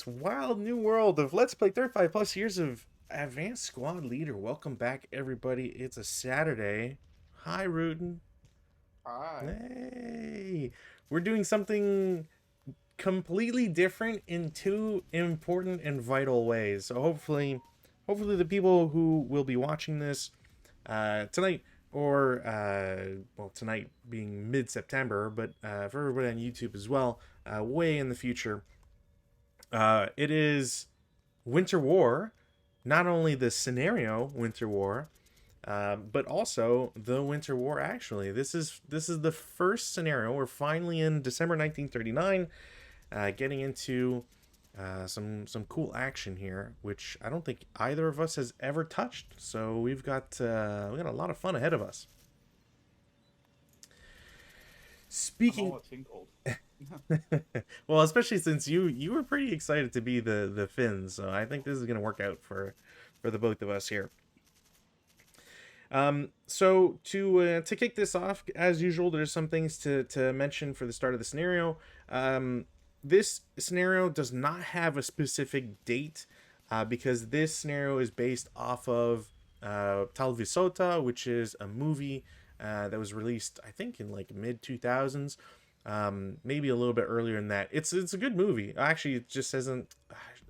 Wild new world of Let's Play 35 plus years of Advanced Squad Leader. Welcome back, everybody. It's a Saturday. Hi, Rudin. Hi. Hey, we're doing something completely different in two important and vital ways. So hopefully the people who will be watching this tonight, or well, tonight being mid-September, but for everybody on YouTube as well, way in the future, it is Winter War, not only the scenario Winter War, but also the Winter War. Actually, this is the first scenario. We're finally in December 1939, getting into some cool action here, which I don't think either of us has ever touched. So we got a lot of fun ahead of us. I'm Speaking, all tinkled. well, especially since you were pretty excited to be the Finns, so I think this is gonna work out for the both of us here. So to kick this off, as usual, there's some things to mention for the start of the scenario. This scenario does not have a specific date, because this scenario is based off of Talvisota, which is a movie that was released, I think, in like mid 2000s, maybe a little bit earlier than that. It's a good movie. Actually, it just saysn't.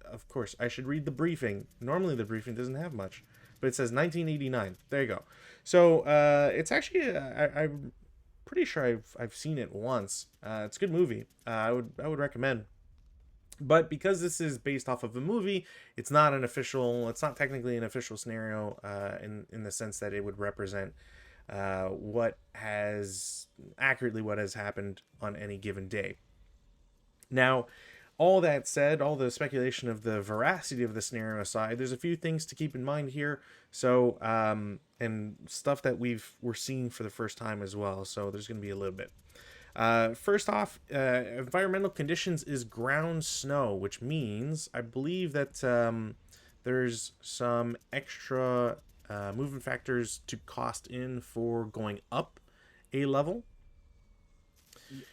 Of course, I should read the briefing. Normally, the briefing doesn't have much, but it says 1989. There you go. So it's actually I'm pretty sure I've seen it once. It's a good movie. I would recommend. But because this is based off of a movie, it's not an official. It's not technically an official scenario in the sense that it would represent what has accurately what has happened on any given day. Now, all that said, all the speculation of the veracity of the scenario aside, there's a few things to keep in mind here. So, and stuff that we're seeing for the first time as well. So there's going to be a little bit. First off, environmental conditions is ground snow, which means I believe that there's some extra movement factors to cost in for going up a level. Yes.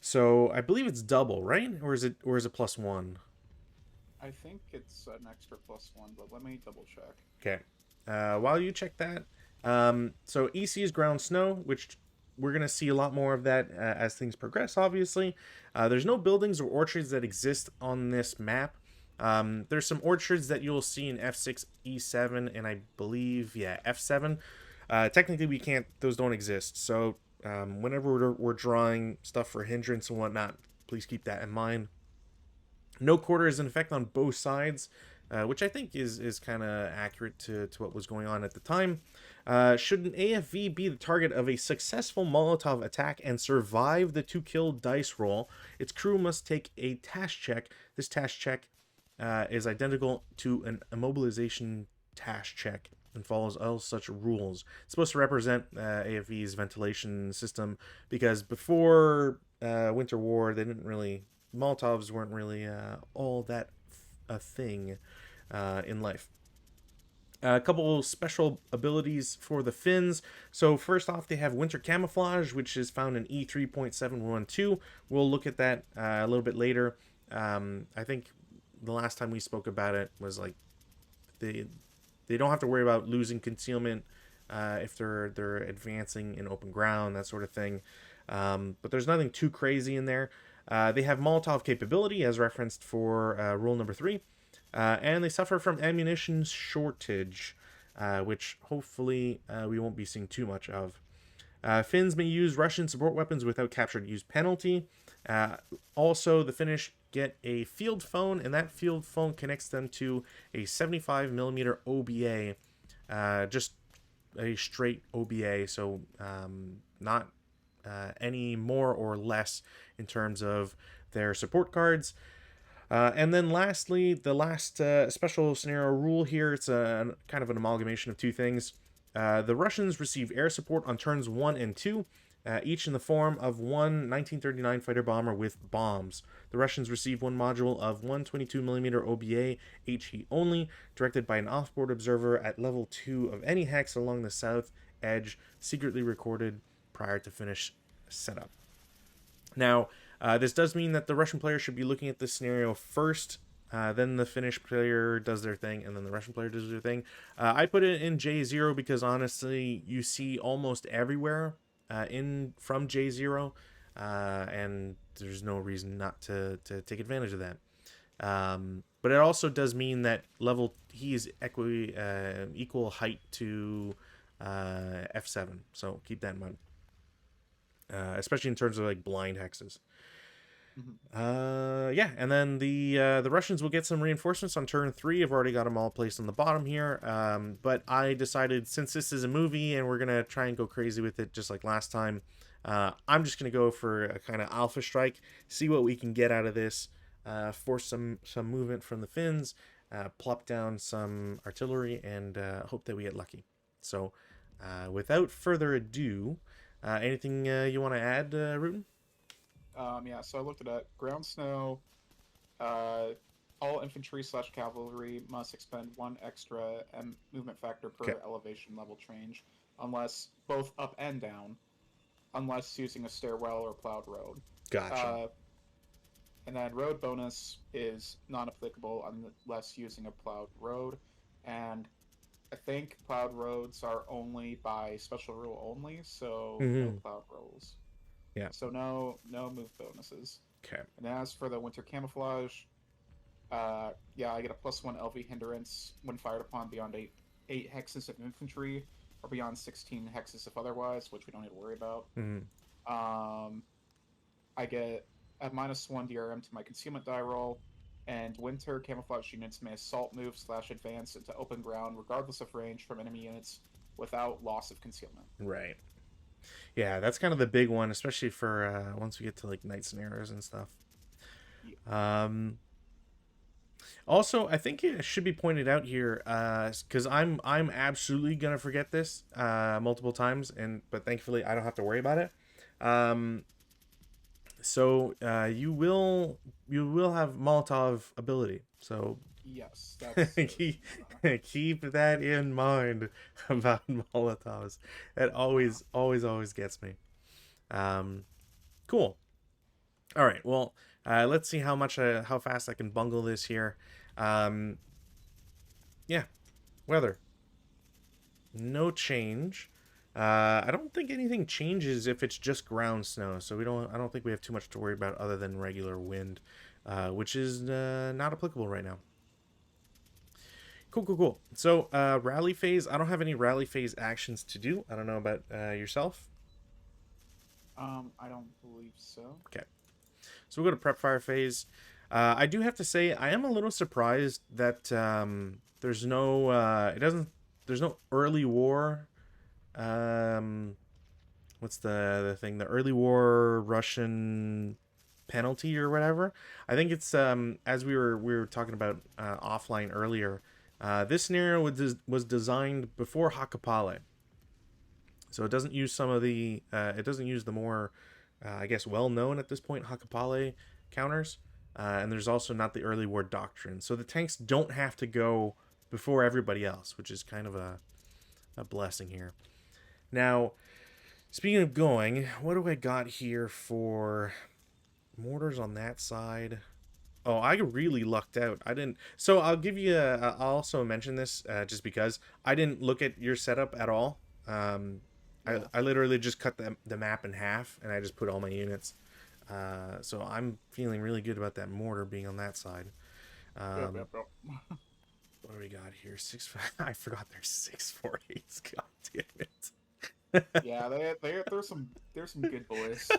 So I believe it's double, right? Or is it plus one? I think it's an extra +1, but let me double check. Okay. While you check that, so EC is ground snow, which we're gonna see a lot more of that as things progress. Obviously, there's no buildings or orchards that exist on this map. There's some orchards that you'll see in F6, E7, and I believe F7. Technically, we can't; those don't exist. So whenever we're drawing stuff for hindrance and whatnot, please keep that in mind. No quarter is in effect on both sides, which I think is kind of accurate to what was going on at the time. Should an AFV be the target of a successful Molotov attack and survive the 2 kill dice roll, its crew must take a task check. This task check is identical to an immobilization task check and follows all such rules. It's supposed to represent AFV's ventilation system, because before Winter War, they didn't really Molotovs weren't really all that a thing in life. A couple special abilities for the Finns. So first off, they have Winter Camouflage, which is found in E3.712. We'll look at that a little bit later. I think the last time we spoke about it was like they they don't have to worry about losing concealment if they're advancing in open ground, that sort of thing. But there's nothing too crazy in there. They have Molotov capability, as referenced for rule number 3, and they suffer from ammunition shortage, which hopefully we won't be seeing too much of. Finns may use Russian support weapons without captured use penalty. Also, the Finnish get a field phone, and that field phone connects them to a 75mm OBA, just a straight OBA, so not any more or less in terms of their support cards. And then lastly, the last special scenario rule here, it's a kind of an amalgamation of two things. The Russians receive air support on turns 1 and 2, each in the form of one 1939 fighter bomber with bombs. The Russians receive one module of 122mm OBA HE only, directed by an offboard observer at level 2 of any hex along the south edge, secretly recorded prior to finish setup. Now, this does mean that the Russian player should be looking at this scenario first Then the Finnish player does their thing, and then the Russian player does their thing. I put it in J0 because honestly, you see almost everywhere in from J0, and there's no reason not to take advantage of that. But it also does mean that level he is equal height to F7, so keep that in mind, especially in terms of like blind hexes. Mhm. Yeah, and then the Russians will get some reinforcements on turn 3. I've already got them all placed on the bottom here. But I decided, since this is a movie and we're gonna try and go crazy with it just like last time, I'm just gonna go for a kind of alpha strike, see what we can get out of this, force some movement from the Finns, plop down some artillery, and hope that we get lucky. So, without further ado, anything you want to add, Rutan? Yeah, so I looked at that. Ground snow, uh, all infantry slash cavalry must expend 1 extra movement factor Okay, per elevation level change, unless both up and down, unless using a stairwell or plowed road. gotcha. Uh, and then road bonus is non applicable unless using a plowed road. And I think plowed roads are only by special rule only, so no Mm-hmm. plowed rolls. Yeah. So no move bonuses. Okay. And as for the winter camouflage, yeah, I get a +1 LV hindrance when fired upon beyond eight hexes of infantry, or beyond 16 hexes if otherwise, which we don't need to worry about. Mm-hmm. Um, I get a -1 DRM to my concealment die roll, and winter camouflage units may assault move / advance into open ground regardless of range from enemy units without loss of concealment. Right. Yeah, that's kind of the big one, especially for once we get to like night scenarios and stuff. Yeah. Um, Also, I think it should be pointed out here, because I'm absolutely gonna forget this multiple times, but thankfully I don't have to worry about it. Um, so you will have Molotov ability. So Yes, that's keep, keep that in mind about Molotovs. That always gets me. Um, cool. All right. Well, let's see how fast I can bungle this here. Um, yeah, weather, no change. I don't think anything changes if it's just ground snow, so I don't think we have too much to worry about other than regular wind, which is not applicable right now. Cool. So rally phase. I don't have any rally phase actions to do. I don't know about yourself. I don't believe so. Okay. So we'll go to prep fire phase. I do have to say I am a little surprised that there's no there's no early war. Um, what's the thing? The early war Russian penalty or whatever. I think it's as we were talking about offline earlier. This scenario was designed before Hakapale, so it doesn't use some of the it doesn't use the more I guess well known at this point Hakapale counters, and there's also not the early war doctrine, so the tanks don't have to go before everybody else, which is kind of a blessing here. Now, speaking of going, what do I got here for mortars on that side? Oh, I really lucked out. I didn't. So I'll give you. I'll also mention this just because I didn't look at your setup at all. Yeah. I literally just cut the map in half and I just put all my units. So I'm feeling really good about that mortar being on that side. Um, Yep. what do we got here? I forgot there's 648s. God damn it. Yeah, there's some good boys.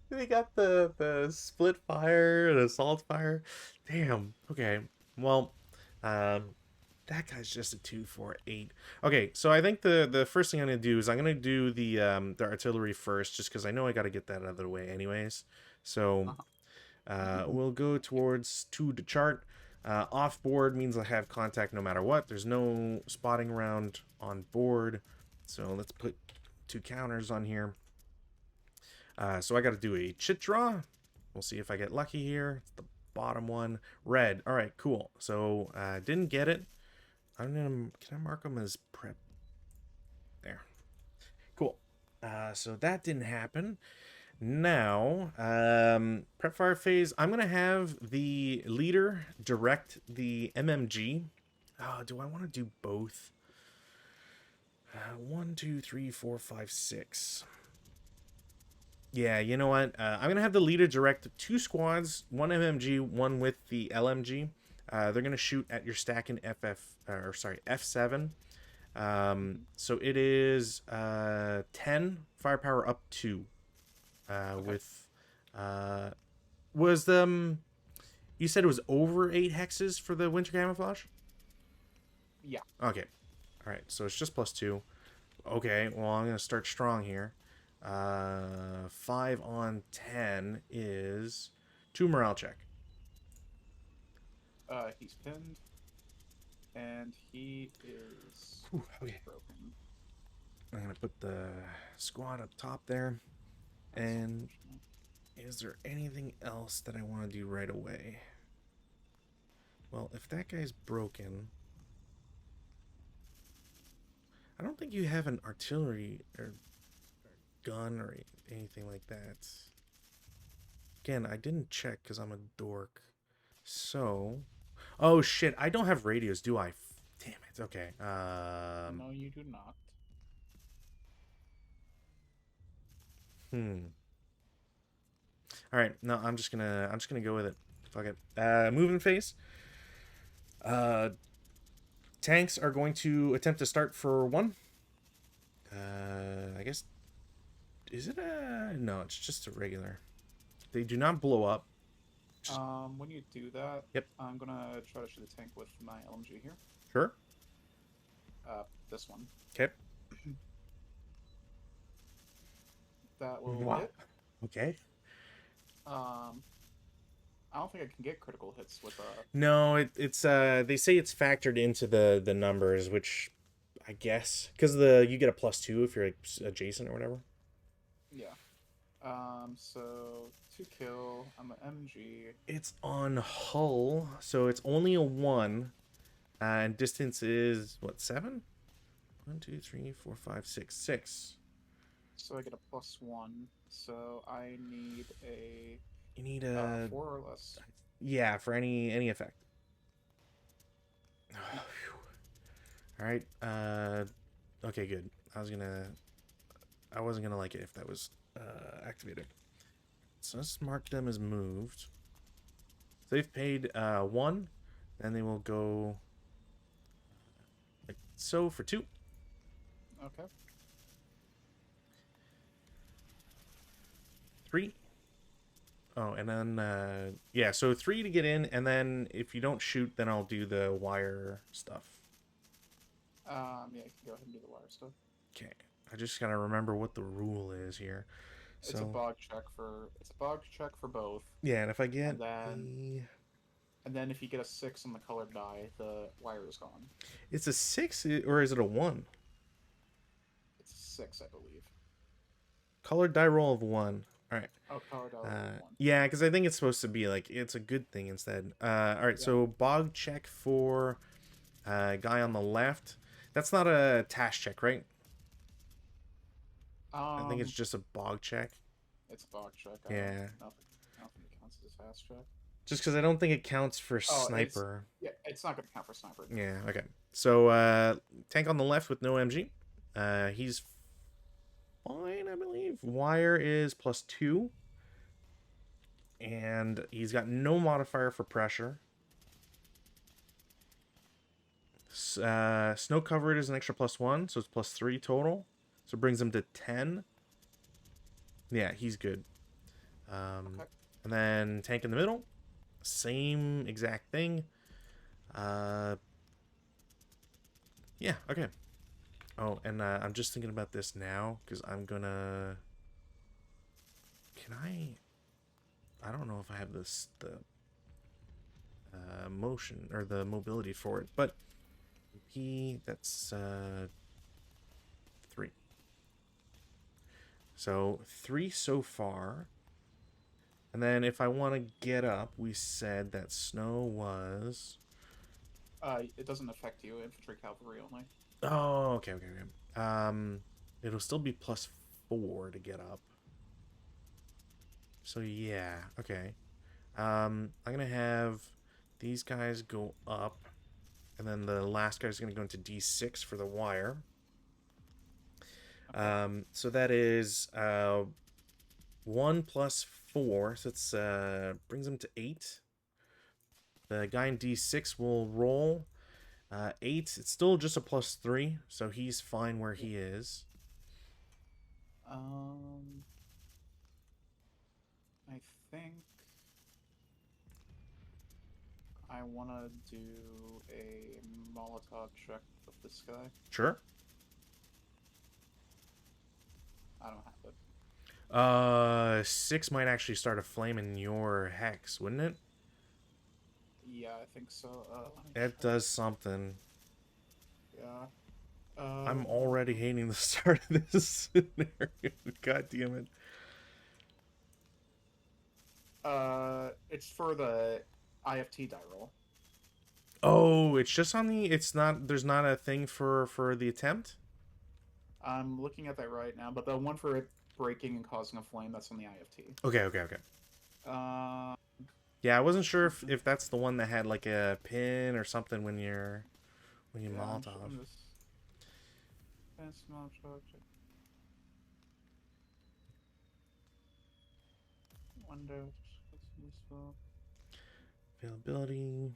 They got the split fire and assault fire. Damn. Okay. Well, that guy's just a 248. Okay, so I think the first thing I'm gonna do is I'm gonna do the artillery first, just because I know I got to get that out of the way anyways. So we'll go towards 2 to chart. Off board means I have contact no matter what. There's no spotting round on board, so let's put 2 counters on here. So I got to do a chit draw. We'll see if I get lucky here. It's the bottom one. Red. All right, cool. So didn't get it. Can I mark them as prep? There. Cool. So that didn't happen. Now, prep fire phase. I'm gonna have the leader direct the MMG. Oh, do I want to do both? 1, 2, 3, 4, 5, 6. Yeah, you know what? I'm gonna have the leader direct 2 squads, one MMG, one with the LMG. They're gonna shoot at your stack in F7. Mhm. So it is 10 firepower up 2. Okay. With was the you said it was over 8 hexes for the winter camouflage? Yeah. Okay. All right. So it's just +2. Okay. Well, I'm gonna start strong here. 5 on 10 is 2 morale check. He's pinned, and he is Whew, okay. broken. I'm gonna put the squad up top there. That's And unfortunate. is there anything else that I want to do right away? Well, if that guy's broken, I don't think you have an artillery or gun or anything like that. Again, I didn't check because I'm a dork. So, oh shit, I don't have radios, do I? Damn it. Okay. No, you do not. Hmm. All right. No, I'm just gonna go with it. Fuck it. Moving phase. Uh, tanks are going to attempt to start for 1. I guess is it a no? It's just a regular. They do not blow up. Just When you do that, yep. I'm gonna try to shoot a tank with my LMG here. Sure. This one. Okay. That will Wow. hit. Okay. Um, I don't think I can get critical hits with No, it's they say it's factored into the numbers, which I guess because the you get a +2 if you're like, adjacent or whatever. yeah. So to kill, I'm an MG. It's on hull, so it's only a 1, and distance is what 7? 1, 2, 3, 4, 5, 6, 6. So I get a +1. So I need a You need a 4 or less. yeah for any effect. All right. Okay, good. I wasn't gonna like it if that was activated. So let's mark them as moved. So they've paid 1, and they will go like so for 2. Okay. 3. Oh, and then yeah, so 3 to get in, and then if you don't shoot, then I'll do the wire stuff. Yeah, you can go ahead and do the wire stuff. Okay, I just gotta remember what the rule is here. It's a So bog check for both, yeah, and if I get and then a, if you get a 6 on the colored die, the wire is gone. it's a 6 or is it a 1? It's a 6, I believe. Colored die roll of 1. All right. Oh, colored die roll of 1. Yeah, because I think it's supposed to be like it's a good thing instead. All right, Yeah. so bog check for guy on the left. That's not a task check, right? I think it's Um, just a bog check. it's a bog check. Yeah, I don't think it counts as a fast check. just because I don't think it counts for Oh, it's sniper. yeah, it's not gonna count for sniper. Yeah, okay. So tank on the left with no MG. He's fine, I believe. Wire is +2, and he's got no modifier for pressure. Snow covered is an extra +1, so it's +3 total. So it brings him to 10. Yeah, he's good. Okay. And then tank in the middle, same exact thing. Yeah, okay. Oh, and I'm just thinking about this now because I'm gonna. Can I don't know if I have the motion or the mobility for it, but that's 3. So 3 so far. And then if I want to get up, we said that snow was. It doesn't affect you. Infantry, cavalry only. Oh, okay. It'll still be +4 to get up. So yeah, okay. I'm gonna have these guys go up, and then the last guy's gonna go into D6 for the wire. Okay. So that is 1 plus 4, so it's brings him to 8. The guy in D6 will roll 8. It's still just a plus 3, so he's fine where Yeah. he is. Um, I think I want to do a Molotov check with this guy. Sure. I don't have it. 6 might actually start a flame in your hex, wouldn't it? Yeah, I think so. Let me It check. does something. Yeah. I'm already hating the start of this scenario. God damn it. It's for the IFT die roll. Oh, it's just on the. It's not. There's not a thing for the attempt. I'm looking at that right now, but the one for it breaking and causing a flame, that's on the IFT. Okay, okay, okay. Uh, Yeah, I wasn't sure if that's the one that had like a pin or something when you yeah, Molotov. I'm just. That's not Windows. Availability.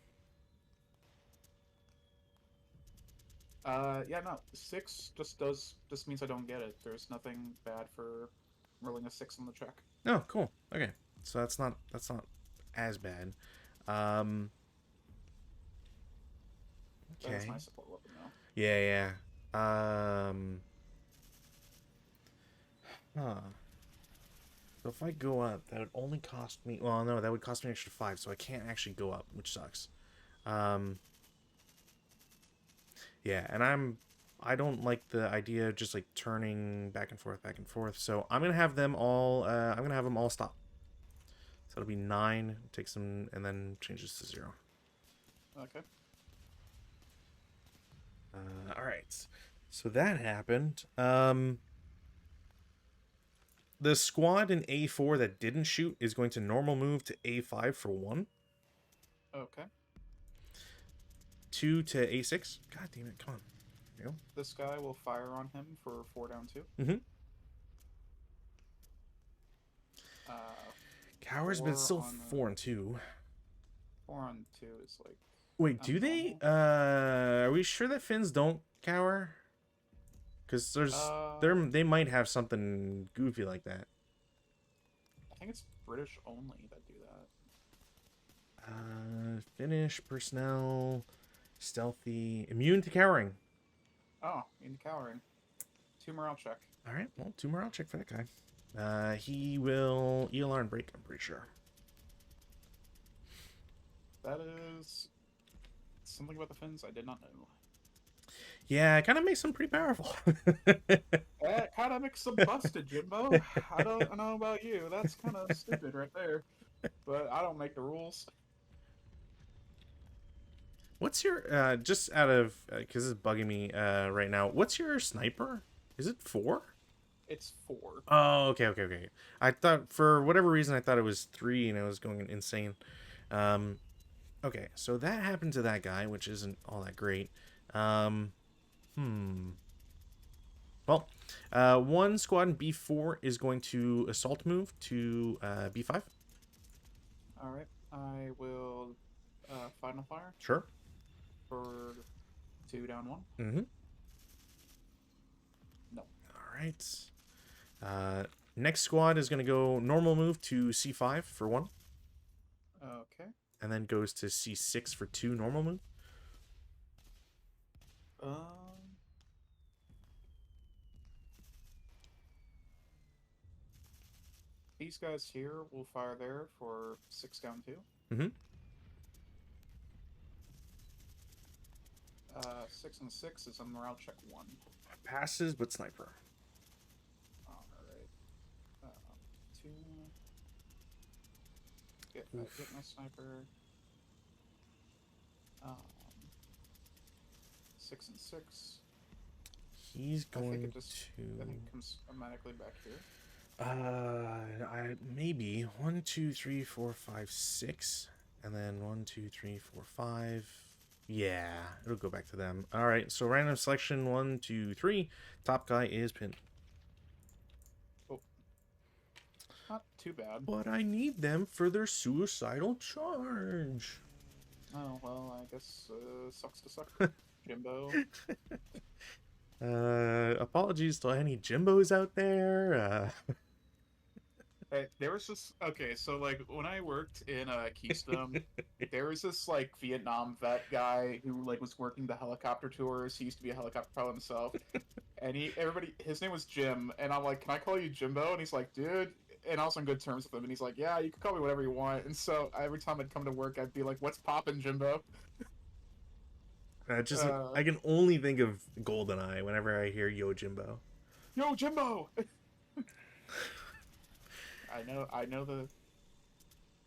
Yeah, no. 6 just means I don't get it. There's nothing bad for rolling a 6 on the check. Oh, cool. Okay, so that's not as bad. Um. That is Okay. my support weapon now. Yeah, yeah. Huh. So if I go up, that would only cost me. Well, no, that would cost me an extra 5, so I can't actually go up, which sucks. Um. Yeah, and I don't like the idea of just like turning back and forth, back and forth. So I'm gonna have them all. I'm gonna have them all stop. So it'll be 9. Takes them and then changes to 0. Okay. All right. So that happened. The squad in A4 that didn't shoot is going to normal move to A5 for 1. Okay. 2 to A6. God damn it! Come on. There you This guy will fire on him for 4 down 2. go. Mm-hmm. Uh, Cowers, but it's 4 still on 4 and 2. 4 on 2 is like Wait, do they? abnormal. Are we sure that Finns don't cower? Because they might have something goofy like that. I think it's British only that do that. Finnish personnel, stealthy, immune to cowering. Oh, in cowering. 2 morale check. All right, well, 2 morale check for that guy. He will ELR and break. I'm pretty sure. That is something about the Finns I did not know. Yeah, it kind of makes him pretty powerful. That kind of makes them busted, Jimbo. I don't know about you. That's kind of stupid right there. But I don't make the rules. What's your just out of because it's bugging me right now? What's your sniper? Is it 4? It's 4. Oh, okay, okay, okay. I thought for whatever reason I thought it was 3 and I was going insane. Um, okay, so that happened to that guy, which isn't all that great. Hmm. Well, one squad in B4 is going to assault move to B5. Alright. I will final fire Sure. for 2 down 1. Mm-hmm. No. All right. Next squad is going to go normal move to C5 for 1. Okay. And then goes to C6 for 2 normal move. These guys here will fire there for 6 down 2. Mm-hmm. 6 and 6 is a morale check 1. Passes, but sniper. Alright. 2. Get my sniper. 6 and 6. He's I think going it just to. I think it comes automatically back here. I maybe 1, 2, 3, 4, 5, 6, and then 1, 2, 3, 4, 5. Yeah, it'll go back to them. All right, so random selection 1, 2, 3. Top guy is pinned. Oh, not too bad. But I need them for their suicidal charge. Oh, well, I guess sucks to suck, Jimbo. Apologies to any Jimbos out there. Hey, there was just okay, so like when I worked in Keystone, there was this like Vietnam vet guy who like was working the helicopter tours. He used to be a helicopter pilot himself, and his name was Jim, and I'm like, can I call you Jimbo? And he's like, dude, and I was on good terms with him, and he's like, yeah, you can call me whatever you want. And so every time I'd come to work, I'd be like, what's poppin', Jimbo? Just Uh, I can only think of GoldenEye whenever I hear Yo Jimbo. Yo, Jimbo. I know the.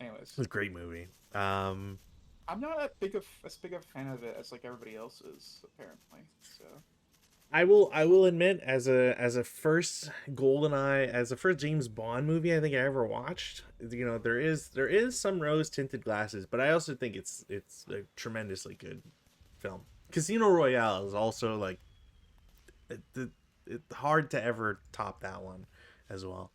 Anyways, It's a great movie. I'm not as big of a fan of it as like everybody else is apparently. So. I will admit, as a first GoldenEye, as a first James Bond movie I think I ever watched, there is some rose tinted glasses, but I also think it's a tremendously good film. Casino Royale is also like it's hard to ever top that one as well.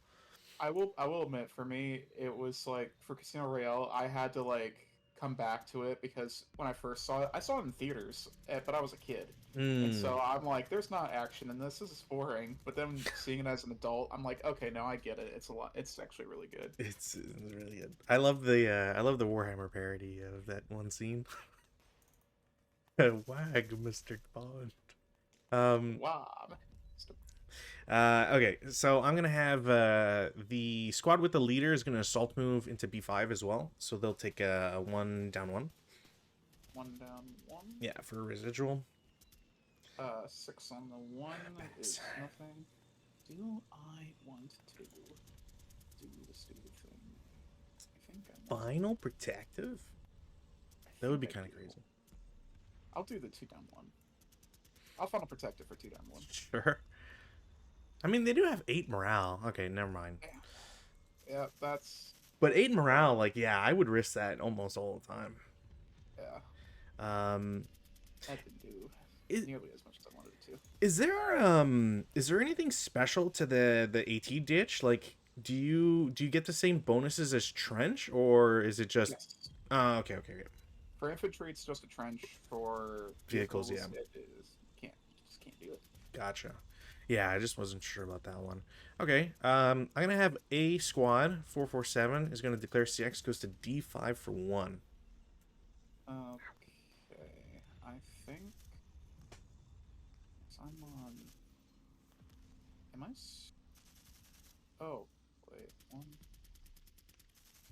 I will admit, for me, it was like for Casino Royale, I had to like come back to it because when I first saw it, I saw it in theaters, but I was a kid, and Mm, so I'm like, "There's not action in this. This is boring." But then seeing it as an adult, I'm like, "Okay, now I get it. It's a lot. It's actually really good." it's really good. I love the Warhammer parody of that one scene. Wag, Mr. Bond. Um, Wow. Okay, so I'm gonna have the squad with the leader is gonna assault move into B5 as well, so they'll take a one down one. One down one. Yeah, for residual. 6 on the one is nothing. Do I want to do the stupid thing? I think I might. Final protective. I That would think be I kind do. of crazy. I'll do the 2 down one. I'll final protective for 2 down one. Sure. I mean, they do have 8 morale. Okay, never mind. Yeah, yeah, that's But 8 morale, uh, like, yeah, I would risk that almost all the time. yeah. Um, That didn't do is, nearly as much as I wanted it to. is there anything special to the AT ditch? Like, do you get the same bonuses as trench, or is it just? Yes. Okay, okay, okay. For infantry, it's just a trench. For Vehicles, yeah, vehicles, it is you just can't do it. gotcha. Yeah, I just wasn't sure about that one. Okay, I'm gonna have a squad 447 is gonna declare CX goes to D5 for one. Okay, I think I'm on. Am I? Oh, wait, one.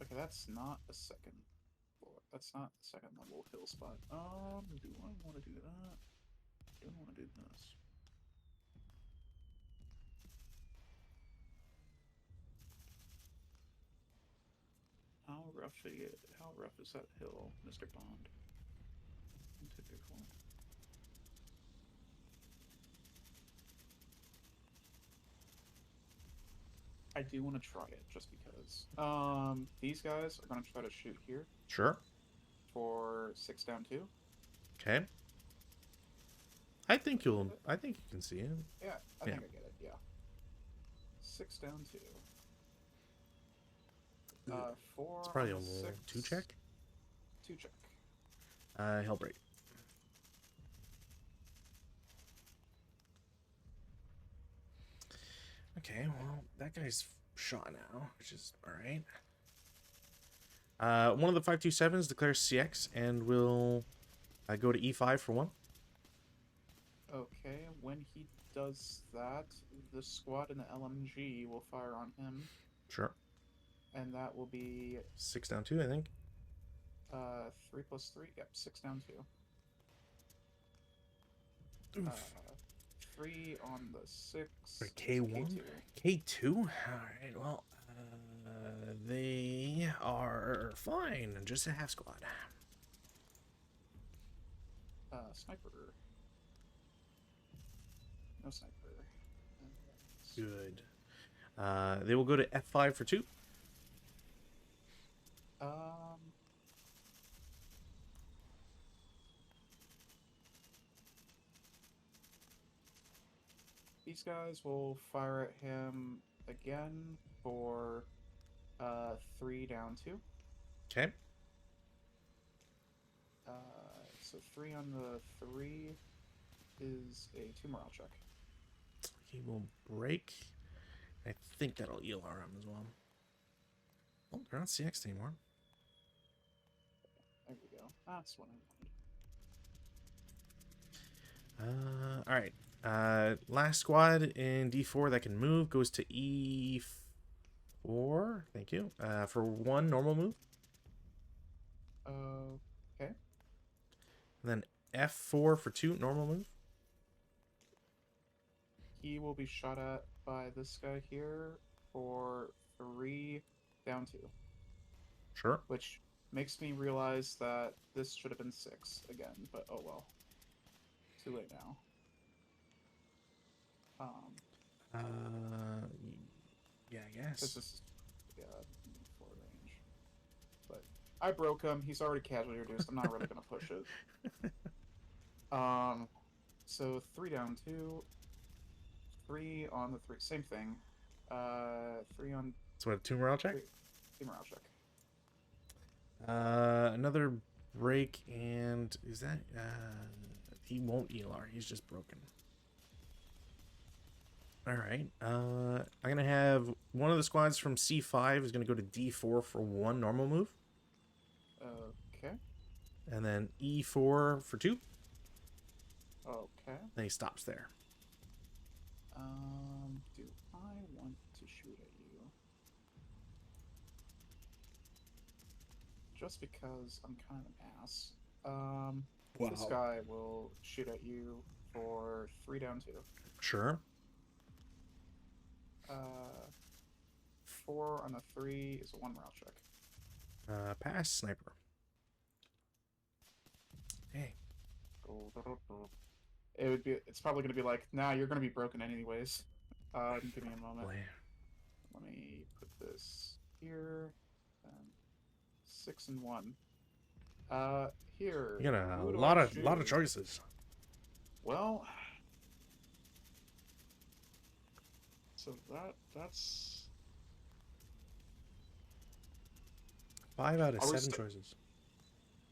Okay, that's not a second floor. That's not a second level hill spot. Do I want to do that? Do I want to do this? How rough is that hill, Mr. Bond? 1, 2, 3, 4. I do want to try it just because. These guys are gonna try to shoot here Sure. for 6 down 2. Okay. I think you can see it. Yeah, I Yeah. think I get it. Yeah, 6 down 2. It's 4 probably on a the little 2 6. check. 2 check. Hellbreak. Okay, well, that guy's shot now, which is all right. One of the 527s declares CX and will go to E5 for one. Okay, when he does that, the squad in the LMG will fire on him, Sure. and that will be 6 down 2, I think. 3 plus 3. Yep, 6 down 2. Oof. 3 on the 6. Or K1? K2? All right, well, they are fine. Just a half squad. Sniper. No sniper. Good. They will go to F5 for 2. Um, these guys will fire at him again for 3 down 2. Okay. So 3 on the 3 is a 2 morale check. He will break. I think that'll ELR him as well. Oh, they're not CX anymore. There we go. That's what I wanted. All right. Last squad in D4 that can move goes to E4. Thank you. For 1 normal move. Okay. And then F4 for 2 normal move. He will be shot at by this guy here for 3 down 2. Sure. Which makes me realize that this should have been 6 again, but oh well. Too late now. Yeah, I guess. This is full range. But I broke him. He's already casualty reduced. I'm not really gonna push it. So 3 down 2. 3 on the 3. Same thing. 3 on. So what, 2 morale check? 2 morale check. Another break, and is that he won't ELR, he's just broken. All right. I'm gonna have one of the squads from C5 is gonna go to D4 for 1 normal move. Okay. And then E4 for 2. Okay. Then he stops there. Do I want to shoot at you? Just because I'm kind of an ass. Wow. This guy will shoot at you for 3 down 2. Sure. 4 on the 3 is a 1 morale check. Pass sniper. Hey. It's probably gonna be like, nah, you're gonna be broken anyways. Give me a moment. Boy. Let me put this here. 6 and 1. Here. You got a who do lot I of shoot? choices. Well, so that's 5 out of Are we 7 choices.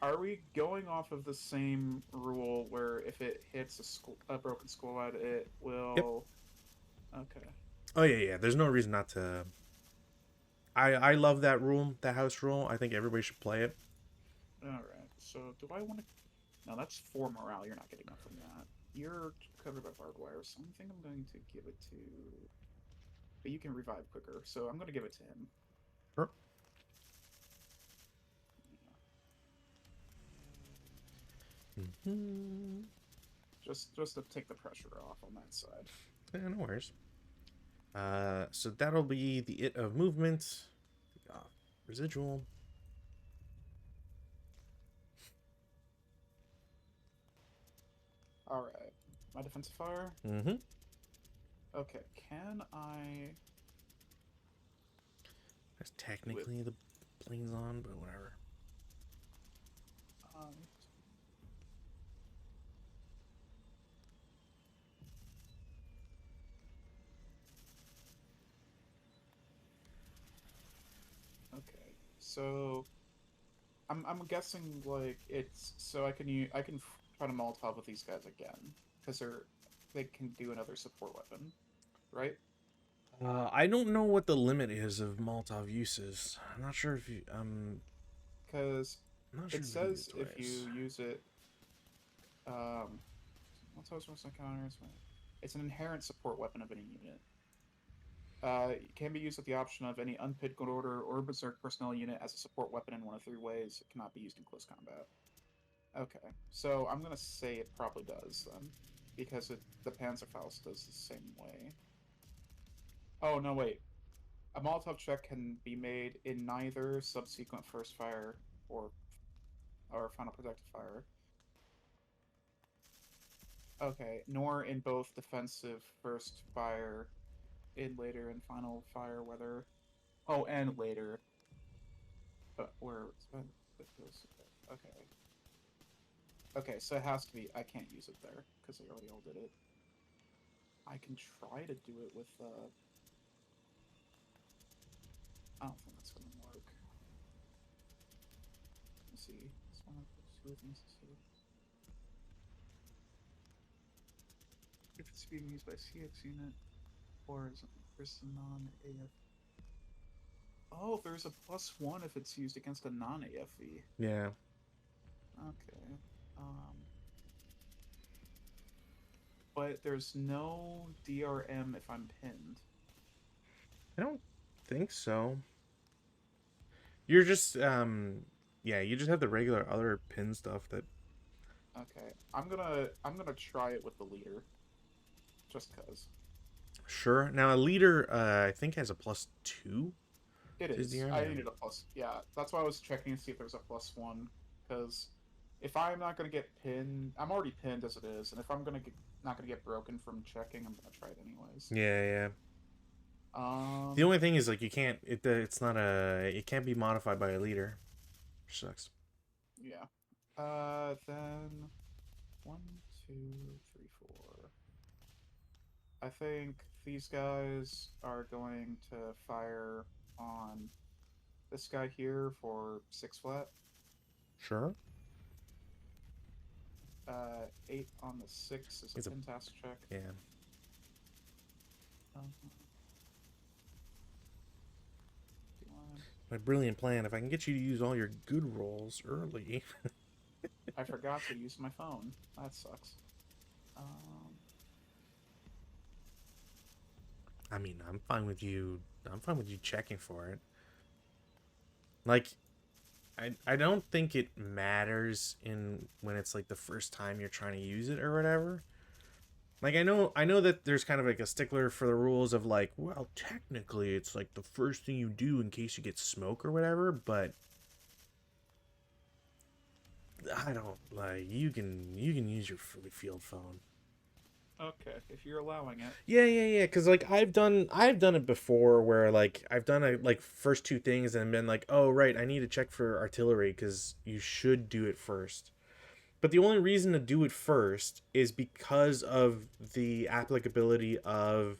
Are we going off of the same rule where if it hits a broken squad, it will? Yep. Okay. Oh yeah. There's no reason not to. I love that rule, that house rule. I think everybody should play it. All right. So do I want to? No, that's 4 morale. You're not getting up from that. You're covered by barbed wire, so I think I'm going to give it to. But you can revive quicker, so I'm going to give it to him. Sure. Mm-hmm. Just to take the pressure off on that side. Yeah, no worries. So that'll be the it of movement. Residual. All right. My defensive fire. Mm-hmm. Okay. Can I? That's technically the plane's on, but whatever. Okay. So I'm guessing like it's so I can try to Molotov with these guys again because they can do another support weapon, right? I don't know what the limit is of Molotov uses. I'm not sure if you Because I'm not sure it says if you use it, Molotov's most counters. It's an inherent support weapon of any unit. It can be used with the option of any unpicked good order or berserk personnel unit as a support weapon in 1 of 3 ways. It cannot be used in close combat. Okay, so I'm gonna say it probably does then, because the Panzerfaust does the same way. Oh no, wait. A Molotov check can be made in neither subsequent first fire or final protective fire. Okay, nor in both defensive first fire in later and final fire weather. Oh, and later. But where? Okay. Okay, so it has to be. I can't use it there because they already all did it. I can try to do it with. I don't think that's gonna work. Let's see. It's one of those two things to see. If it's being used by CX unit, or is it versus a non-AF? Oh, there's a +1 if it's used against a non-AFV. Yeah. Okay. But there's no DRM if I'm pinned. I don't think so. You're just yeah, you just have the regular other pin stuff that. Okay. I'm gonna try it with the leader. Just cause. Sure. Now a leader I think has a +2. It Is is. DRM? I Yeah. needed a plus. Yeah, that's why I was checking to see if there's a +1. Because if I'm not gonna get pinned, I'm already pinned as it is, and if I'm not gonna get broken from checking, I'm gonna try it anyways. Yeah, yeah. The Um. only thing is like you can't it's not a it can't be modified by a leader. Which sucks. Yeah. Then 1, 2, 3, 4. I think these guys are going to fire on this guy here for 6 flat. Sure. 8 on the 6 is a It's a pin task check. yeah. Um, My brilliant plan, if I can get you to use all your good rolls early. I forgot to use my phone. That sucks. I mean, I'm fine with you. I'm fine with you checking for it. Like, I don't think it matters in when it's like the first time you're trying to use it or whatever. Like I know that there's kind of like a stickler for the rules of like, well, technically it's like the first thing you do in case you get smoke or whatever, but I don't like you can use your field phone. Okay, if you're allowing it. Yeah. Because like I've done it before where like I've done a like first two things and been like, oh right, I need to check for artillery because you should do it first. But the only reason to do it first is because of the applicability of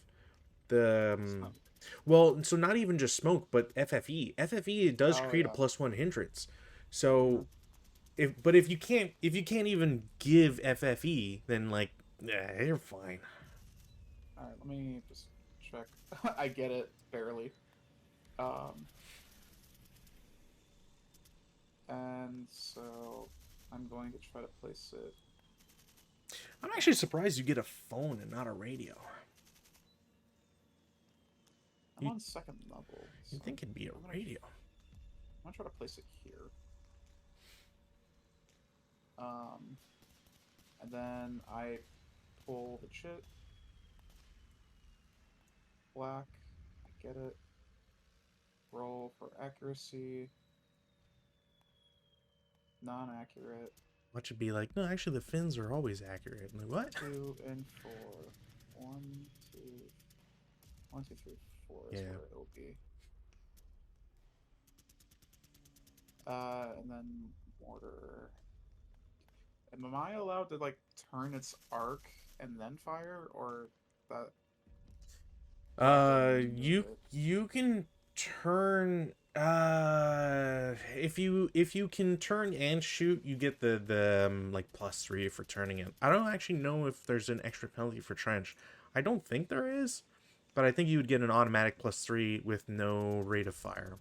the well, so not even just smoke, but FFE. FFE does Oh create a yeah. +1 hindrance. Uh-huh. So if you can't even give FFE, then like you're fine. All right, let me just check. I get it barely. Um, and so I'm going to try to place it. I'm actually surprised you get a phone and not a radio. I'm on second level. You'd think it'd be a radio. I'm gonna try to place it here. And then I pull the chit. Black. I get it. Roll for accuracy. Non-accurate. What should be like? No, actually, the fins are always accurate. I'm like what? 2 and 4. 1, 2, 1, 2, 3, 4 is where it'll be. And then mortar. Am I allowed to like turn its arc and then fire, or that? You can turn. If you can turn and shoot, you get the like +3 for turning it. I don't actually know if there's an extra penalty for trench. I don't think there is, but I think you would get an automatic +3 with no rate of fire.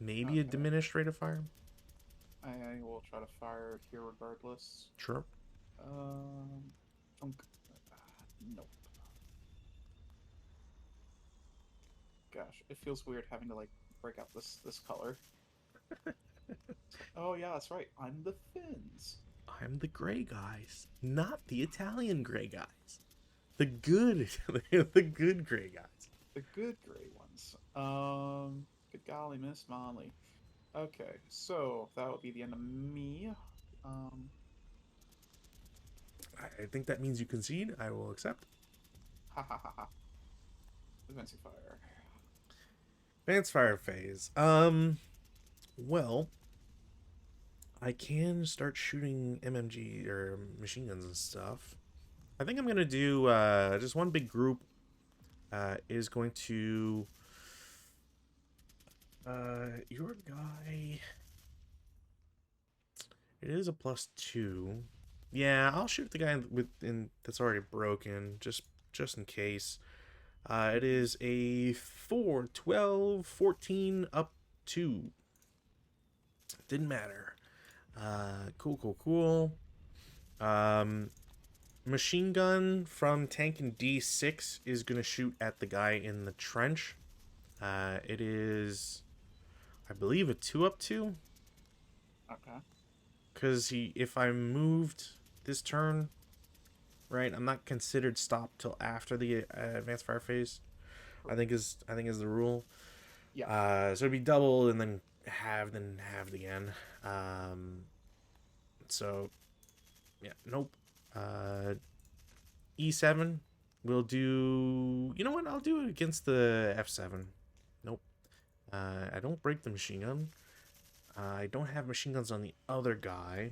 Maybe a diminished rate of fire. I will try to fire here regardless. Sure. Nope. Gosh, it feels weird having to like break out this color. Oh yeah, that's right. I'm the Finns. I'm the gray guys, not the Italian gray guys. The good, the good gray guys. The good gray ones. Good golly, Miss Molly. Okay, so that would be the end of me. I think that means you concede. I will accept. Ha ha ha ha. Advancing fire. Advanced fire phase. Well, I can start shooting MMG or machine guns and stuff. I think I'm gonna do just one big group. Is going to your guy. It is a +2. Yeah, I'll shoot the guy that's already broken, just in case. It is a 4, 12, 14 up 2. Didn't matter. Cool. Um, Machine gun from tank in D6 is gonna shoot at the guy in the trench. It is, I believe, a 2 up 2. Okay. Because if I moved this turn, right, I'm not considered stopped till after the advanced fire phase. I think is the rule. Yeah. So it'd be double and then halved again. So yeah, nope. E7 will do. You know what? I'll do it against the F7. Nope. I don't break the machine gun. I don't have machine guns on the other guy.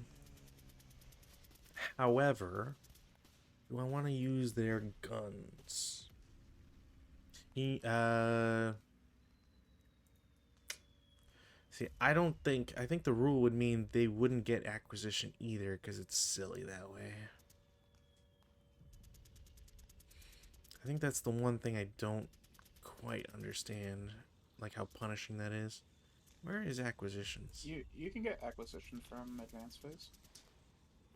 However, do I want to use their guns? See, I think the rule would mean they wouldn't get acquisition either because it's silly that way. I think that's the one thing I don't quite understand, like how punishing that is. Where is acquisitions? You can get acquisition from advanced phase.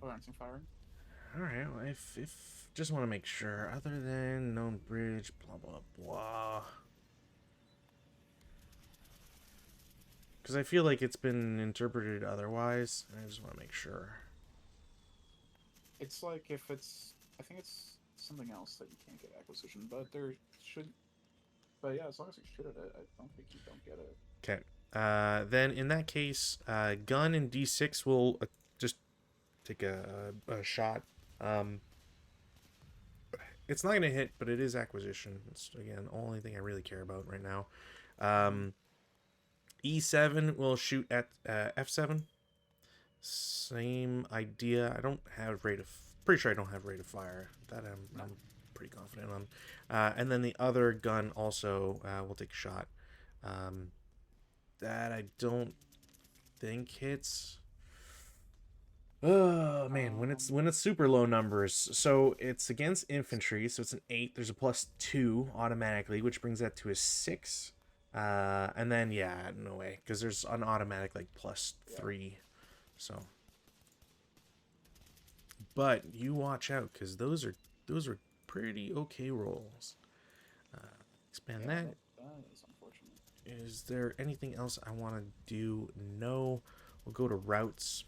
Advancing fire. All right, well, if just want to make sure. Other than known bridge, blah blah blah. Because I feel like it's been interpreted otherwise, and I just want to make sure. It's like if it's, I think it's something else that you can't get acquisition, but there should. But yeah, as long as you shoot at it, I don't think you don't get it. Okay. Then in that case, gun and D6 will just take a shot. It's not going to hit, but it is acquisition. It's, again, the only thing I really care about right now. E7 will shoot at F7. Same idea. I don't have rate of... Pretty sure I don't have rate of fire. That I'm pretty confident on. And then the other gun also will take a shot. That I don't think hits. Oh man, when it's super low numbers, so it's against infantry, so it's an 8. There's a +2 automatically, which brings that to a 6. And then yeah, no way, because there's an automatic like +3. So, but you watch out, because those are pretty okay rolls. Expand that. That is unfortunate. Is there anything else I want to do? No. We'll go to routes.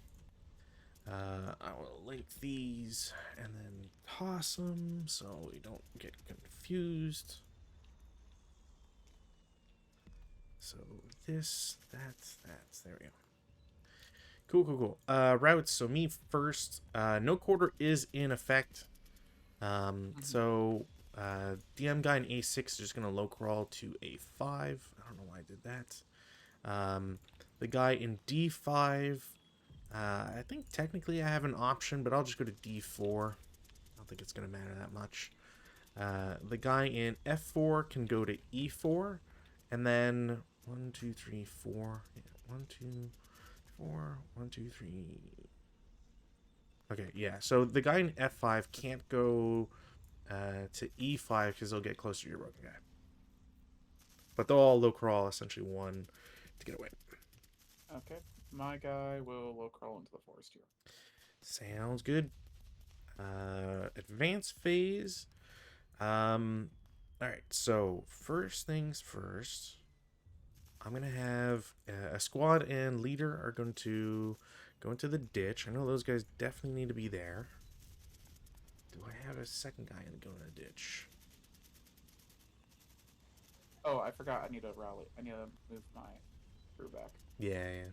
I will link these and then toss them so we don't get confused. So this, that's, there we go. Cool. Routes, so me first. No quarter is in effect. So DM guy in A6 is just going to low crawl to A5. I don't know why I did that. The guy in D5, I think technically I have an option, but I'll just go to D4. I don't think it's going to matter that much. The guy in F4 can go to E4, and then 1, 2, 3, 4. Yeah, 1, 2, 4. 1, 2, 3. Okay, yeah. So the guy in F5 can't go to E5 because they'll get closer to your broken guy. But they'll all low crawl essentially 1 to get away. Okay, my guy will low crawl into the forest here. Sounds good. Advanced phase. Alright, so first things first. I'm gonna have a squad and leader are going to go into the ditch. I know those guys definitely need to be there. Do I have a second guy in going to the ditch? Oh, I forgot. I need to rally. I need to move my crew back. Yeah.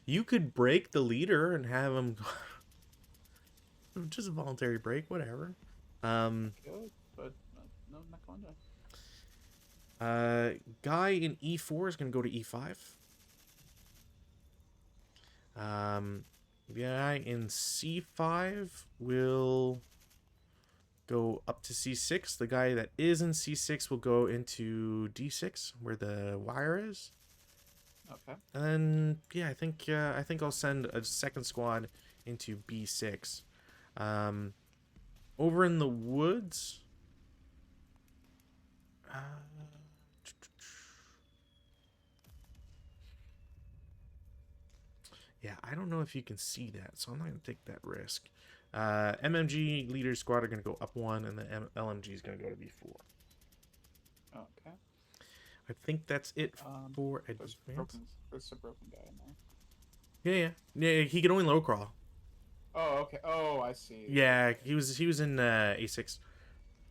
You could break the leader and have him go. Just a voluntary break, whatever. Good, but no Nakonda. Guy in E4 is going to go to E5. Guy in C5 will go up to C6. The guy that is in C6 will go into D6, where the wire is. Okay. And then, yeah, I think I'll send a second squad into B6. Over in the woods. Yeah, I don't know if you can see that, so I'm not going to take that risk. MMG leader squad are going to go up 1, and the LMG is going to go to B4. Okay. I think that's it for There's advance. a broken guy in there. Yeah, he can only low crawl. Oh, okay. Oh, I see. Yeah, he was in A6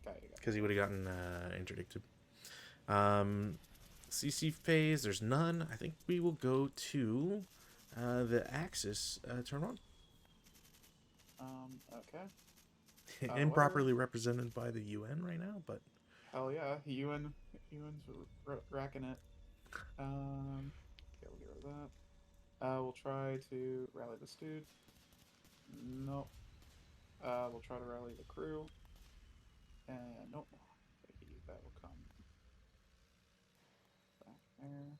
Got it. because he would have gotten interdicted. CC phase, there's none. I think we will go to the Axis turn on. Okay. Improperly represented by the UN right now, but Hell yeah, Ewan's racking it. Okay, we'll get rid of that. We'll try to rally this dude. Nope. We'll try to rally the crew. And nope. That will come back there.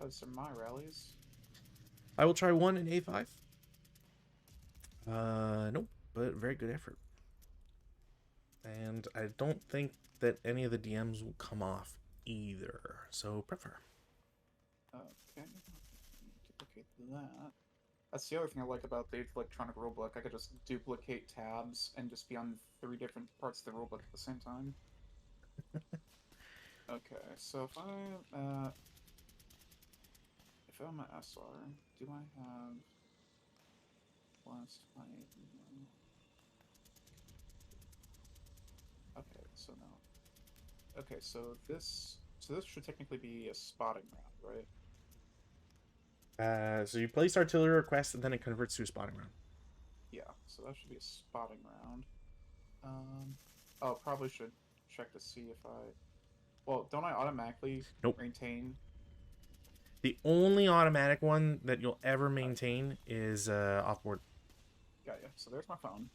Those are my rallies. I will try one in A5. Nope, but very good effort. And I don't think that any of the DMs will come off either. So prefer. Okay. Duplicate that. That's the other thing I like about the electronic rulebook. I could just duplicate tabs and just be on 3 different parts of the rulebook at the same time. Okay, so if I'm an SR, do I have last fight? Okay, so no. Okay, so this should technically be a spotting round, right? So you place artillery request and then it converts to a spotting round. Yeah, so that should be a spotting round. Oh, probably should check to see if I. Well, don't I automatically maintain? The only automatic one that you'll ever maintain is offboard. Got ya. So there's my phone.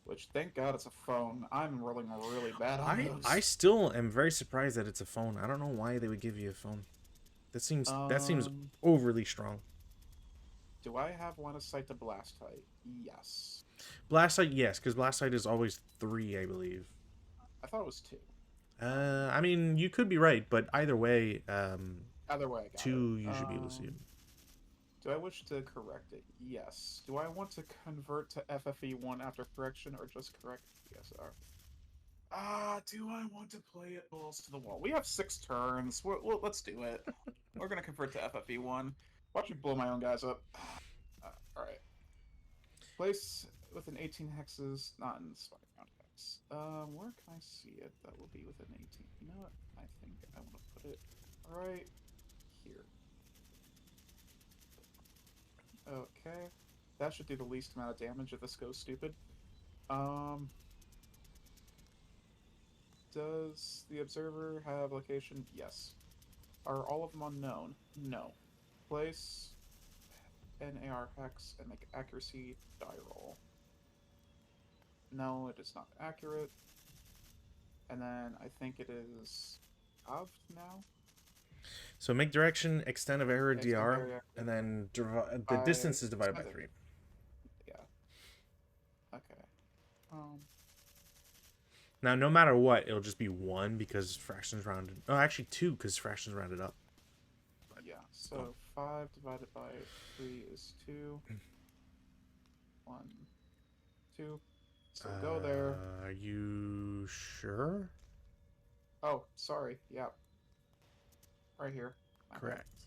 Which, thank God it's a phone. I'm rolling really bad on those. I still am very surprised that it's a phone. I don't know why they would give you a phone. That seems overly strong. Do I have line of sight to blast height? Yes. Blast height, yes, because blast height is always 3, I believe. I thought it was 2. I mean, you could be right, but either way, either way, I got 2 it. you should be able to see it. Do I wish to correct it? Yes. Do I want to convert to FFE1 after correction, or just correct PSR? Do I want to play it balls to the wall? We have 6 turns. Let's do it. We're gonna convert to FFE1. Watch me blow my own guys up. Alright. Place within 18 hexes, not in the spotting round hex. Where can I see it that will be within 18? You know what? I think I want to put it right here. Okay. That should do the least amount of damage if this goes stupid. Does the observer have location? Yes. Are all of them unknown? No. Place an AR hex and make accuracy die roll. No, it is not accurate. And then I think it is of now. So make direction, extent of error DR, and then the distance is divided by 3. Yeah. Okay. Now, no matter what, it'll just be 1 because fractions rounded. Oh, actually 2 because fractions rounded up. But yeah. So 5 divided by 3 is 2. 1, 2. So go there. Are you sure? Oh, sorry. Yeah. Right here. Correct.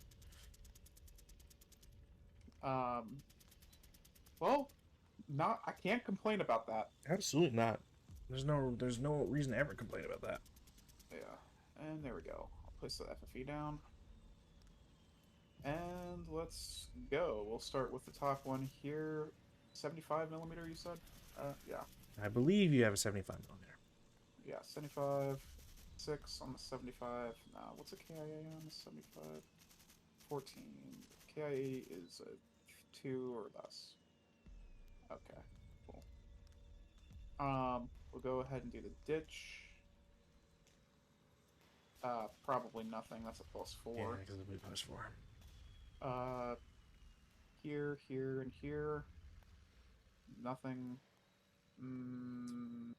Well, I can't complain about that. Absolutely not. There's no reason to ever complain about that. Yeah. And there we go. I'll place the FFE down. And let's go. We'll start with the top one here. 75 millimeter, you said? Yeah. I believe you have a 75 millimeter. Yeah, 75. 6 on the 75. Nah, what's a KIA on the 75? 14. KIA is a 2 or less. Okay, cool. We'll go ahead and do the ditch. Probably nothing. That's a Yeah, +4. because it'll be +4. Uh, here, here, and here. Nothing.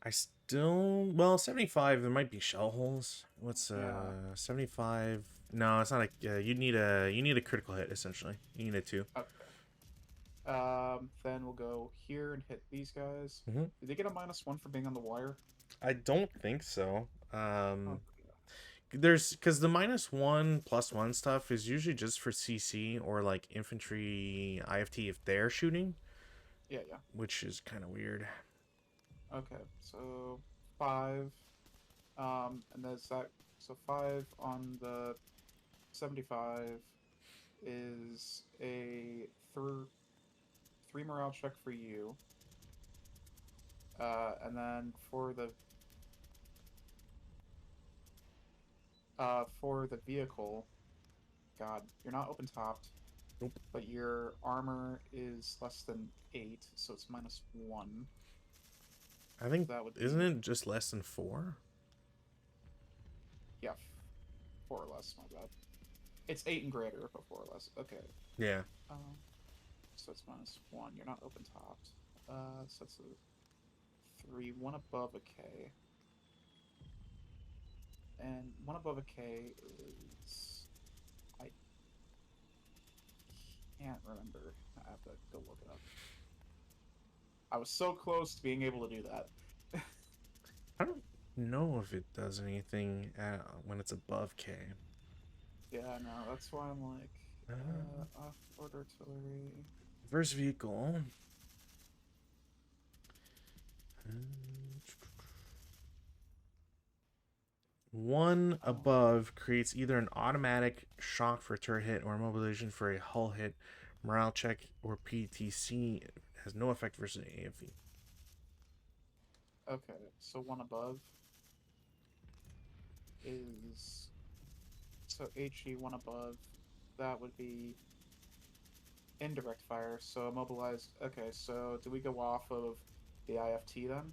I still, well, 75. There might be shell holes. What's Yeah. 75? No, it's not a. You need a critical hit essentially. You need a 2. Okay. Then we'll go here and hit these guys. Mm-hmm. Did they get a -1 for being on the wire? I don't think so. Oh, There's because the -1/+1 stuff is usually just for CC or like infantry IFT if they're shooting, yeah, yeah. which is kind of weird. Okay, so 5. And there's that. So 5 on the 75 is a 3 morale check for you. And then for the vehicle, God, you're not open topped. Nope. But your armor is less than 8, so it's -1. I think That would isn't be, it just less than 4? yeah, 4 or less. My bad. It's 8 and greater, but 4 or less. Okay. Yeah. So it's -1. You're not open topped. So that's a 3, 1 above a K. And 1 above a K is, I can't remember. I have to go look it up. I was so close to being able to do that. I don't know if it does anything when it's above K. Yeah, no, that's why I'm like, off-board artillery. Versus vehicle. One above creates either an automatic shock for a turret hit or immobilization for a hull hit. Morale check or PTC has no effect versus AFV. Okay, so 1 above is, so HE 1 above, that would be indirect fire, so immobilized. Okay, so do we go off of the IFT then?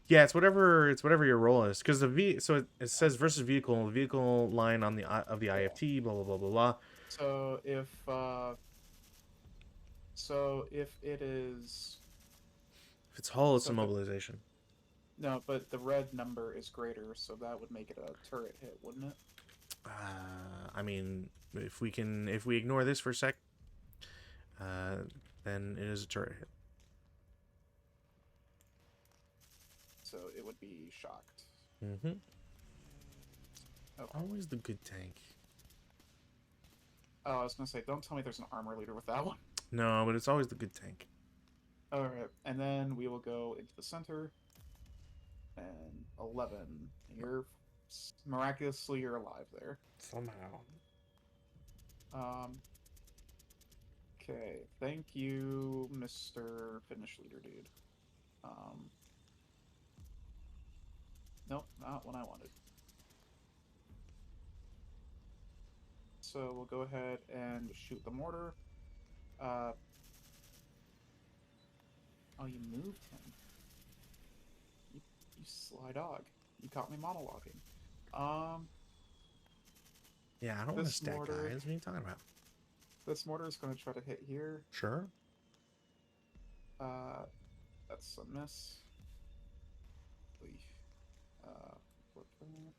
Yeah, it's whatever your role is, because it says versus vehicle, the vehicle line on the of the IFT, blah blah blah blah blah. So if it is, If it's hull, it's so immobilization. no, but the red number is greater, so that would make it a turret hit, wouldn't it? I mean, if we ignore this for a sec, then it is a turret hit. So it would be shocked. Mm-hmm. Okay. Always the good tank. Oh, I was gonna say, don't tell me there's an armor leader with that one. No, but it's always the good tank. Alright, and then we will go into the center. And 11. You're miraculously you're alive there. Somehow. Okay, thank you, Mr. Finish Leader dude. Nope, not what I wanted. So we'll go ahead and shoot the mortar. Oh, you moved him. You sly dog. You caught me monologuing. Yeah, I don't want to stack mortar, guys. What are you talking about? This mortar is going to try to hit here. Sure. That's a miss. Flip that.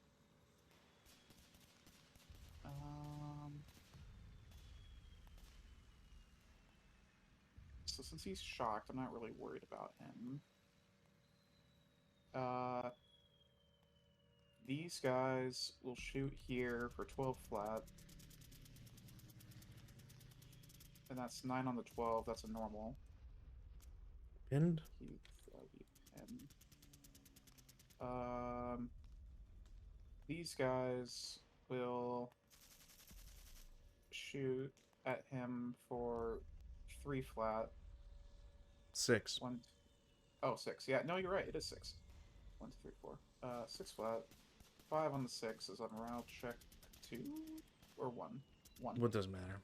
So since he's shocked, I'm not really worried about him. These guys will shoot here for 12 flat. And that's 9 on the 12. That's a normal. Pinned. These guys will shoot at him for 3 flat. 6. One. Oh, 6. Yeah, no, you're right. It is 6. 1, 2, 3, 4. 6 flat. 5 on the 6 is on morale check 2 or 1. 1. What doesn't matter.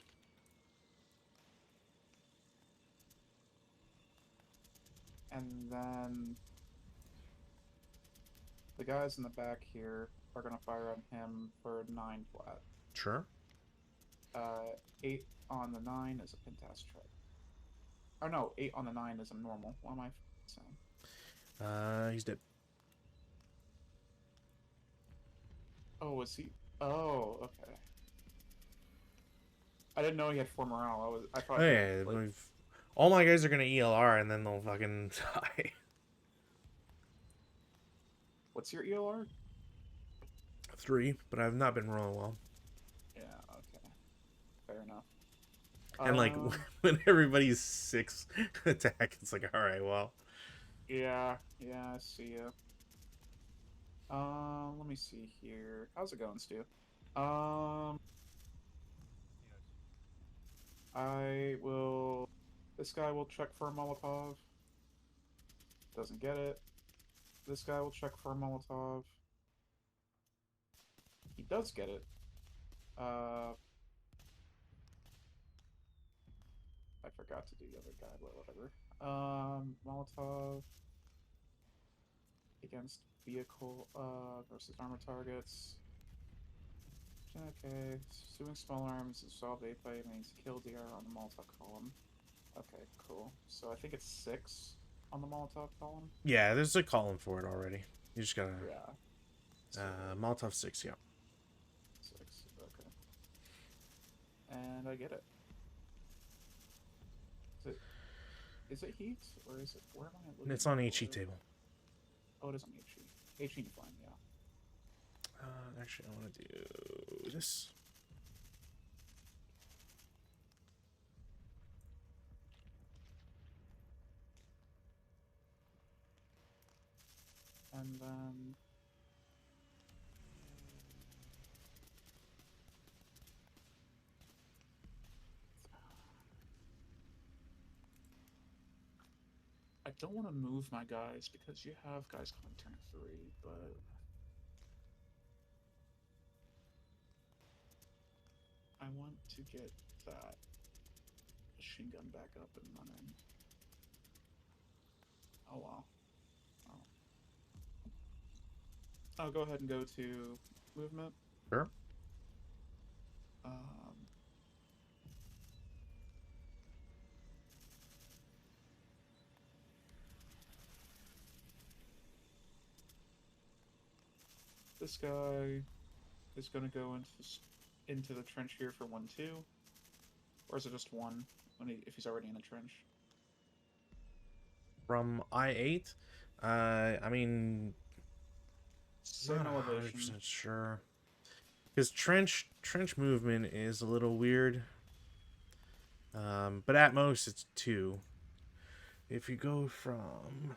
And then the guys in the back here are gonna fire on him for 9 flat. Sure. 8 on the 9 is a pentast check. Oh no, 8 on the 9 is a normal. What am I saying? He's dead. Oh, is he? Oh, okay. I didn't know he had 4 morale. I thought. Oh, yeah, Like, all my guys are gonna ELR and then they'll fucking die. what's your ELR? 3, but I've not been rolling well. Yeah. Okay. Fair enough. And like when everybody's 6 attack, it's like, all right, well. Yeah. Yeah. I see ya. Let me see here. How's it going, Stu? I will. This guy will check for a Molotov. Doesn't get it. This guy will check for a Molotov. He does get it. I forgot to do the other guy, but whatever. Molotov against vehicle versus armor targets. Okay, suing small arms is solved A means kill DR on the Molotov column. Okay, cool. So I think it's 6 on the Molotov column. Yeah, there's a column for it already. You just gotta. Yeah. So, Molotov 6, yeah. 6. Okay. And I get it. Is it heat or is it? Where am I looking? It's on HE table. Oh, it is on HE. HE define, yeah. Actually, I want to do this. And then I don't want to move my guys because you have guys on turn 3, but I want to get that machine gun back up and running. Oh wow. Oh. I'll go ahead and go to movement. Sure. This guy is going to go into the trench here for 1-2, or is it just 1 if he's already in the trench? From I-8, I mean, Same not elevation. 100% sure. Because trench movement is a little weird. But at most it's 2. If you go from...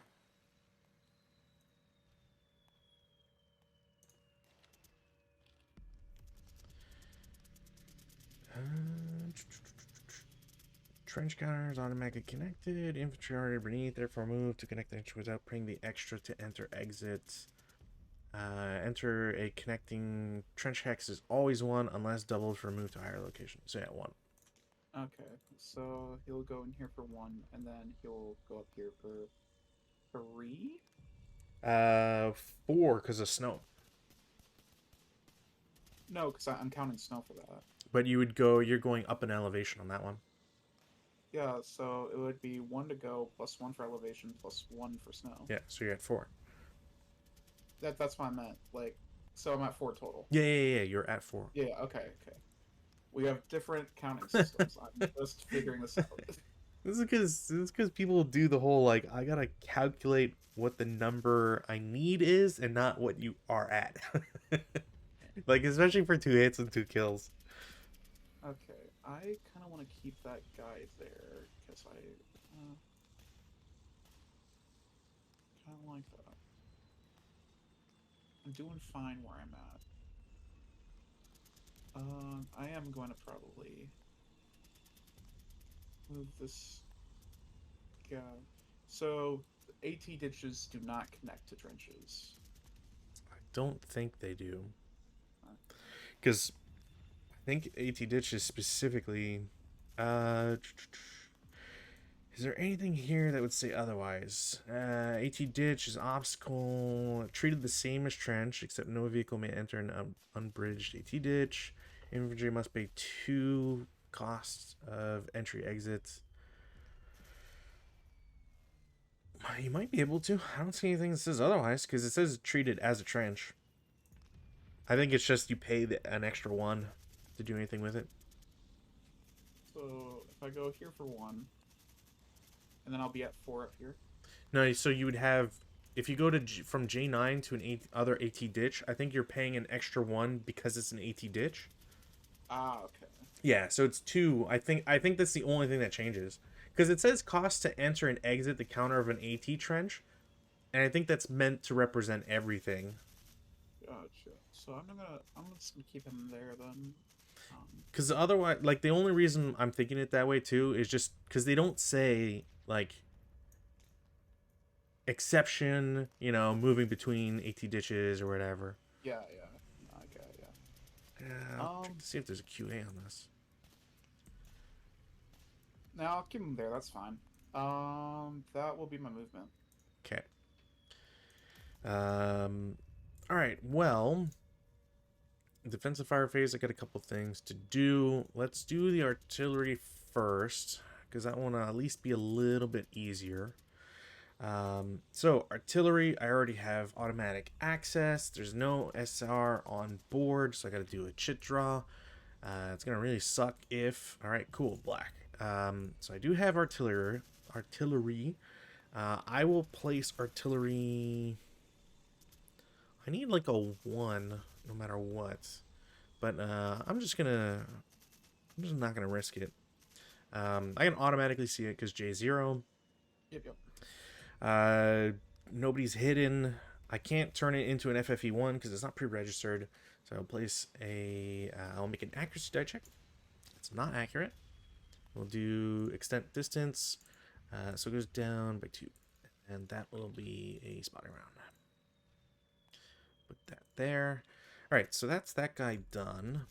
trench counters automatically connected. Infantry already beneath, therefore move to connect the trench without putting the extra to enter exit. Enter a connecting trench hex is always 1 unless doubled for move to higher location. So yeah, 1. Okay, so he'll go in here for 1, and then he'll go up here for 3? 4 because of snow. No, because I'm counting snow for that. But you're going up an elevation on that one. Yeah, so it would be 1 to go, plus 1 for elevation, plus 1 for snow. Yeah, so you're at 4. That's what I meant. Like, so I'm at 4 total. Yeah, you're at 4. Yeah, okay. We have different counting systems. I'm just figuring this out. This is because people do the whole, like, I gotta calculate what the number I need is and not what you are at. Like, especially for 2 hits and 2 kills. Okay, I kind of want to keep that guy there, because I kind of like that. I'm doing fine where I'm at. I am going to probably move this guy. So AT ditches do not connect to trenches. I don't think they do. Uh, Because I think AT ditch is specifically. Uh, is there anything here that would say otherwise? AT ditch is obstacle treated the same as trench, except no vehicle may enter an unbridged AT ditch. Infantry must pay 2 costs of entry exit. You might be able to. I don't see anything that says otherwise because it says treated as a trench. I think it's just you pay an extra 1 to do anything with it. so if I go here for 1, and then I'll be at 4 up here. No, so you would have if you go to from J9 to an other AT ditch. I think you're paying an extra 1 because it's an AT ditch. Ah, okay. Yeah, so it's 2. I think that's the only thing that changes because it says cost to enter and exit the counter of an AT trench, and I think that's meant to represent everything. Gotcha. So I'm just gonna keep him there then. Because otherwise, like the only reason I'm thinking it that way too is just because they don't say like exception, moving between AT ditches or whatever. Yeah, yeah. Okay, yeah. Yeah, I'll check to see if there's a QA on this. No, I'll keep him there. That's fine. That will be my movement. Okay. All right. Well, defensive fire phase. I got a couple things to do. Let's do the artillery first because that one will at least be a little bit easier. So artillery, I already have automatic access. There's no SR on board, so I got to do a chit draw. It's gonna really suck if. All right, cool, black. So I do have artillery. I will place artillery. I need like a 1, no matter what. But I'm just not gonna risk it. I can automatically see it because J0. Yep. Nobody's hidden. I can't turn it into an FFE1 because it's not pre-registered. So I'll place I'll make an accuracy die check. It's not accurate. We'll do extent distance. So it goes down by 2. And that will be a spotting round. Put that there. Alright, so that's that guy done.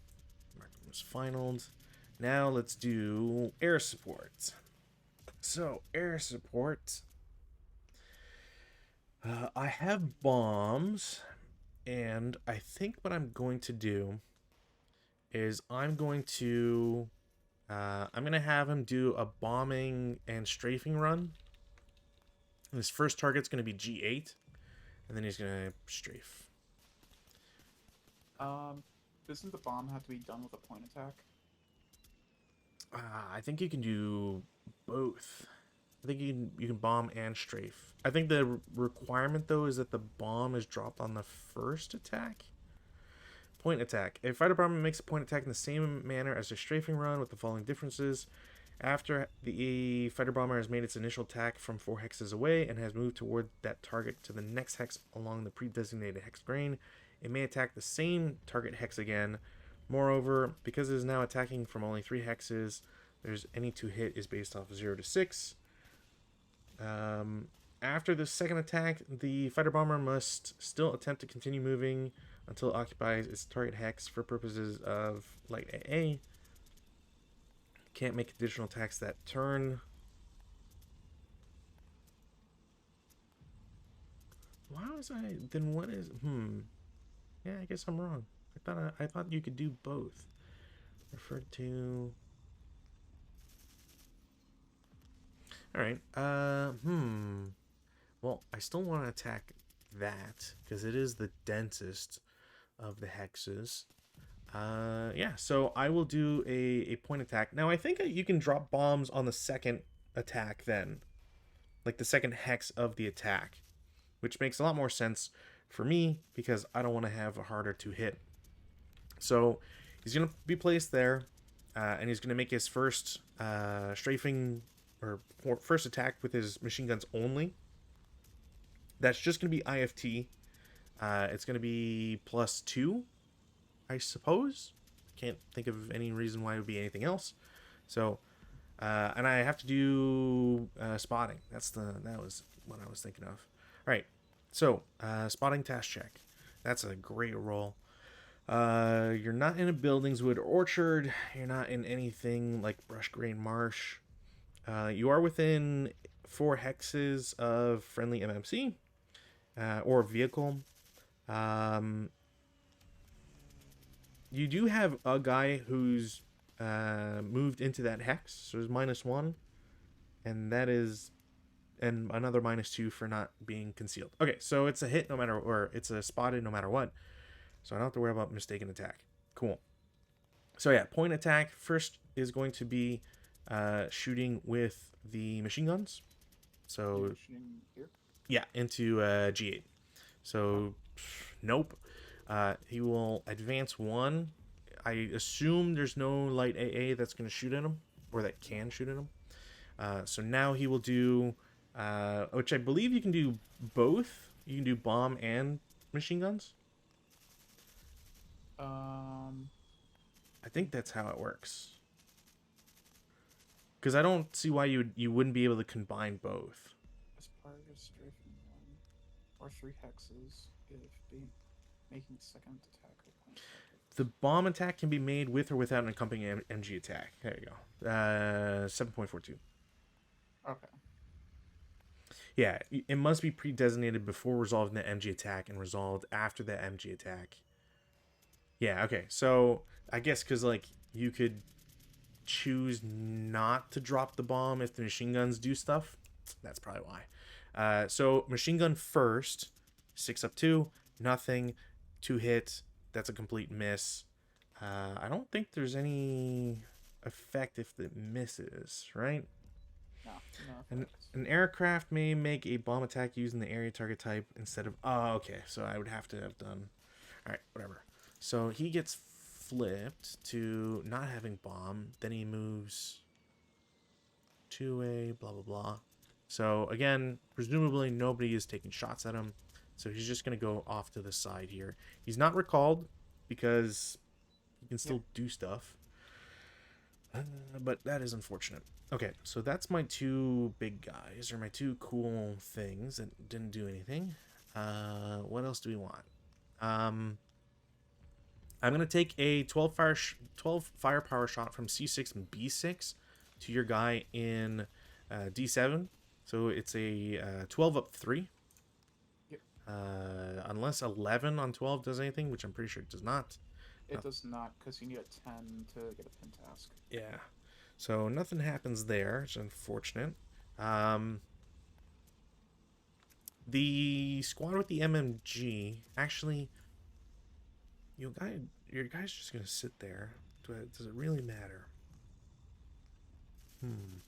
Mark was finaled. Now let's do air support. So, air support. I have bombs. And I think what I'm going to do is I'm going to have him do a bombing and strafing run. And his first target's going to be G8, and then he's going to strafe. Doesn't the bomb have to be done with a point attack? I think you can do both. I think you can bomb and strafe. I think the requirement though is that the bomb is dropped on the first attack. Point attack. A fighter bomber makes a point attack in the same manner as a strafing run with the following differences. After the fighter bomber has made its initial attack from 4 hexes away and has moved toward that target to the next hex along the pre-designated hex grain, it may attack the same target hex again. Moreover, because it is now attacking from only 3 hexes, there's any to hit is based off 0 to 6. After the second attack, the fighter bomber must still attempt to continue moving until it occupies its target hex for purposes of light AA. Can't make additional attacks that turn. Why was I? Then what is? Yeah, I guess I'm wrong. I thought you could do both. Refer to. All right. Well, I still want to attack that because it is the densest of the hexes. Yeah, so I will do a point attack. Now, I think you can drop bombs on the second attack then. Like the second hex of the attack. Which makes a lot more sense for me because I don't want to have a harder to hit. So, he's going to be placed there. And he's going to make his first strafing or first attack with his machine guns only. That's just going to be IFT. It's going to be +2, I suppose. Can't think of any reason why it would be anything else. So, and I have to do spotting. That was what I was thinking of. All right, so spotting task check. That's a great roll. You're not in a Buildingswood orchard. You're not in anything like Brush Grain Marsh. You are within 4 hexes of friendly MMC or vehicle. You do have a guy who's moved into that hex, so there's -1, and that is and another -2 for not being concealed. Okay, so it's a hit no matter, or it's a spotted no matter what. So I don't have to worry about mistaken attack. Cool. So yeah, point attack first is going to be shooting with the machine guns. So Here. yeah, into G8. So nope. He will advance 1. I assume there's no light AA that's going to shoot at him, or that can shoot at him. So now he will do, which I believe you can do both. You can do bomb and machine guns. I think that's how it works. Because I don't see why you wouldn't be able to combine both. As part of strafing 1 or 3 hexes if making second attack. The bomb attack can be made with or without an accompanying MG attack. There you go. 7.42. Okay. Yeah, it must be pre-designated before resolving the MG attack and resolved after the MG attack. Yeah, okay. So I guess because like you could choose not to drop the bomb if the machine guns do stuff. That's probably why. So machine gun first, 6 up 2, nothing, 2 hit. That's a complete miss. I don't think there's any effect if it misses, right? No. An aircraft may make a bomb attack using the area target type instead of... Oh, okay. So I would have to have done... All right, whatever. So he gets flipped to not having bomb. Then he moves to a blah, blah, blah. So again, presumably nobody is taking shots at him. So he's just going to go off to the side here. He's not recalled because he can still do stuff. But that is unfortunate. Okay, so that's my 2 big guys, or my 2 cool things that didn't do anything. What else do we want? I'm going to take a 12 firepower shot from C6 and B6 to your guy in D7. So it's a 12 up 3. Unless 11 on 12 does anything, which I'm pretty sure it does not. It does not, because you need a 10 to get a pin task. Yeah. So nothing happens there. It's unfortunate. The squad with the MMG, actually, your guy's just going to sit there. Does it really matter? I'm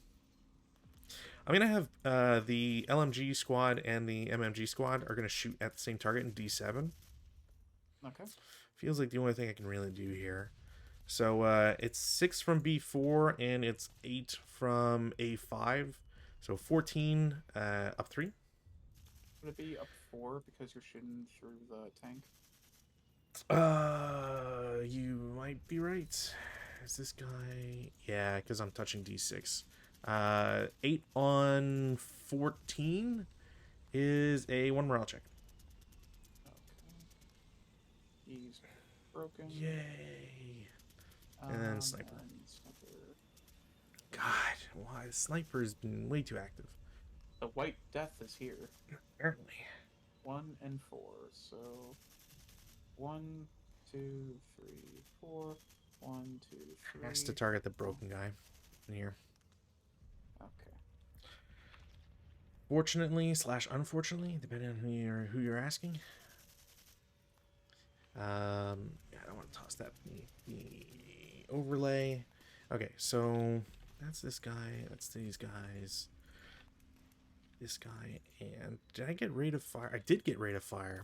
going to have the LMG squad and the MMG squad are going to shoot at the same target in D7. Okay. Feels like the only thing I can really do here. So it's 6 from B4 and it's 8 from A5. So 14 up 3. Would it be up 4 because you're shooting through the tank? You might be right. Is this guy? Yeah, because I'm touching D6. 8 on 14 is a 1 morale check. Okay. He's broken. Yay. And then sniper. God, why the sniper has been way too active. The White Death is here. Apparently. 1 and 4. So 1, 2, 3, 4. 1, 2, 3. Has to target the broken guy in here. Okay. Fortunately / unfortunately, depending on who you're asking. Yeah, I don't want to toss that the overlay. Okay, so that's this guy. That's these guys. This guy, and did I get rate of fire? I did get rate of fire.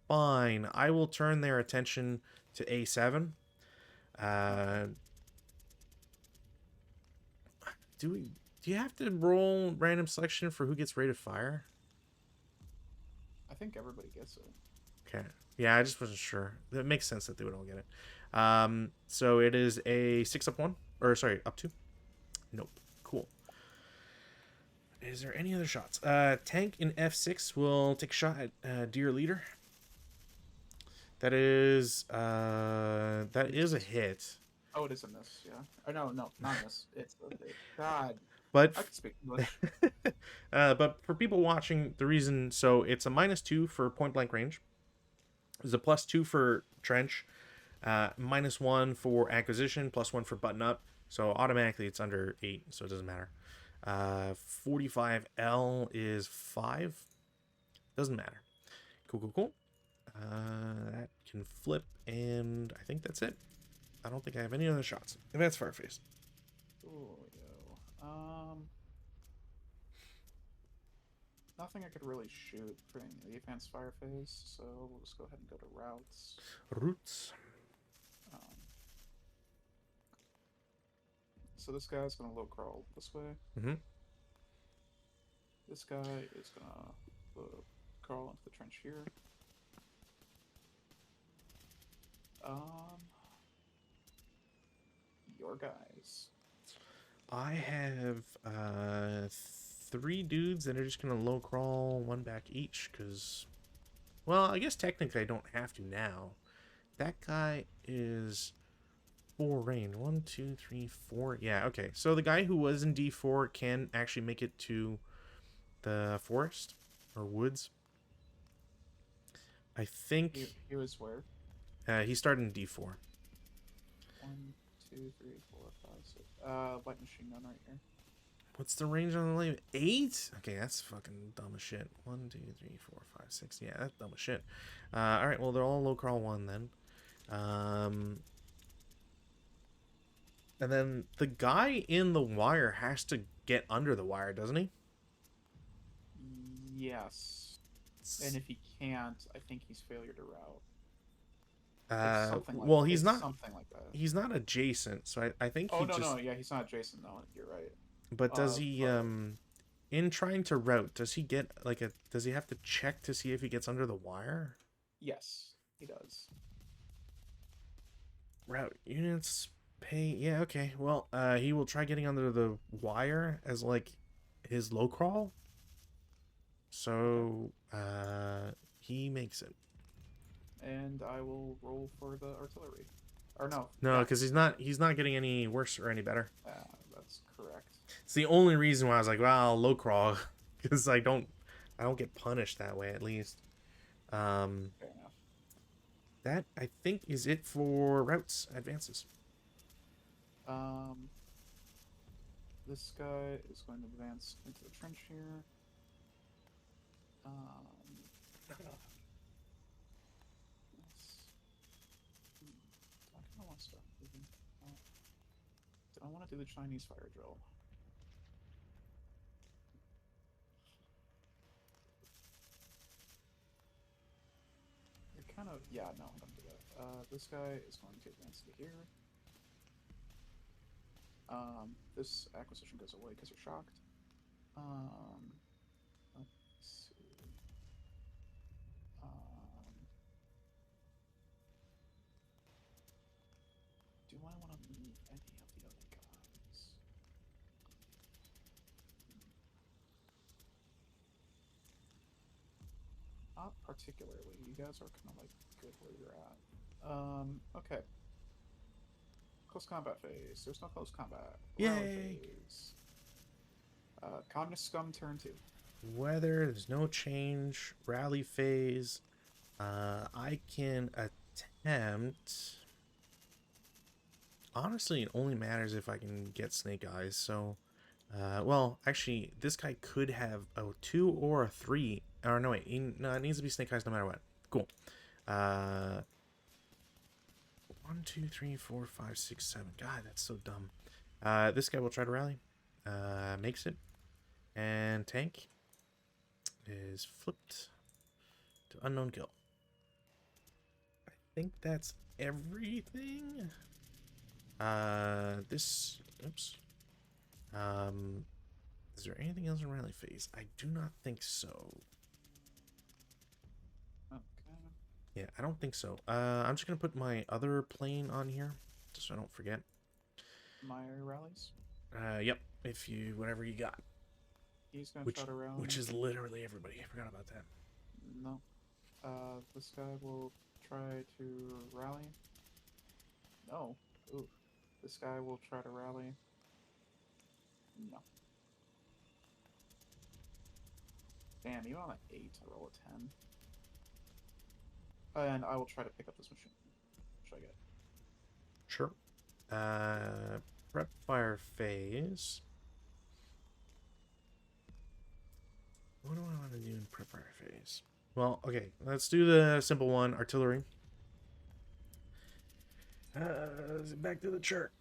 Fine. I will turn their attention to A7. Do you have to roll random selection for who gets rate of fire? I think everybody gets it. Okay. Yeah, I just wasn't sure. It makes sense that they would all get it. So it is a 6 up 1. Or, sorry, up 2. Nope. Cool. Is there any other shots? Tank in F6 will take a shot at Deer Leader. That is a hit. Oh, it is a miss. Yeah. Oh no, not a miss. It's a hit. God, But I can speak English. but for people watching, the reason, so it's a -2 for point blank range. There's a +2 for trench, -1 for acquisition, +1 for button up. So automatically it's under 8, so it doesn't matter. 45L is 5. Doesn't matter. Cool, cool, cool. That can flip, and I think that's it. I don't think I have any other shots. Advanced fire phase. Oh, yo. Nothing I could really shoot for the advanced fire phase, so we'll just go ahead and go to routes. Roots. Um, so this guy's gonna low crawl this way. Mm-hmm. This guy is gonna low crawl into the trench here. Your guys. I have 3 dudes that are just gonna low crawl 1 back each, because, well, I guess technically I don't have to now. That guy is 4 range. 1, 2, 3, 4. Yeah, okay. So the guy who was in D4 can actually make it to the forest or woods. I think He was where? he started in D4. 1, 2, 3, 4, 5, 6. Light machine gun right here. What's the range on the light? 8? Okay, that's fucking dumb as shit. 1, 2, 3, 4, 5, 6. Yeah, that's dumb as shit. All right, well, they're all low crawl 1 then. And then the guy in the wire has to get under the wire, doesn't he? Yes. And if he can't, I think he's failure to route. Well, he's it's not. Something like that. He's not adjacent, so I think Oh he no, just. no, yeah, he's not Jason. No, you're right. But does he in trying to route, does he get like a? Does he have to check to see if he gets under the wire? Yes, he does. Route units pay. Yeah, okay. Well, he will try getting under the wire as like his low crawl. So, he makes it. And I will roll for the artillery. Or no. No, because he's not getting any worse or any better. That's correct. It's the only reason why I was like, well, I'll low crawl, because I don't get punished that way, at least. Fair enough. That, I think, is it for routes advances. This guy is going to advance into the trench here. I kind of want to start moving. I want to do the Chinese fire drill. You're kind of, yeah, no, I'm gonna do that. This guy is going to advance to here. This acquisition goes away because you're shocked. Let's see. Do I want to move any of the other guys? Not particularly. You guys are kind of like good where you're at. Okay. Close combat phase. There's no close combat. Yay! Phase. Communist scum turn 2. Weather, there's no change. Rally phase. I can attempt. Honestly, it only matters if I can get Snake Eyes. So, well, actually, this guy could have a 2 or a 3. Or no, wait, no, it needs to be Snake Eyes no matter what. Cool. 1, 2, 3, 4, 5, 6, 7. God, that's so dumb. This guy will try to rally. Makes it. And tank is flipped to unknown kill. I think that's everything. This, oops. Is there anything else in rally phase? I do not think so. Okay. Yeah, I don't think so. I'm just gonna put my other plane on here, just so I don't forget. My rallies. Yep. If you whatever you got, He's gonna try to which rally. is literally everybody. I forgot about that. No. This guy will try to rally. No. Ooh. This guy will try to rally. No. Damn, even on an 8, I roll a 10. And I will try to pick up this machine. What should I get? Sure. Prep fire phase. What do I want to do in prep fire phase? Well, okay, let's do the simple one, artillery. Back to the chart.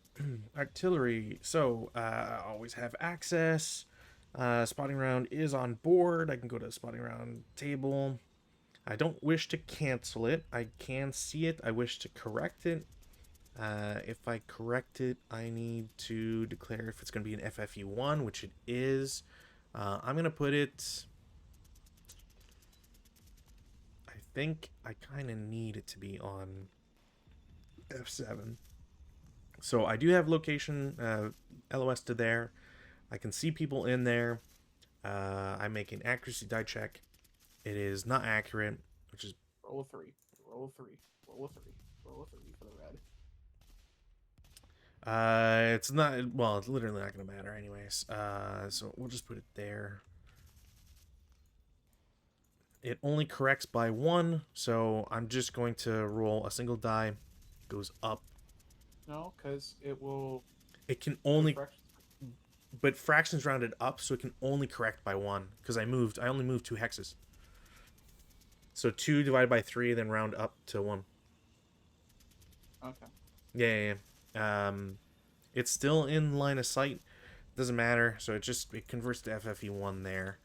Artillery. So, always have access. Spotting round is on board. I can go to the spotting round table. I don't wish to cancel it. I can see it. I wish to correct it. If I correct it, I need to declare if it's going to be an FFE1, which it is. I'm going to put it... I think I kind of need it to be on F7. So I do have location LOS to there. I can see people in there. I make an accuracy die check. It is not accurate, which is... Roll a 3. Roll a 3. Roll a 3. Roll a 3 for the red. It's not... Well, it's literally not going to matter anyways. So we'll just put it there. It only corrects by 1, so I'm just going to roll a single die. Goes up. No, because it will... It can only... But fractions rounded up, so it can only correct by 1. Because I only moved 2 hexes. So 2 divided by 3, then round up to 1. Okay. Yeah. It's still in line of sight. Doesn't matter. So it converts to FFE1 there.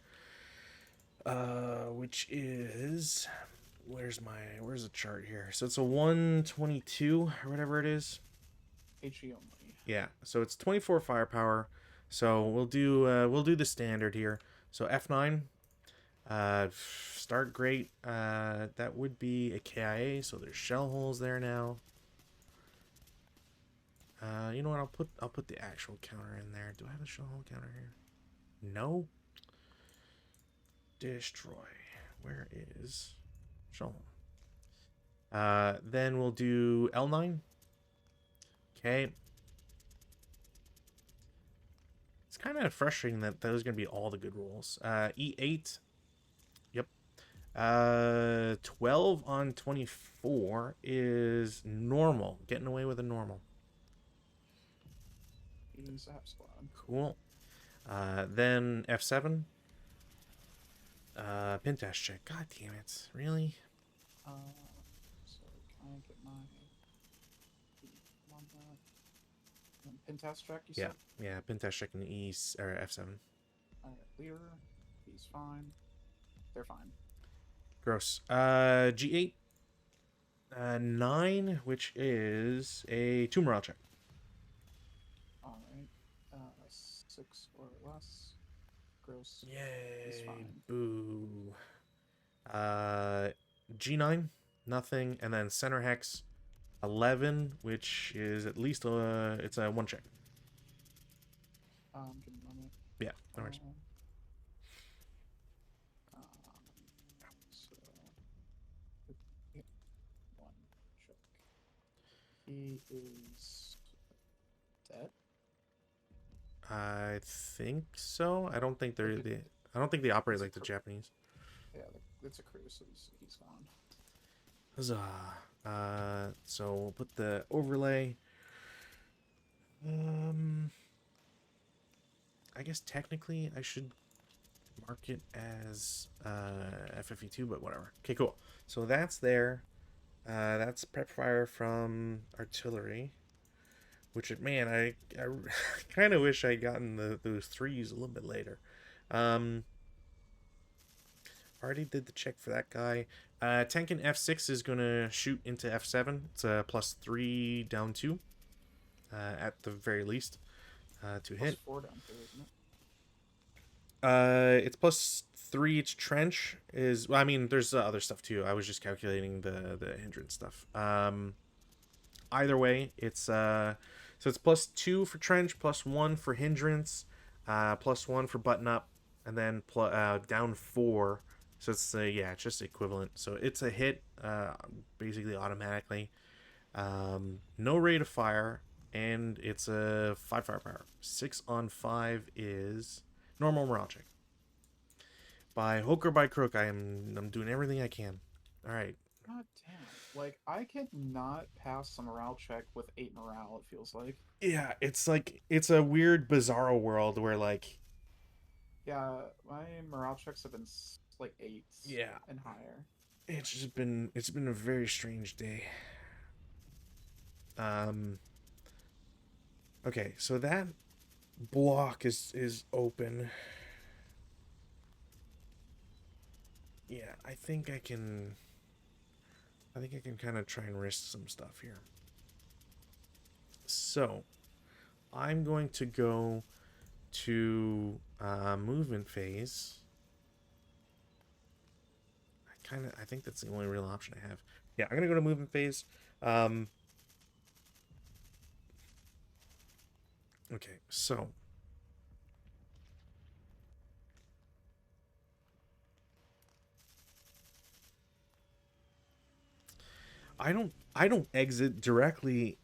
Which is... Where's the chart here? So it's a 122 or whatever it is. HE only. Yeah. So it's 24 firepower. So we'll do the standard here. So F9. Start great. That would be a KIA, so there's shell holes there now. You know what? I'll put the actual counter in there. Do I have a shell hole counter here? No. Destroy. Where is shell hole? Then we'll do L9. Okay. It's kind of frustrating that those are going to be all the good rolls. E8. Yep. 12 on 24 is normal. Getting away with a normal. He's a squad. Cool. Then F7. Pin test check. God damn it. Really? So can I get my on that? Pin test check, you said? Yeah, pin test check in E or F7. Alright, leader. He's fine. They're fine. Gross. G8. 9, which is a 2 morale check. Alright. 6 or less. Gross. Yay. He's fine. Boo. G9. Nothing. And then center hex. 11, which is at least it's a 1 check. Give me a moment. Yeah, no worries. So, yeah, 1 check. He is dead. I think so. I don't think they operate like the Japanese. Yeah, it's a cruise, so he's gone. Huzzah. So we'll put the overlay. I guess technically I should mark it as FFE2, but whatever. Okay, cool. So that's there. That's prep fire from artillery. Which, man, I kind of wish I'd gotten those 3s a little bit later. Already did the check for that guy. Tank in F6 is going to shoot into F7. It's a +3 down 2. At the very least. To hit. +4 down 2, isn't it? It's 3 each trench is, well, I mean, there's other stuff too. I was just calculating the hindrance stuff. Either way, it's so it's +2 for trench, +1 for hindrance, +1 for button up, and then down 4. So it's yeah, it's just equivalent. So it's a hit basically automatically. No rate of fire, and it's a 5 firepower. 6 on 5 is normal morale check. By hook or by crook, I'm doing everything I can. All right. God damn. Like, I cannot pass a morale check with 8 morale, it feels like. Yeah, it's like it's a weird bizarro world where like Yeah, my morale checks have been like 8 yeah, and higher. it's been a very strange day. Um okay, so that block is open. Yeah, I think I can kind of try and risk some stuff here. So, I'm going to go to movement phase. I think that's the only real option I have. Yeah, I'm gonna go to movement phase. Okay, so I don't exit directly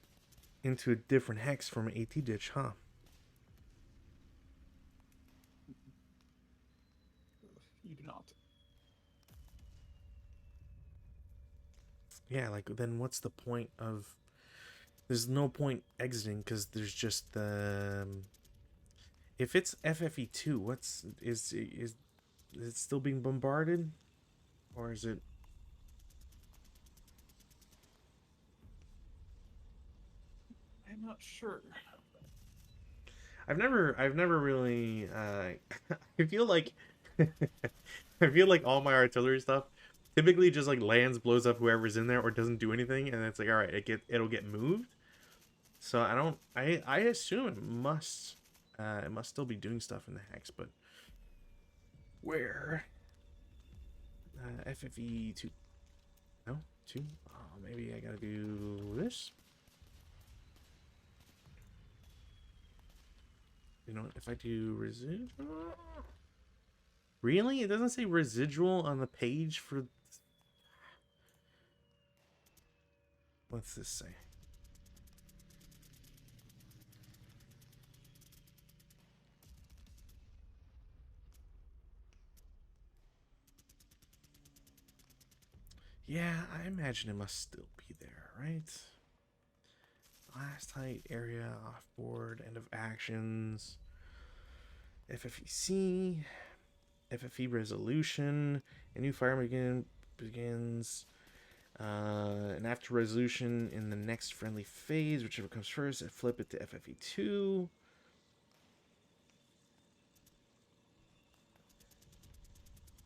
into a different hex from an AT ditch, huh? You do not. Yeah, like then what's the point of? There's no point exiting because there's just the. If it's FFE2, is it still being bombarded, or is it? I'm not sure. I've never really. I feel like, I feel like all my artillery stuff typically just like lands, blows up whoever's in there, or doesn't do anything, and it's like, all right, it'll get moved. So I don't. I assume it must still be doing stuff in the hex, but where? FFE2. No, 2. Oh, maybe I gotta do this. You know, if I do residual. Really? It doesn't say residual on the page for. What's this say? Yeah, I imagine it must still be there, right? Last height area, offboard, end of actions, FFEC, FFE resolution, a new fire begins, and after resolution in the next friendly phase, whichever comes first, I flip it to FFE2.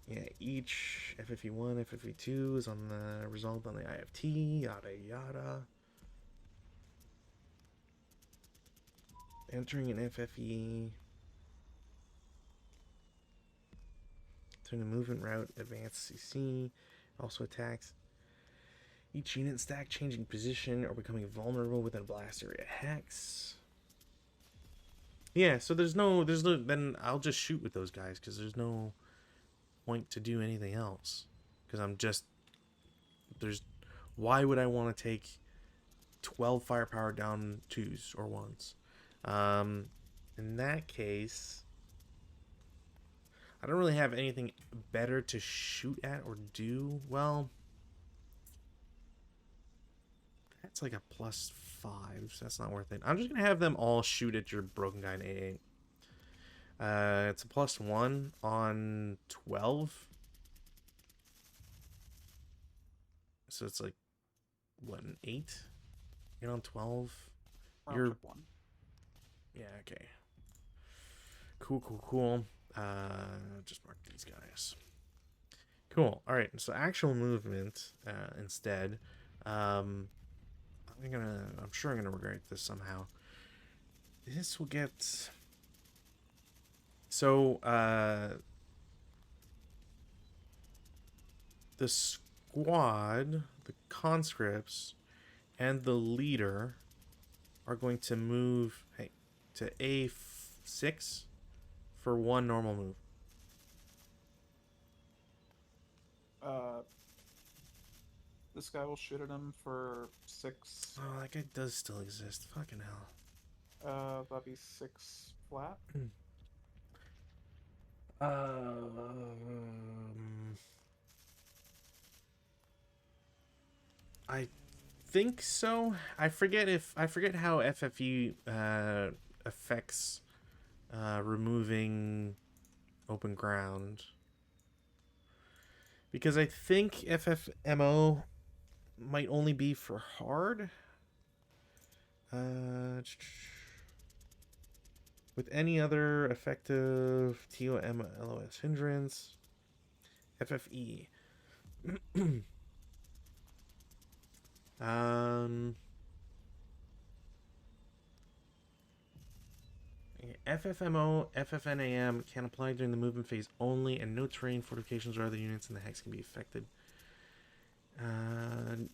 Yeah, each FFE1, FFE2 is on the result on the IFT, yada yada. Entering an FFE. Turn the movement route, advanced CC, also attacks. Each unit stack changing position or becoming vulnerable within a blast area hex. Yeah, so there's no, then I'll just shoot with those guys because there's no point to do anything else. Because why would I want to take 12 firepower down 2s or 1s? In that case, I don't really have anything better to shoot at or do. Well, that's like a +5, so that's not worth it. I'm just gonna have them all shoot at your broken guy in AA. It's a +1 on 12. So it's like what, an 8? You're on 12. You're 1. yeah, okay. Cool. Just mark these guys. Cool. All right. So actual movement instead. I'm sure I'm gonna regret this somehow. This will get. So the squad, the conscripts, and the leader are going to move to A6 for one normal move. This guy will shoot at him for 6. Oh, that guy does still exist. Fucking hell. That'd be 6 flat. I think so. I forget how FFE affects removing open ground, because I think FFMO might only be for hard. With any other effective TOM LOS hindrance, FFE. FFMO, FFNAM can apply during the movement phase only, and no terrain, fortifications, or other units in the hex can be affected.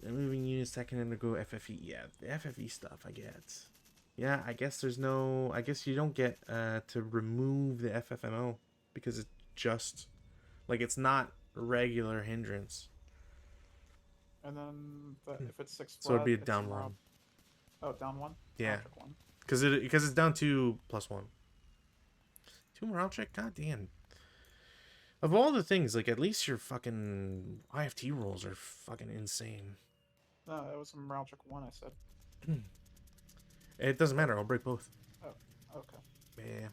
Moving units that can undergo FFE. Yeah, the FFE stuff I get. Yeah, I guess there's no... I guess you don't get to remove the FFMO because it's just... Like, it's not regular hindrance. And then if it's 6 flat, so it'd be a it's down 1. Oh, down 1? Yeah. One. Because it's down 2 + 1. 2 morale check? God damn. Of all the things, like, at least your fucking IFT rolls are fucking insane. No, it was a morale check 1, I said. It doesn't matter. I'll break both. Oh, okay. Yeah.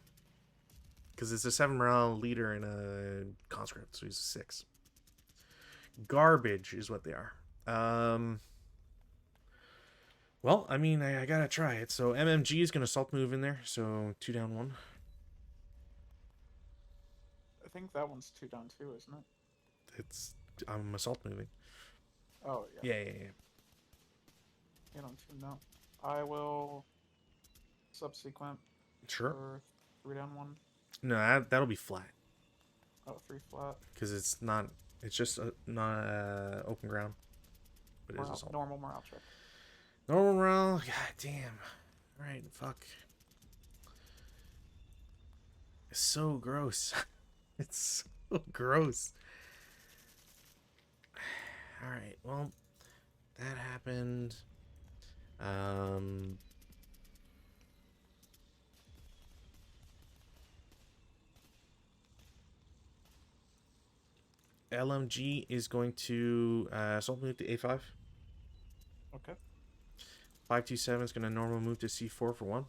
Because it's a 7 morale leader and a conscript, so he's a 6. Garbage is what they are. Well, I mean, I gotta try it. So MMG is gonna assault move in there, so 2 down 1. I think that one's 2 down 2, isn't it? I'm assault moving. Oh, yeah. Yeah. Get on 2 now. I will subsequent Sure. for 3 down 1. No, that'll be flat. Oh, 3 flat. Because it's not... It's just not open ground. But it is assault. Normal morale check. Normal morale? God damn. Alright, fuck. It's so gross. It's so gross. Alright, well, that happened. LMG is going to assault move to A5. Okay. 527 is going to normal move to C4 for 1.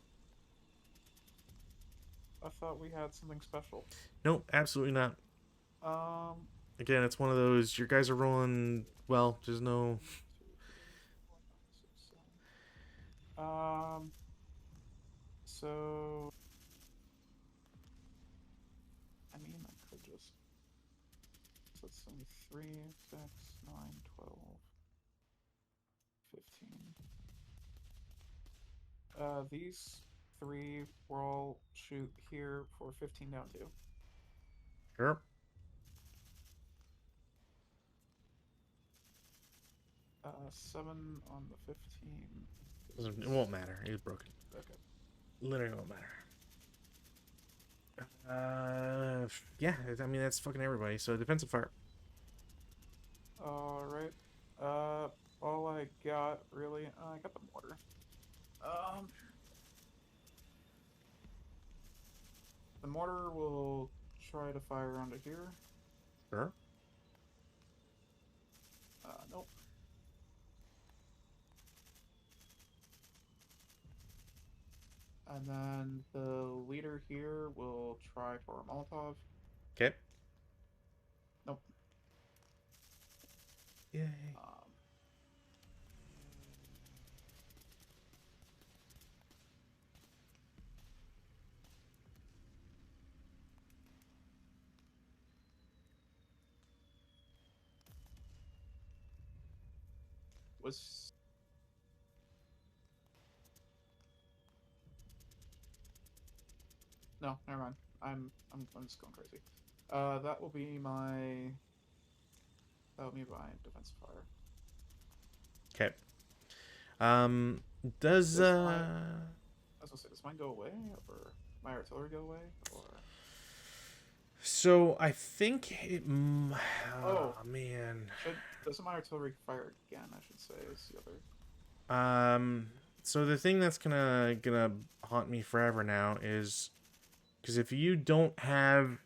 I thought we had something special. Nope, absolutely not. Um, Again, it's one of those, your guys are rolling well, there's no... So... I mean, I could just... So it's only 3, 6, 9, 12, 15. These 3 will all shoot here for 15 down 2. Sure. Uh, 7 on the 15. It won't matter. It's broken. Okay. Literally won't matter. Yeah, I mean, that's fucking everybody. So defensive fire. Alright. All I got, really, I got the mortar. The mortar will try to fire onto here. Sure. Nope. And then the leader here will try for a Molotov. Okay. Nope. Yay. Was no, never mind. I'm just going crazy. That will be my Oh, me by defensive fire. Okay. Does Does my I was gonna say, does mine go away or my artillery go away or? So I think it. Oh, Oh man. doesn't my artillery fire again? I should say is the other. Um. So the thing that's gonna haunt me forever now is because Winger.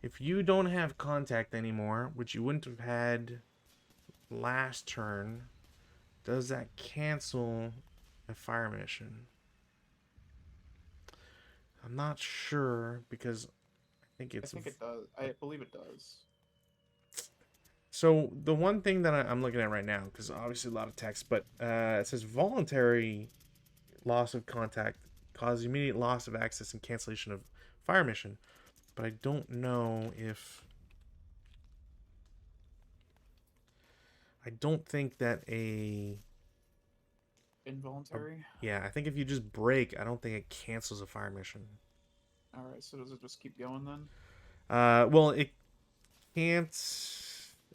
if you don't have contact anymore, which you wouldn't have had last turn, does that cancel a fire mission? I'm not sure because I think I it's think it does. I believe it does. so the one thing that I'm looking at right now, because obviously a lot of text, but it says voluntary loss of contact causes immediate loss of access and cancellation of fire mission. But I don't know if I don't think that a Involuntary. yeah, I think if you just break, I don't think it cancels a fire mission. All right. So does it just keep going then? Well, it can't.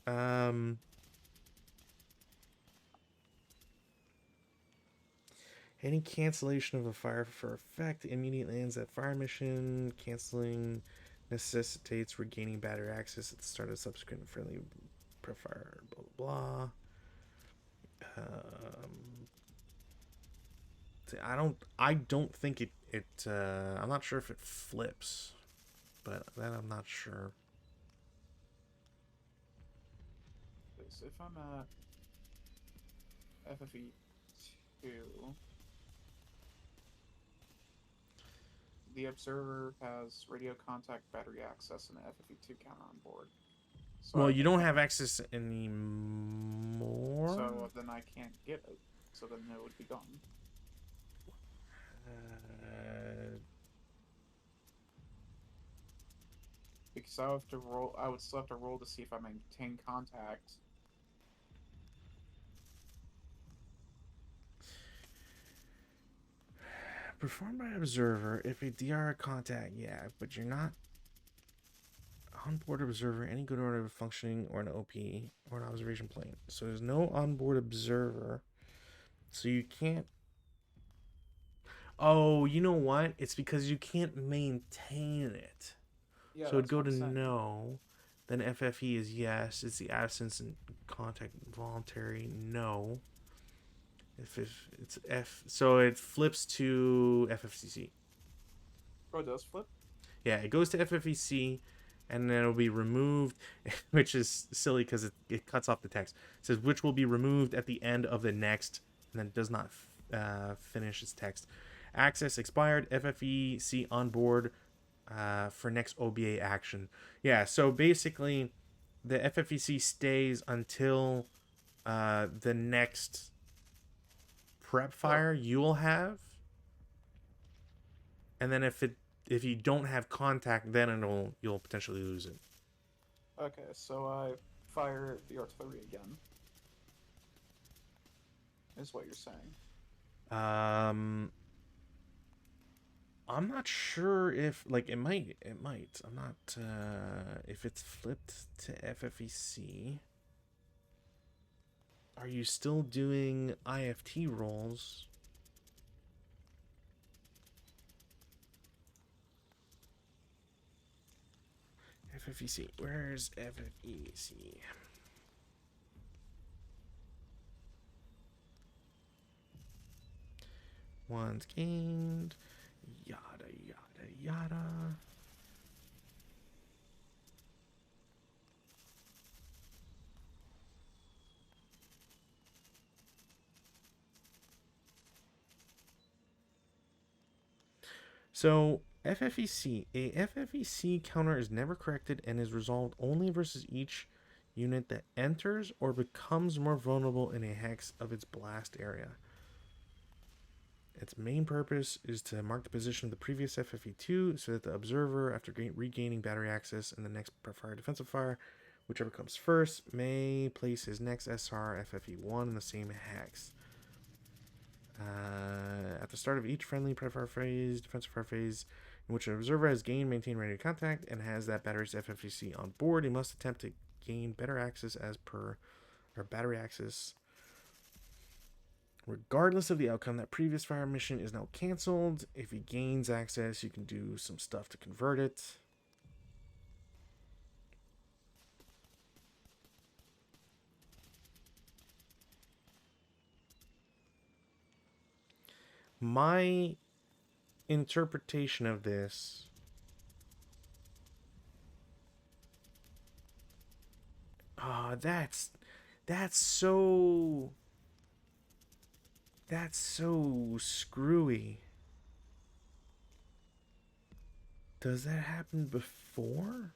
Um, any cancellation of a fire for effect immediately ends that fire mission. Canceling necessitates regaining battery access at the start of subsequent friendly fire. Blah blah blah. I don't think it. I'm not sure if it flips, but that I'm not sure. So if I'm at FFE 2, the observer has radio contact battery access and the FFE 2 counter on board. So Well, I, you I don't can't. have access anymore. So then I can't get it. So then it would be gone. Uh, Because I have to roll. I would still have to roll to see if I maintain contact. performed by observer if a DR contact, yeah, but you're not onboard observer, any good order of functioning or an OP or an observation plane. So there's no onboard observer. So you can't. Oh, you know what? It's because you can't maintain it. Yeah, So it'd that's go what I'm to saying. no. Then FFE is yes. It's the absence and contact voluntary no. If it's F, so it flips to FFCC. Oh, it does flip. Yeah, it goes to FFEC, and then it'll be removed, which is silly because it cuts off the text. It says which will be removed at the end of the next, and then does not finish its text. Access expired. FFEC on board for next OBA action. Yeah, so basically, the FFEC stays until the next prep Oh, fire you will have, and then if you don't have contact, then you'll potentially lose it. okay. So I fire the artillery again. Is what you're saying? Um, I'm not sure if like it might. I'm not if it's flipped to FFEC. Are you still doing IFT rolls? FFEC. Where's FFEC? One's gained. Yada yada yada. So FFEC, a FFEC counter is never corrected and is resolved only versus each unit that enters or becomes more vulnerable in a hex of its blast area. Its main purpose is to mark the position of the previous FFE2 so that the observer, after regaining battery access in the next fire defensive fire, whichever comes first, may place his next SR FFE1 in the same hex. At the start of each friendly prep fire phase, defensive fire phase, in which an observer has gained, maintained radio contact, and has that battery's FFVC on board. He must attempt to gain better access as per our battery access. Regardless of the outcome, that previous fire mission is now canceled. If he gains access, you can do some stuff to convert it. My interpretation of this that's so screwy. Does that happen before?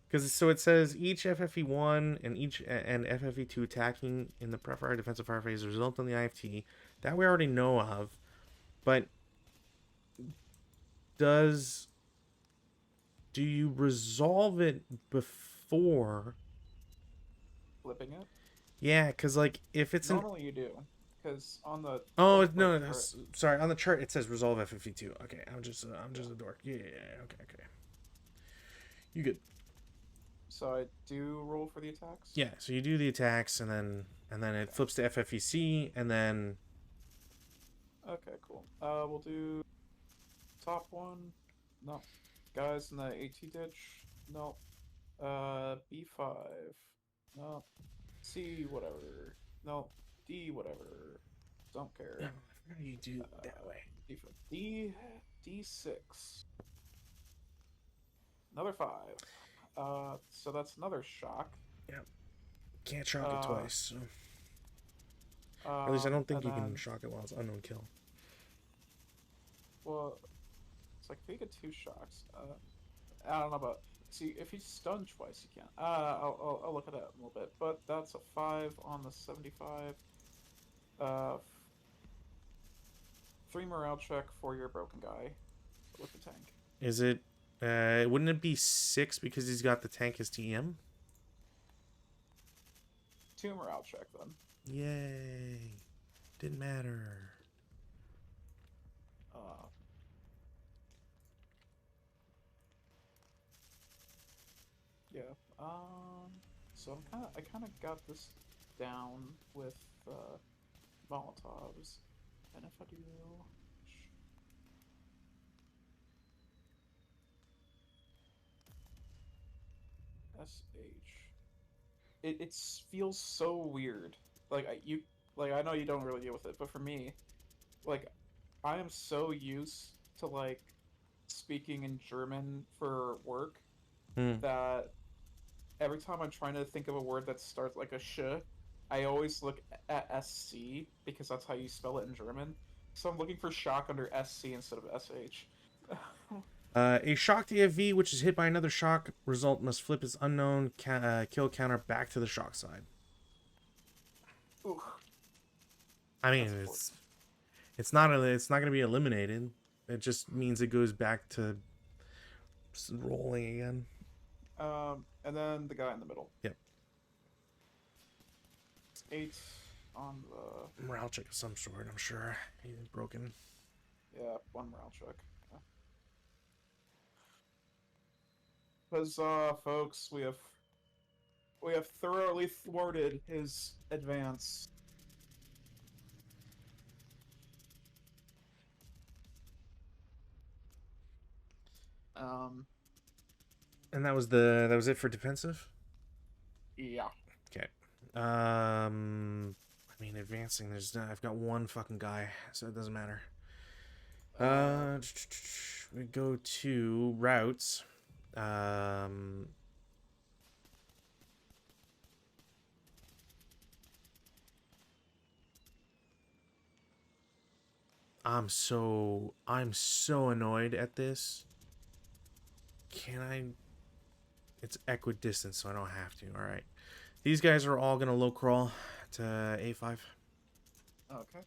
Because so it says each FFE1 and FFE2 attacking in the prefire defensive fire phase result in the IFT. That we already know of. But do you resolve it before Flipping it? Yeah, because like if it's normally you do, because on the no, sorry, on the chart it says resolve F52. Okay, I'm just a dork. Yeah, okay. You good? So I do roll for the attacks. Yeah, so you do the attacks and then it flips to FFEC and then. Okay, cool. We'll do top one. No, guys in the AT ditch. No. B5. No. C whatever. No. D whatever. Don't care. No, how do you do that way? D6. Another 5. So that's another shock. Yep. Can't shock it twice. So. At least I don't think you can shock it while it's unknown kill. Well, it's like if you get 2 shocks. I don't know about. See, if he's stunned twice, you can. I'll look at that in a little bit. But that's a 5 on the 75. 3 morale check for your broken guy with the tank. Is it? Wouldn't it be 6 because he's got the tank as TM? 2 morale check then. Yay! Didn't matter. Yeah. So I kind of got this down with Molotovs, and if I do SH, it feels so weird. Like I know you don't really deal with it, but for me, like I am so used to like speaking in German for work that every time I'm trying to think of a word that starts like a sh, I always look at SC because that's how you spell it in German. So I'm looking for shock under SC instead of SH. A shocked AFV which is hit by another shock result must flip its unknown kill counter back to the shock side. Ooh. I mean, it's not going to be eliminated. It just means it goes back to rolling again. And then the guy in the middle. Yep. It's 8 on the morale check of some sort. I'm sure he's broken. Yeah, 1 morale check. Because folks, we have thoroughly thwarted his advance. And that was it for defensive? Yeah. Okay. I mean, advancing. I've got 1 fucking guy, so it doesn't matter. We go to routes. I'm so annoyed at this. Can I? It's equidistant, so I don't have to. All right, these guys are all gonna low crawl to A5. Okay.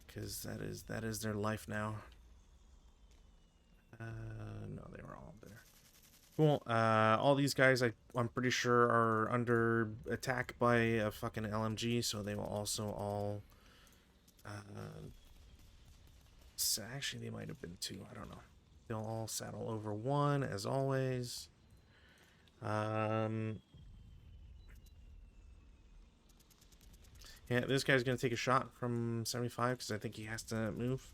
Because that is their life now. No, they were all there. Cool. All these guys, I'm pretty sure are under attack by a fucking LMG, so they will also all. So actually, they might have been 2. I don't know. they'll all saddle over 1 as always. Yeah, this guy's gonna take a shot from 75 because I think he has to move.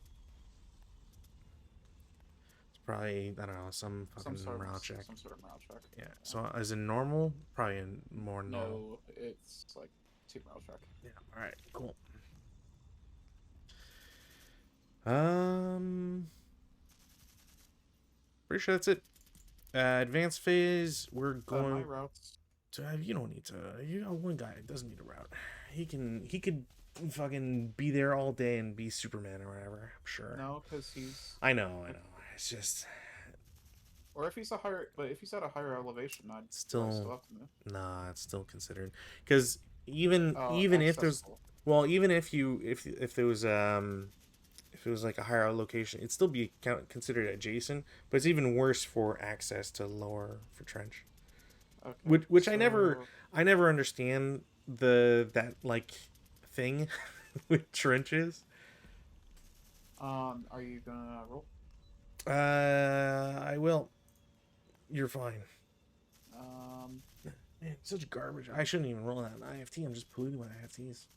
It's probably, I don't know, some fucking morale check. Some sort of morale check. Yeah. So as in normal, probably in more normal. No, it's like 2 morale check. Yeah. All right. Cool. Pretty sure that's it. Advanced phase. We're going. My routes. You don't need to. You know, one guy doesn't need a route. He could fucking be there all day and be Superman or whatever. I'm sure. No, because he's. I know. It's just. Or if he's a higher, but if he's at a higher elevation, I'd still have to move. Nah, it's still considered because even if there's even if there was if it was like a higher location, it'd still be considered adjacent. But it's even worse for access to lower for trench. Okay, which I never understand that like thing with trenches. Are you gonna roll? I will. You're fine. Man, such garbage. I shouldn't even roll that in IFT. I'm just polluting my IFTs.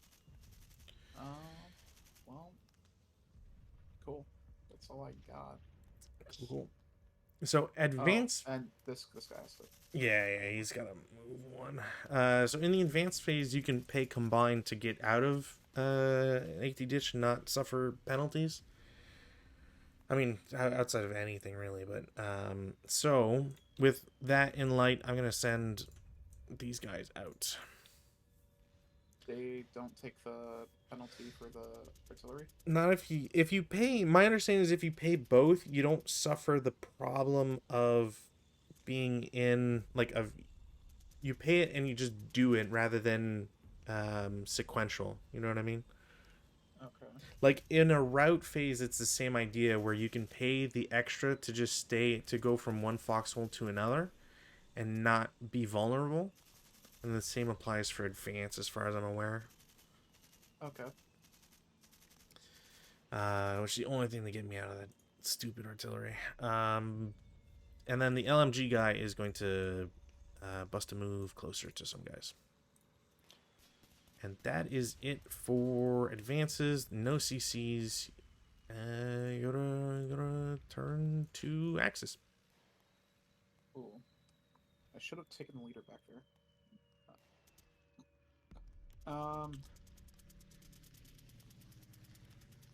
Well, cool. That's all I got. Cool. So advanced. And this guy has to. Yeah, he's got to move 1. So in the advanced phase, you can pay combined to get out of an 80 ditch and not suffer penalties. I mean, outside of anything really, but so with that in light, I'm gonna send these guys out. They don't take the penalty for the artillery? Not if you pay. My understanding is if you pay both, you don't suffer the problem of being in you pay it and you just do it rather than sequential. You know what I mean? Okay. Like in a route phase, it's the same idea where you can pay the extra to just to go from one foxhole to another and not be vulnerable. And the same applies for advance as far as I'm aware. Okay. Which is the only thing to get me out of that stupid artillery. And then the LMG guy is going to bust a move closer to some guys. And that is it for advances. No CCs. You gotta turn to Axis. Cool. I should have taken the leader back there.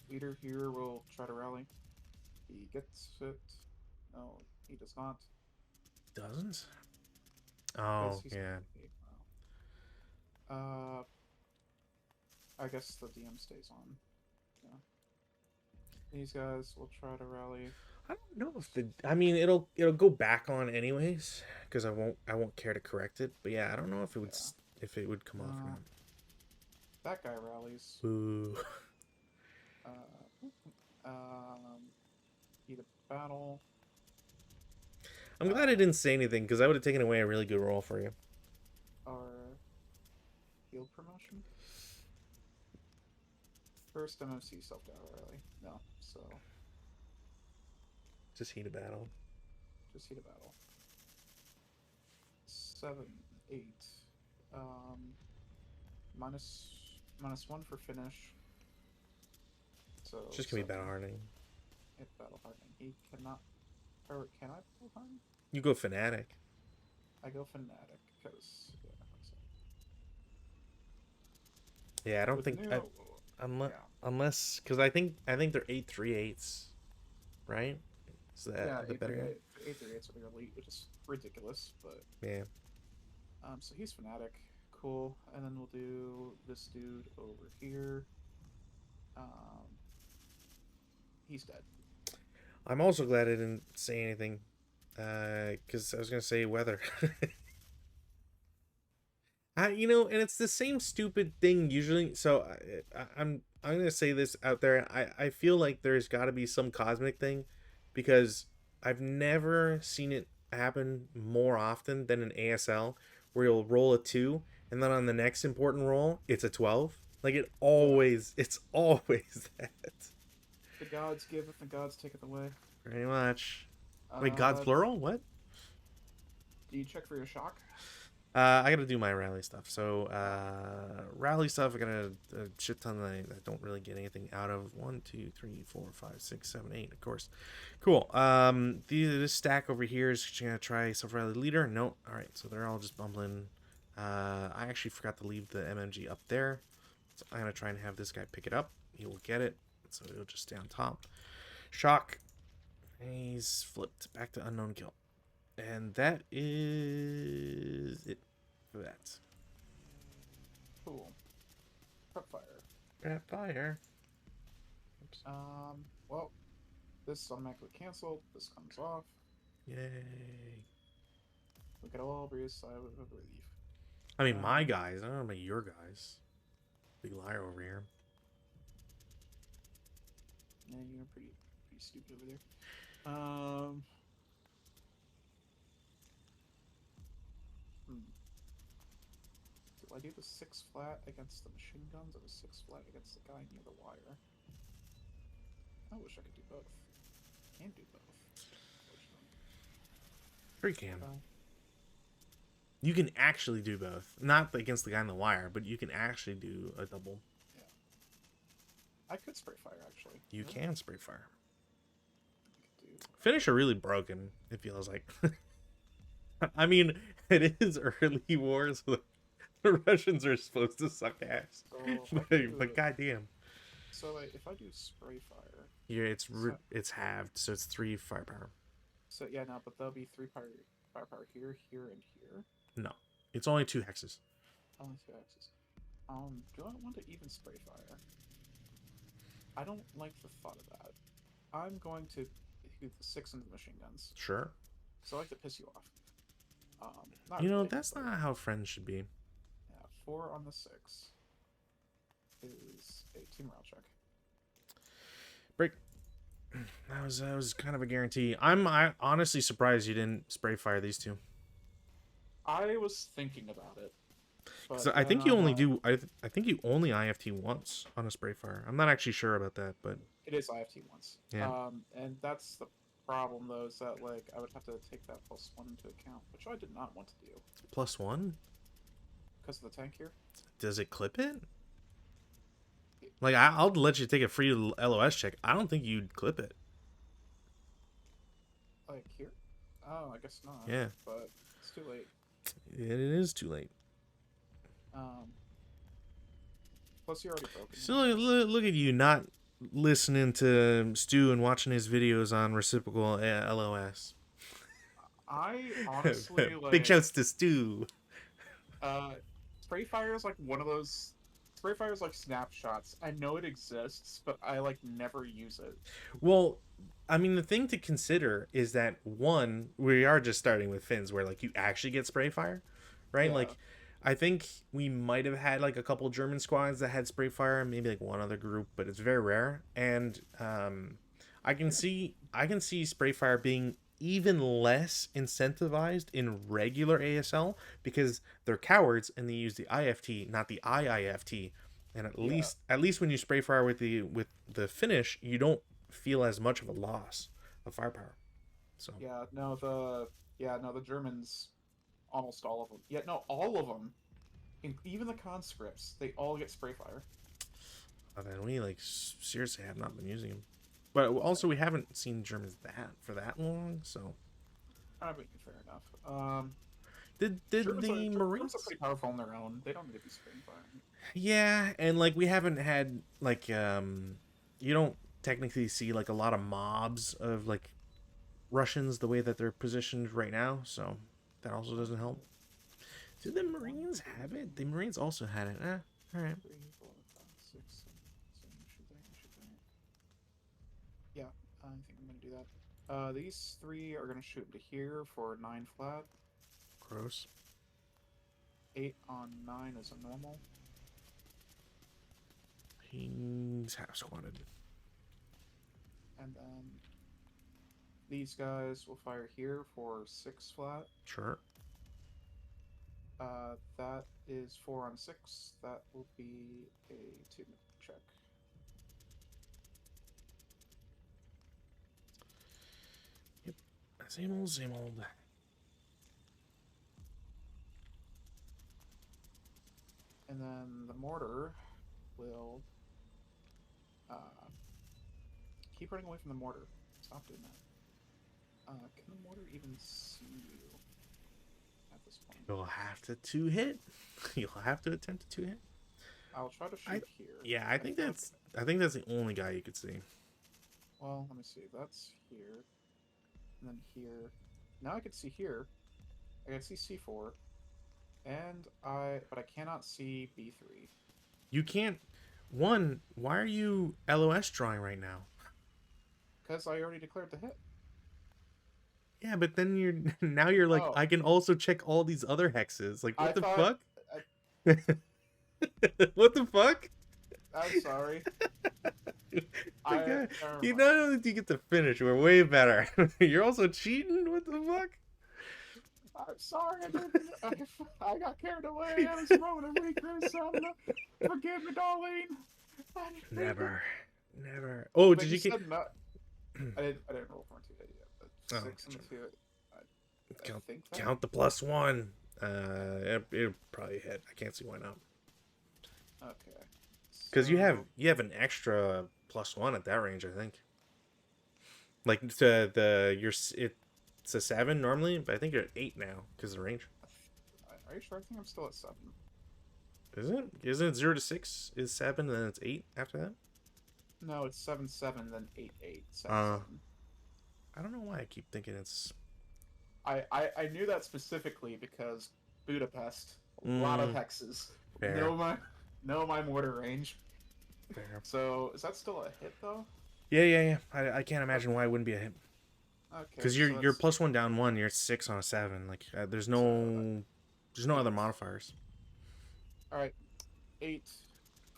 Leader here will try to rally. He gets it. No, he does not. Doesn't? Oh, yeah. I guess the DM stays on. Yeah. These guys will try to rally. I don't know if I mean, it'll go back on anyways because I won't care to correct it. But yeah, I don't know if it would come off or not. That guy rallies. Ooh. Heat of battle. I'm glad I didn't say anything because I would have taken away a really good roll for you. Or field promotion. First MMC self-doubt rally. No, so just heat of battle. Just heat of battle. 7, 8. -1 for finish. So it's just gonna be battle hardening. Battle hardening. He cannot. Or can I battle harden? You go fanatic. I go fanatic because. Yeah, I don't think unless because I think they're 8/3/8s, right? Is that the better? 8/3/8s are elite, which is ridiculous, but yeah. So he's fanatic, cool, and then we'll do this dude over here. He's dead. I'm also glad I didn't say anything, because I was gonna say weather. And it's the same stupid thing usually. So I'm gonna say this out there. I feel like there's got to be some cosmic thing, because I've never seen it happen more often than an ASL, where you'll roll a 2 and then on the next important roll it's a 12. Like it's always that. The gods give it, the gods take it away. Pretty much. Wait, God's Uh, plural? What? do you check for your shock? I gotta do my rally stuff. So, rally stuff, I got a shit ton that I don't really get anything out of. 1, 2, 3, 4, 5, 6, 7, 8, of course. Cool. This stack over here is gonna try self-rally leader. No. Alright, so they're all just bumbling. I actually forgot to leave the MMG up there. So I'm gonna try and have this guy pick it up. He will get it. So he'll just stay on top. Shock. He's flipped back to unknown kill. And that is it for that. Cool. Prep fire. Prep fire. Oops. Well, this is automatically canceled. This comes off. Yay. We could all breathe a sigh of relief. I mean, my guys. I don't know about your guys. Big liar over here. Yeah, you're pretty stupid over there. Do I do the 6 flat against the machine guns or the 6 flat against the guy near the wire? I wish I could do both. I can do both. Sure you can. You can actually do both. Not against the guy on the wire, but you can actually do a double. Yeah. I could spray fire, actually. You can spray fire. Do... Finisher really broken, it feels like. I mean, it is early wars. So the Russians are supposed to suck ass. So but goddamn. So if I do spray fire... Yeah, it's halved, so it's 3 firepower. So yeah, no, but there'll be 3 firepower here, here, and here. No, it's only 2 hexes. Only 2 axes. Do I want to even spray fire? I don't like the thought of that. I'm going to hit the 6 into the machine guns. Sure. So I like to piss you off. You know, that's not how friends should be. Yeah, 4 on the 6 is a 2 morale check. Break. That was kind of a guarantee. I'm honestly surprised you didn't spray fire these 2. I was thinking about it. So I think you only do. I think you only IFT once on a spray fire. I'm not actually sure about that, but it is IFT once. Yeah. And that's the problem though, is that like I would have to take that +1 into account, which I did not want to do. +1? Because of the tank here. Does it clip it? Like I'll let you take a free LOS check. I don't think you'd clip it. Like here? Oh, I guess not. Yeah. But it's too late. It is too late. Plus you're already broken. So look at you not listening to Stu and watching his videos on reciprocal LOS. I honestly like big shouts to Stu. Spray fire is like one of those. Spray fire is like snapshots. I know it exists, but I like never use it. Well, I mean, the thing to consider is that one, we are just starting with fins where like you actually get spray fire, right? Yeah. Like, I think we might have had like a couple German squads that had spray fire, maybe like one other group, but it's very rare. And I can see spray fire being even less incentivized in regular ASL because they're cowards and they use the IFT, not the IIFT. And at least when you spray fire with the finish, you don't feel as much of a loss of firepower. So the Germans, almost all of them. Yeah, no, all of them, even the conscripts, they all get spray fire. And we like seriously have not been using them. But also, we haven't seen Germans for that long, so. I mean, fair enough. Did Germans the Marines? Are pretty powerful on their own. They don't need to be spraying fire. Yeah, and like we haven't had like you don't technically see like a lot of mobs of like Russians the way that they're positioned right now, so that also doesn't help. Did the Marines have it? The Marines also had it. All right. 3, 4, 5, 6, 7, 8, shoot that. Yeah, I think I'm gonna do that. These 3 are gonna shoot into here for 9 flat. Gross. 8 on 9 is a normal. He's half squatted. And then these guys will fire here for 6 flat. Sure. That is 4 on 6. That will be a 2 check. Yep. Same old, same old. And then the mortar will keep running away from the mortar. Stop doing that. Can the mortar even see you at this point? You'll have to two-hit. You'll have to attempt a two-hit. I'll try to shoot here. Yeah, I think that's the only guy you could see. Well, let me see. That's here. And then here. Now I can see here. I can see C4. But I cannot see B3. You can't. One, why are you LOS drawing right now? Because I already declared the hit. Yeah, but then you're like, Oh. I can also check all these other hexes. Like, what the fuck? What the fuck? I'm sorry. You not only do you get to finish, we're way better. You're also cheating? What the fuck? I'm sorry. I got carried away. I was a moment of weakness. Forgive me, Darlene. Never. Oh, did you get... I didn't roll for 2 yet. But 6 and 2. I think that... Count the +1. It'll probably hit. I can't see why not. Okay. Because you have an extra +1 at that range, I think. Like it's a 7 normally, but I think you're at 8 now because of the range. Are you sure? I think I'm still at 7. Is it? Isn't it 0 to 6 is 7, and then it's 8 after that? No, it's 7 7, then 8 8. 7 I don't know why I keep thinking it's. I knew that specifically because Budapest, a lot of hexes. Fair. Know my mortar range. Fair. So is that still a hit though? Yeah. I can't imagine why it wouldn't be a hit. Okay. Because you're +1 down 1. You're at 6 on a 7. Like there's no other modifiers. All right, 8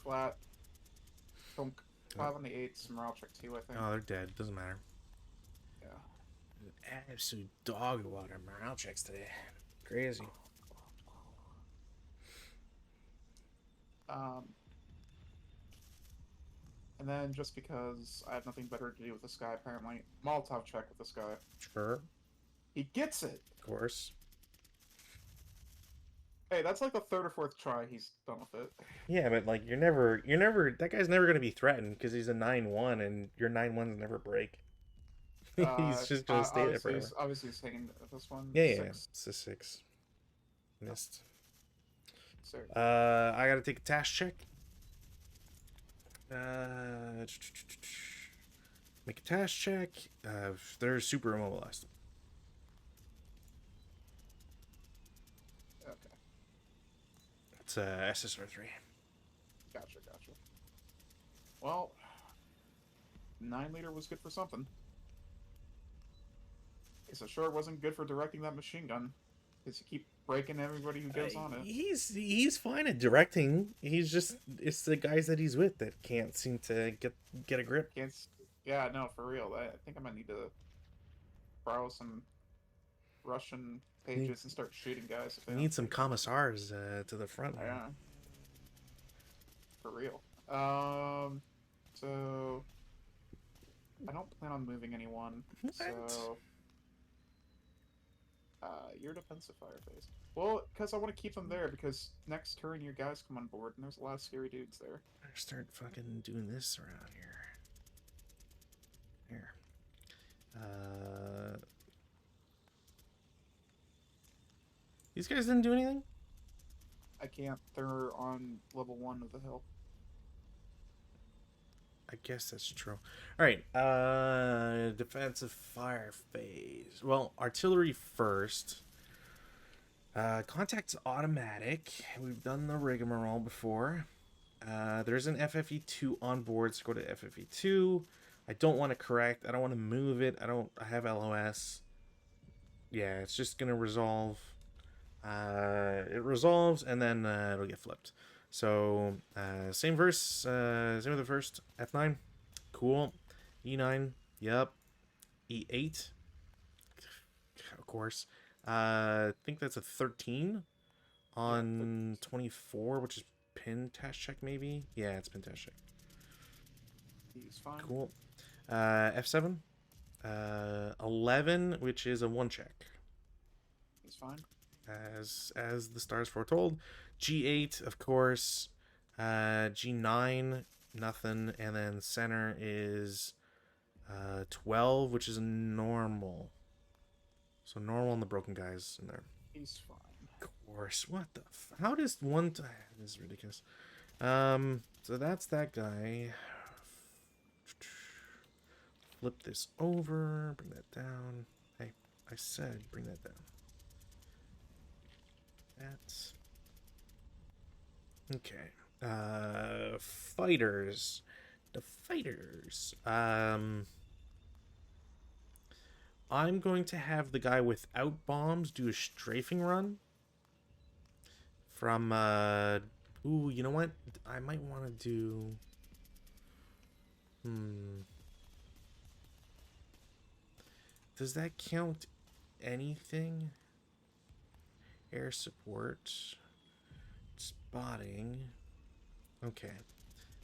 flat. 5 on the 8s. Morale check 2, I think. Oh, they're dead. Doesn't matter. Yeah. Absolute dog water morale checks today. Crazy. And then just because I have nothing better to do with this guy, apparently, Molotov check with this guy. Sure. He gets it. Of course. Hey, that's like the 3rd or 4th try he's done with it. Yeah, but like you're never that guy's never gonna be threatened because he's a 9-1 and your 9-1s never break. He's just gonna stay there forever. Obviously, he's hanging at this one. Yeah. It's a 6. Missed. Sorry. I gotta take a task check. Make a task check. They're super immobilized. Okay. It's SSR3. Gotcha. Well, 9 liter was good for something. Guess it sure wasn't good for directing that machine gun. Because you keep breaking everybody who goes on it. He's fine at directing. It's the guys that he's with that can't seem to get a grip. Yeah, no, for real. I think I might need to borrow some Russian pages and start shooting guys. We need some commissars to the front. Yeah. For real. So I don't plan on moving anyone. What? So you're defensive fire phase. Well, because I want to keep them there because next turn your guys come on board and there's a lot of scary dudes there. I start fucking doing this around here. These guys didn't do anything? I can't. They're on level 1 of the hill. I guess that's true. Alright, defensive fire phase. Well, artillery first. Contact's automatic. We've done the rigmarole before. There's an FFE2 on board, so go to FFE2. I don't want to correct. I don't want to move it. I have LOS. Yeah, it's just going to resolve. It resolves, and then it'll get flipped. So, same verse, same with the first. F9. Cool. E9. Yep. E8. Of course. I think that's a 13 on 24, which is pin task check, maybe? Yeah, it's pin task check. He's fine. Cool. F7. 11, which is a 1 check. He's fine. As the stars foretold. G8, of course. G9, nothing. And then center is 12, which is normal. So normal and the broken guys in there. He's fine. Of course. What the how does one this is ridiculous. So that's that guy. Flip this over, bring that down. Hey, I said bring that down. That's okay. Fighters. The fighters. I'm going to have the guy without bombs do a strafing run from ooh, you know what? I might want to do does that count anything? Air support, spotting. Okay.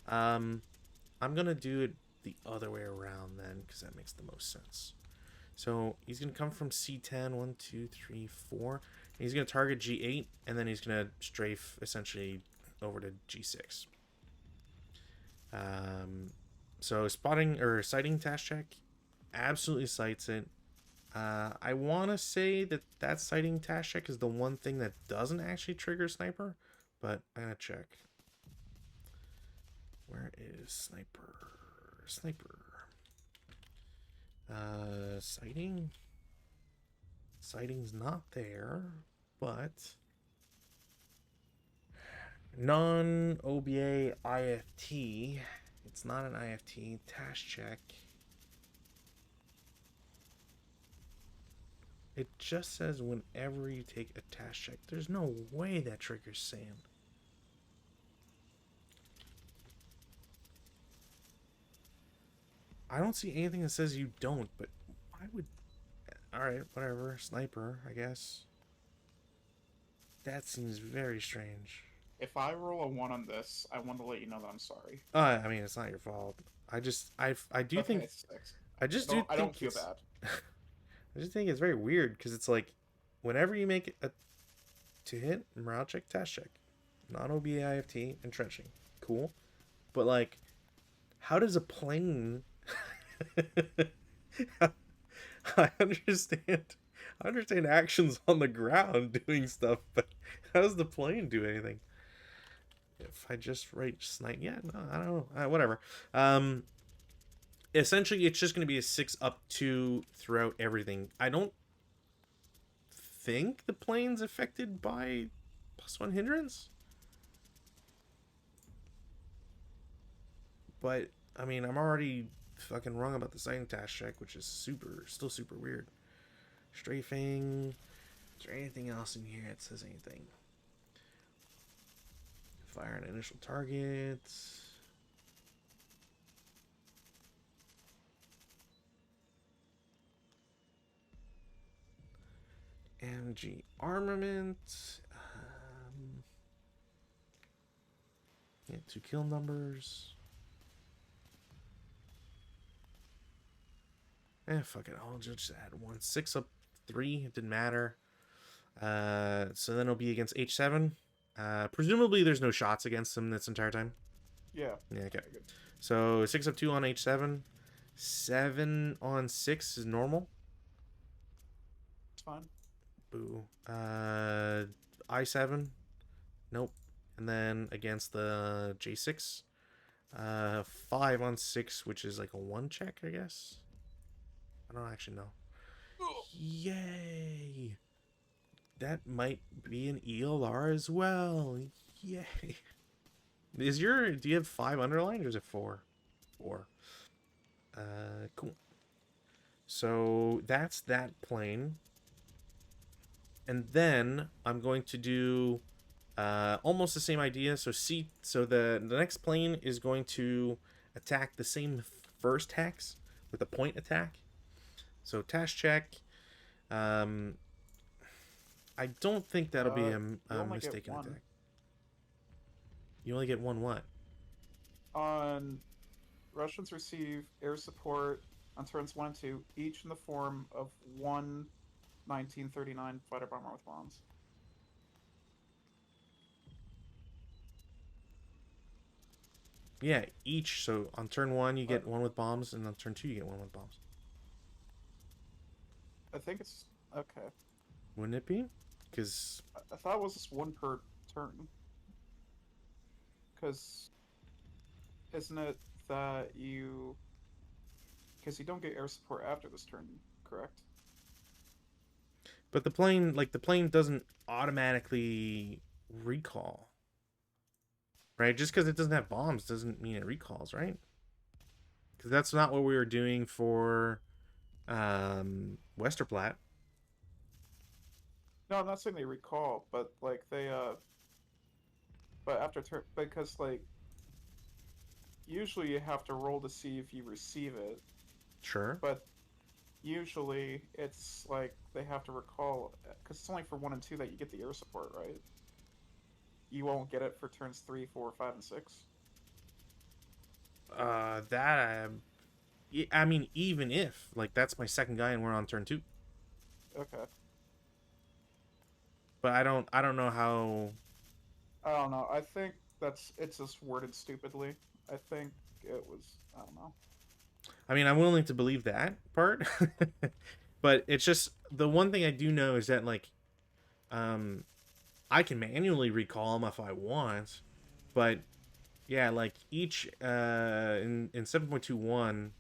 I'm gonna do it the other way around then, because that makes the most sense. So he's gonna come from C10, 1, 2, 3, 4. And he's gonna target G8, and then he's gonna strafe essentially over to G6. So spotting or sighting task check, absolutely sights it. I want to say that sighting task check is the one thing that doesn't actually trigger sniper, but I'm gonna check. Where is sniper? Sniper. Sighting. Sighting's not there, but non-OBA IFT. It's not an IFT task check. It just says whenever you take a task check. There's no way that triggers sand. I don't see anything that says you don't, but I would... Alright, whatever. Sniper, I guess. That seems very strange. If I roll a 1 on this, I want to let you know that I'm sorry. I mean, it's not your fault. I do Okay, think... it's 6. I don't feel bad. I just think it's very weird, because it's like, whenever you make a to hit, morale check, task check, non-OBA IFT, entrenching. Cool. But like, how does a plane... I understand actions on the ground doing stuff, but how does the plane do anything? If I just write snipe, yeah, no, I don't know, whatever. Essentially, it's just going to be a 6 up 2 throughout everything. I don't think the plane's affected by +1 hindrance, but I mean, I'm already fucking wrong about the sighting task check, which is still super weird. Strafing. Is there anything else in here that says anything? Fire an initial target. MG armament. Yeah, 2 kill numbers. Fuck it. I'll just add 1. 6 up 3. It didn't matter. So then it'll be against H7. Presumably there's no shots against him this entire time. Yeah. Yeah, okay. So 6 up 2 on H7. 7 on 6 is normal. It's fine. Boo. I7. Nope. And then against the J6. 5 on 6, which is like a 1 check, I guess. I don't actually know. Yay! That might be an ELR as well. Yay! Do you have 5 underlined or is it 4? 4. Cool. So that's that plane. And then I'm going to do almost the same idea. So the next plane is going to attack the same first hex with a point attack. So task check. I don't think that'll be a mistaken attack. You only get 1 what? On Russians receive air support on turns 1 and 2, each in the form of one 1939 fighter bomber with bombs. Yeah, each. So on turn 1 you But get one with bombs, and on turn 2 you get one with bombs. I think it's okay. Wouldn't it be? Because I thought it was just one per turn. Because isn't it that you? Because you don't get air support after this turn, correct? but the plane doesn't automatically recall, right? Just because it doesn't have bombs doesn't mean it recalls, right? Because that's not what we were doing for Westerplatte. No, I'm not saying they recall, but like they but after turn because like usually you have to roll to see if you receive it, Sure. but usually it's like they have to recall because it's only for 1 and 2 that you get the air support, right? You won't get it for turns 3, 4, 5, and 6. That I mean, even if like that's my second guy and we're on turn 2, Okay. but I don't know how. I don't know. I think it's just worded stupidly. I think it was I don't know. I mean, I'm willing to believe that part, but it's just the one thing I do know is that like um I can manually recall them if I want, but yeah, like each in 7.21,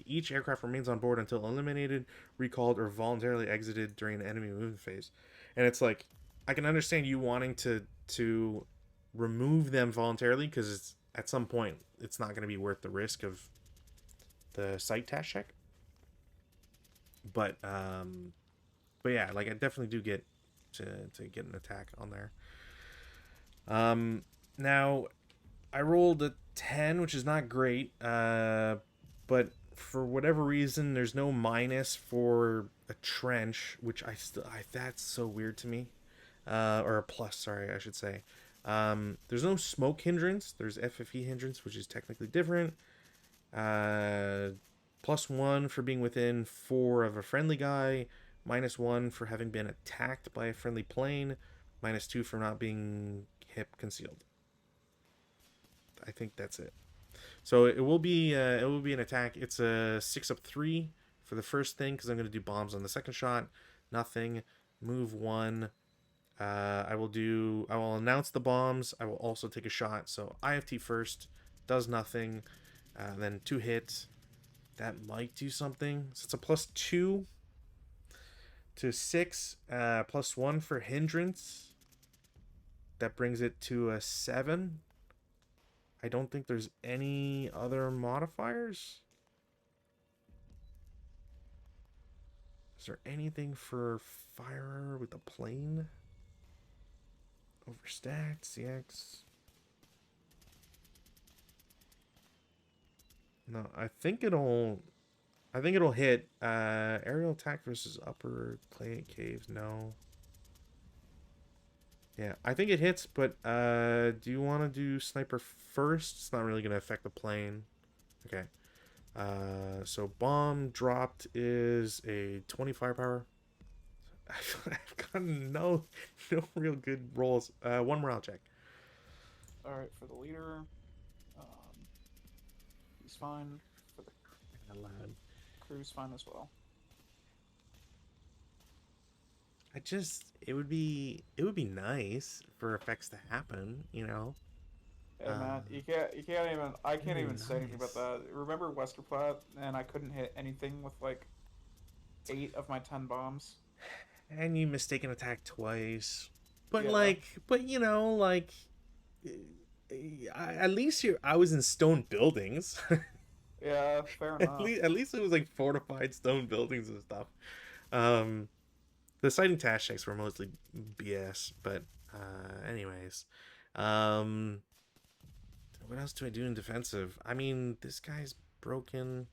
each aircraft remains on board until eliminated, recalled, or voluntarily exited during the enemy movement phase. And it's like I can understand you wanting to remove them voluntarily because it's at some point it's not going to be worth the risk of the site task check. But but yeah, like I definitely do get to get an attack on there. Um, Now I rolled a 10, which is not great. But for whatever reason, there's no minus for a trench, which that's so weird to me. Or a plus, sorry, I should say. There's no smoke hindrance. There's FFE hindrance, which is technically different. Uh, +1 for being within 4 of a friendly guy. -1 for having been attacked by a friendly plane. -2 for not being hip concealed. I think that's it. So it will be an attack. It's a 6 up 3 for the first thing because I'm going to do bombs on the second shot. Nothing. Move 1. I will announce the bombs. I will also take a shot. So IFT first does nothing. Then 2 hits. That might do something. So it's a +2 to 6. +1 for hindrance. That brings it to a 7. I don't think there's any other modifiers. Is there anything for fire with a plane? Overstacked, CX. No, I think it'll hit. Aerial attack versus upper clay caves, no. Yeah, I think it hits, but do you want to do sniper first? It's not really gonna affect the plane. Okay. So bomb dropped is a 20 firepower. I've gotten no real good rolls. One morale check. All right, for the leader, um, he's fine. For the crew's fine as well. It would be nice for effects to happen, you know. Hey man, you can't even I It'd can't be even say anything about nice. that. Remember Westerplatte and I couldn't hit anything with like 8 of my 10 bombs. And you mistaken attack twice, but Yeah, you know, like, at least I was in stone buildings. yeah, fair enough. At least it was like fortified stone buildings and stuff. Um, the sighting task checks were mostly BS, but anyways, um, what else do I do in defensive? I mean, this guy's broken.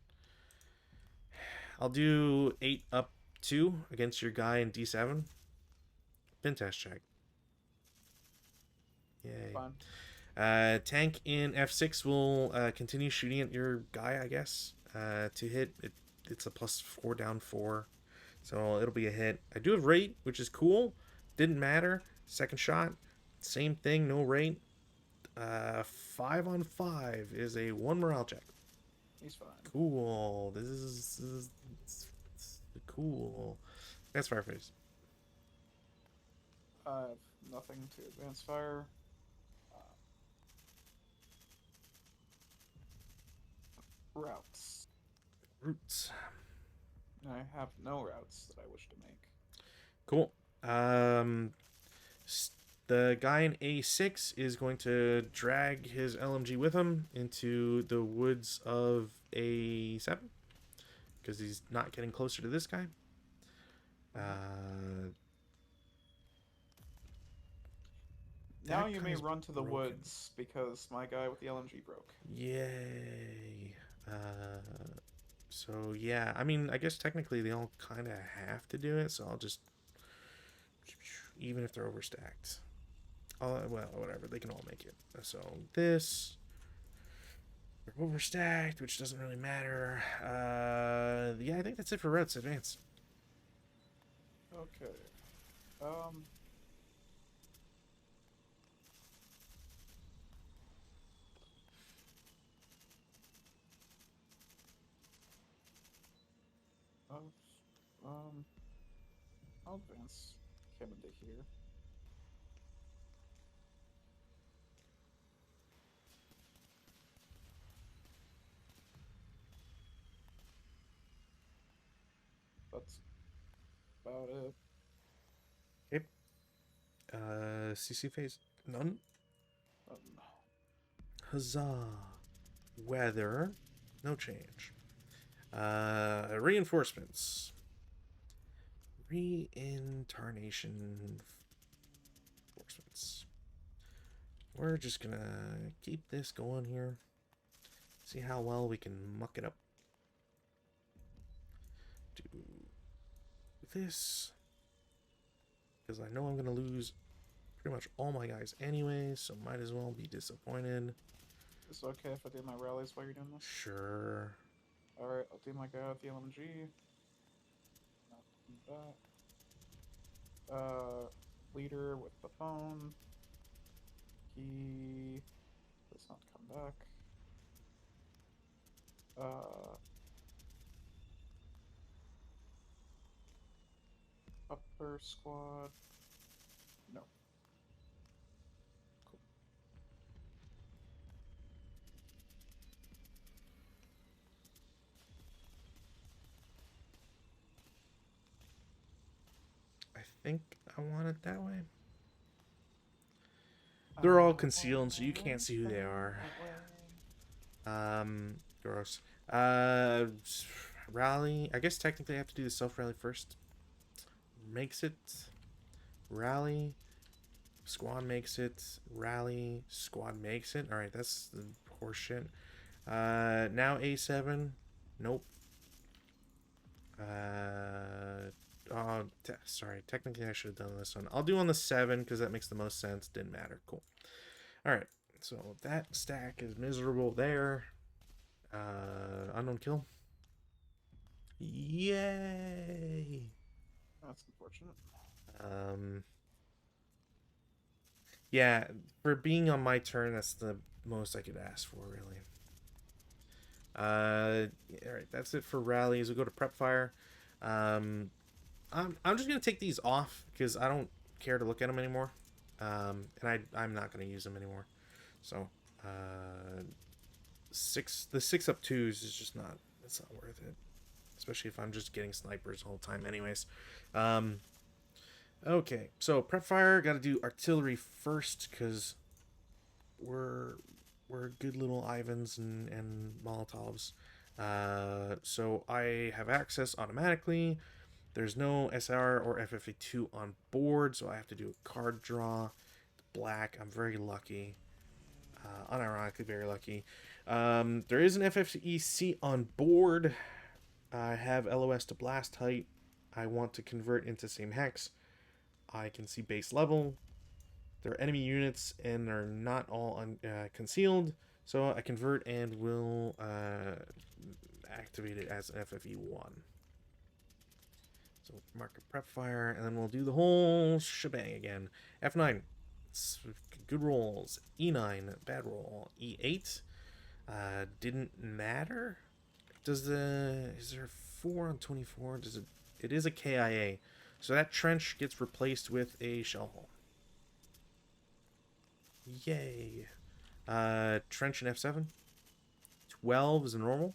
I'll do 8 up 2 against your guy in D7. Pin test check. Yay. Fine. Tank in F6 will continue shooting at your guy, I guess. to hit. It's a +4 down 4. So it'll be a hit. I do have rate, which is cool. Didn't matter. Second shot, same thing, no rate. 5 on 5 is a 1 morale check. He's fine. Cool. This is cool. That's Fireface. I have nothing to advance fire. Routes. Roots. I have no routes that I wish to make. Cool. The guy in A6 is going to drag his LMG with him into the woods of A7 because he's not getting closer to this guy. Now you may guy's run to the broken. woods because my guy with the LMG broke. Yay. So yeah, I mean, I guess technically they all kind of have to do it, so I'll just, even if they're overstacked. Well, whatever, they can all make it. So this, they're overstacked, which doesn't really matter. Yeah, I think that's it for routes advance. Okay. I'll advance him into here. That's about it. Okay. CC phase, none. Um, Huzzah. Weather, no change. Reinforcements. Reincarnation reinforcements. We're just gonna keep this going here. See how well we can muck it up. Do this. Because I know I'm gonna lose pretty much all my guys anyway, so might as well be disappointed. is it okay if I do my rallies while you're doing this? Sure. Alright, I'll do my guy with the LMG. That. Leader with the phone. He does not come back. Upper squad. No. Cool. I think I want it that way. They're all concealed, so you can't see who they are. Gross. Rally. I guess technically I have to do the self-rally first. Makes it. Rally. Squad makes it. Rally. Squad makes it. Alright, that's the horseshit. Now A7. Nope. Sorry. Technically I should have done this one. I'll do on the 7 because that makes the most sense. Didn't matter. Cool. Alright. So that stack is miserable there. Unknown kill. Yay! That's unfortunate. Yeah, for being on my turn, that's the most I could ask for, really. Alright, that's it for rallies. We'll go to prep fire. I'm just gonna take these off because I don't care to look at them anymore. And I'm not gonna use them anymore. So, the 6 up 2s is just not, it's not worth it. Especially if I'm just getting snipers the whole time anyways. Okay, so prep fire, gotta do artillery first, because we're good little Ivans and Molotovs. So I have access automatically. There's no SR or FFA2 on board, so I have to do a card draw. Black, I'm very lucky. Unironically very lucky. There is an FFEC on board. I have LOS to blast height. I want to convert into same hex. I can see base level. They're enemy units and they're not all concealed. So I convert and will activate it as an FFE1. So mark a prep fire, and then we'll do the whole shebang again. F9, good rolls. E9, bad roll. E8, didn't matter. Is there 4 on 24? It is a KIA. So that trench gets replaced with a shell hole. Yay. Trench in F7. 12 is a normal.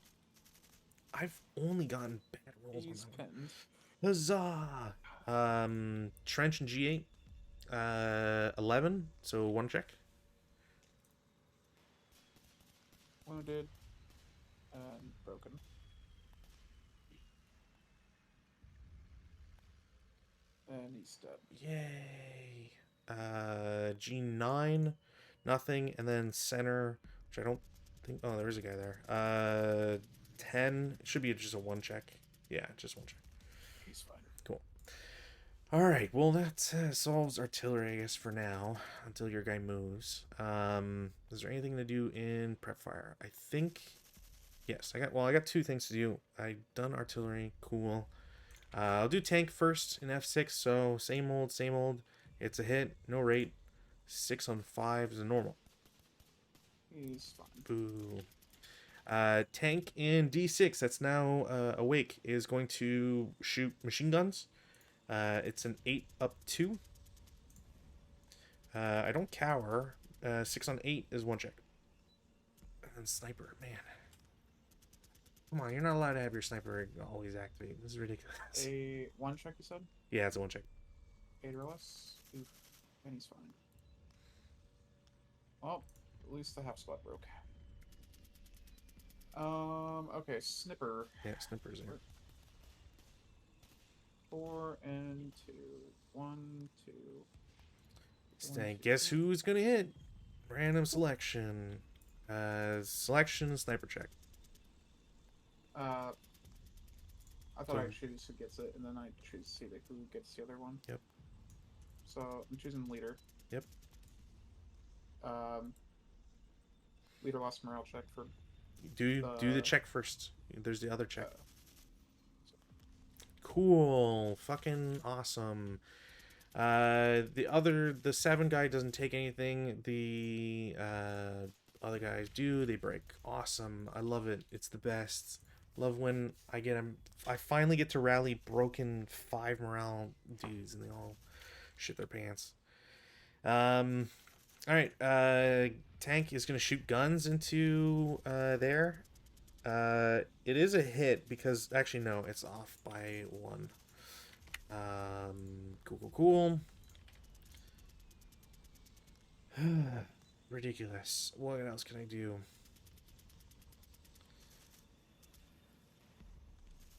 I've only gotten bad rolls on that one. Huzzah! Trench in G8. 11, so 1 check. Wounded. And broken. And he's dead. Yay! G9, nothing, and then center, which I don't think. Oh, there is a guy there. 10. It should be just a 1 check. Yeah, just 1 check. He's fine. Cool. All right. Well, that solves artillery, I guess, for now, until your guy moves. Is there anything to do in prep fire? I think. Yes, I got 2 things to do. I done artillery. Cool. I'll do tank first in F6, so same old, same old. It's a hit, no rate. 6 on 5 is a normal. He's fine. Boo. Tank in D6, that's now awake, is going to shoot machine guns. It's an 8 up 2. I don't cower. 6 on 8 is 1 check. And then sniper, man. Come on, you're not allowed to have your sniper always activate. This is ridiculous. A 1 check, you said? Yeah, it's a 1 check. 8 or less. Oof. And he's fine. Well, at least the half spot broke. Okay, snipper. Yeah, snipper's in. 4 and 2. 1, 2. Stay. Guess who's gonna hit? Random selection. Selection, sniper check. I thought I choose who gets it, and then I choose to see who gets the other one. Yep. So I'm choosing leader. Yep. Leader lost morale check for. Do the check first. There's the other check. Cool. Fucking awesome. The 7 guy doesn't take anything. The other guys do. They break. Awesome. I love it. It's the best. Love when I finally get to rally broken 5 morale dudes and they all shit their pants. Alright, tank is gonna shoot guns into there. It is a hit because actually no, it's off by 1. Cool. Ridiculous. What else can I do?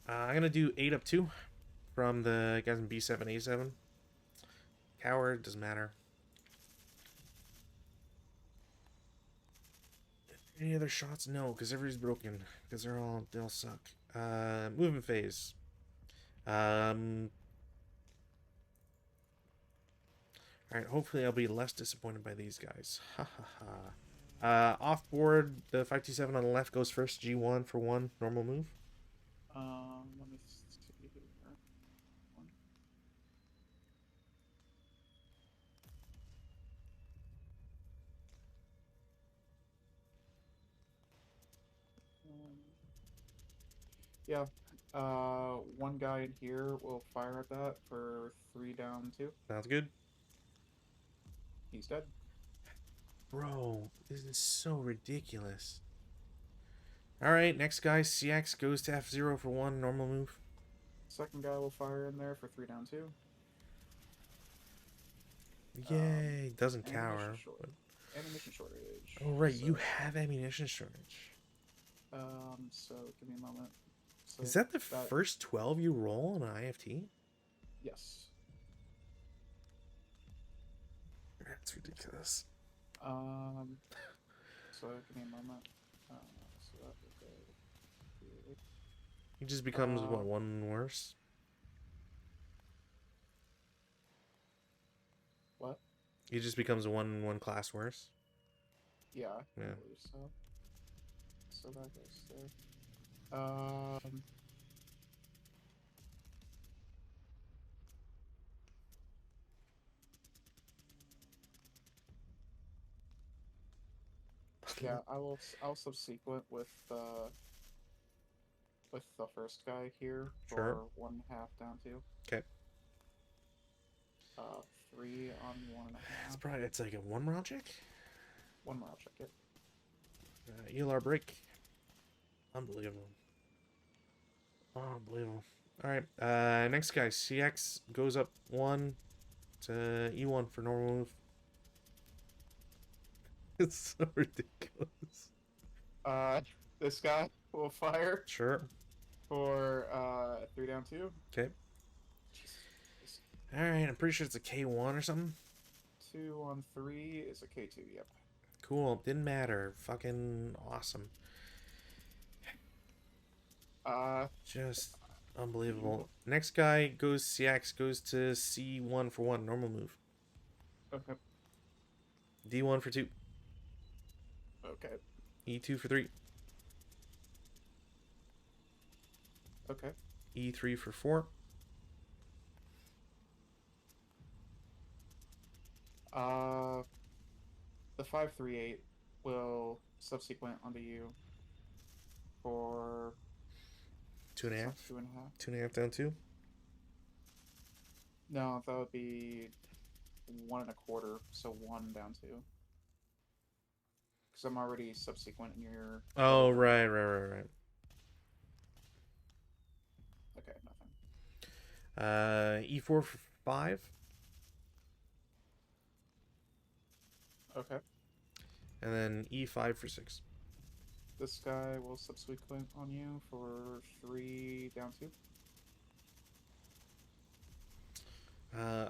I'm gonna do 8 up 2 from the guys in B7, A7. Coward, doesn't matter. Any other shots? No, because everybody's broken. Because they all suck. Movement phase. Alright, hopefully I'll be less disappointed by these guys. Ha ha ha. Off board, the 527 on the left goes first. G1 for 1, normal move. Let me see here. 1. Yeah. 1 guy in here will fire at that for 3 down 2. Sounds good. He's dead. Bro, this is so ridiculous. Alright, next guy, CX goes to F0 for 1, normal move. 2nd guy will fire in there for 3 down 2. Yay, doesn't cower. Ammunition shortage. Oh right, so you have ammunition shortage. So give me a moment. So is that the first 12 you roll on an IFT? Yes. That's ridiculous. So give me a moment. So that will go here. He just becomes what, 1 worse? What? He just becomes one class worse. Yeah. Yeah. So that goes there. Um, yeah, I'll subsequent with the first guy here Sure. for 1.5 down 2. Okay. 3 on It's 1.5. probably it's like a one round check. 1 morale check it. ELR break. Unbelievable. Unbelievable. All right. Next guy, CX goes up 1 to E1 for normal move. It's so ridiculous. Uh, this guy will fire Sure. for 3 down 2. Okay. Jesus Christ. All right. I'm pretty sure it's a K1 or something. 2 on 3 is a K2. Yep. Cool. Didn't matter. Fucking awesome. Uh, Just unbelievable. Next guy goes CX goes to C1 for 1 normal move. okay. D1 for 2. Okay. E2 for 3. Okay. E3 for 4. The 538 will subsequent onto you for 2.5. 2.5. 2.5 down 2. No, that would be 1.25. So 1 down 2. Because I'm already subsequent in your. Oh, right. Okay, nothing. E4 for 5. Okay. And then E5 for 6. This guy will subsequent on you for 3 down 2.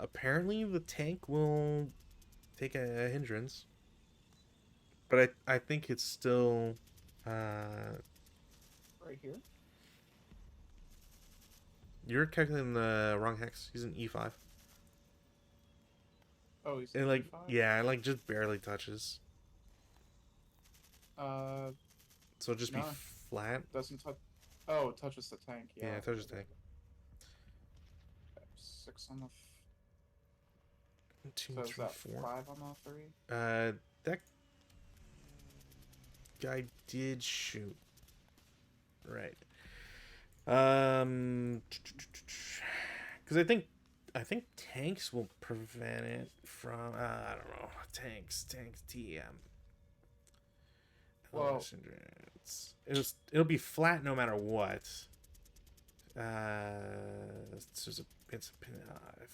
Apparently the tank will take a hindrance. But I think it's still Right here. you're calculating the wrong hex. He's an E5. Oh, he's It like E5? yeah, it like just barely touches. Uh, So it'll just be no, flat. doesn't touch. Oh, it touches the tank. Yeah. Yeah, it touches tank. 6 on the. 2, So is 3, that 4. 5 on the 3? That guy did shoot. Right. Because I think tanks will prevent it from. I don't know. Tanks, TM. Well, It'll be flat no matter what. If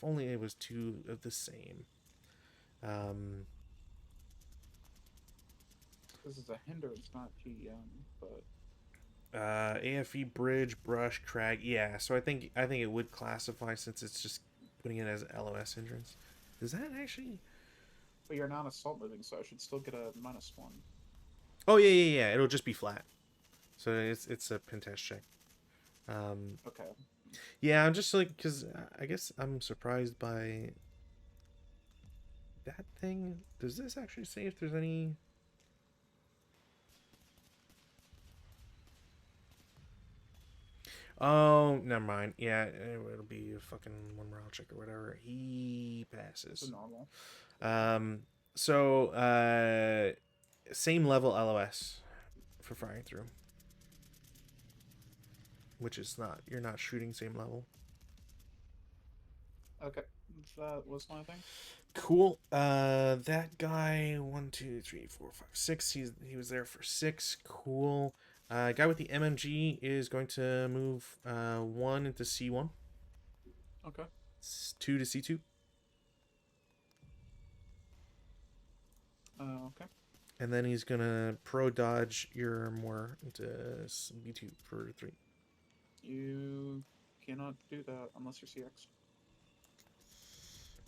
only it was 2 of the same. this is a hindrance, not GM, but AFE bridge brush crag. Yeah, so I think it would classify since it's just putting it as LOS hindrance. Does that actually? but you're not assault moving, so I should still get a -1. Oh yeah. It'll just be flat. So it's a pin test check. Okay. Yeah, I'm just like because I guess I'm surprised by that thing. Does this actually say if there's any? Oh, never mind. Yeah, it'll be a fucking 1 morale check or whatever. He passes. It's normal. So same level LOS for firing through, which is not you're not shooting same level. Okay. That was my thing. Cool. That guy 1, 2, 3, 4, 5, 6. He was there for 6. Cool. Guy with the MMG is going to move 1 into C1. Okay. 2 to C2. Okay. And then he's gonna pro dodge your more into B2 for 3. You cannot do that unless you're CX.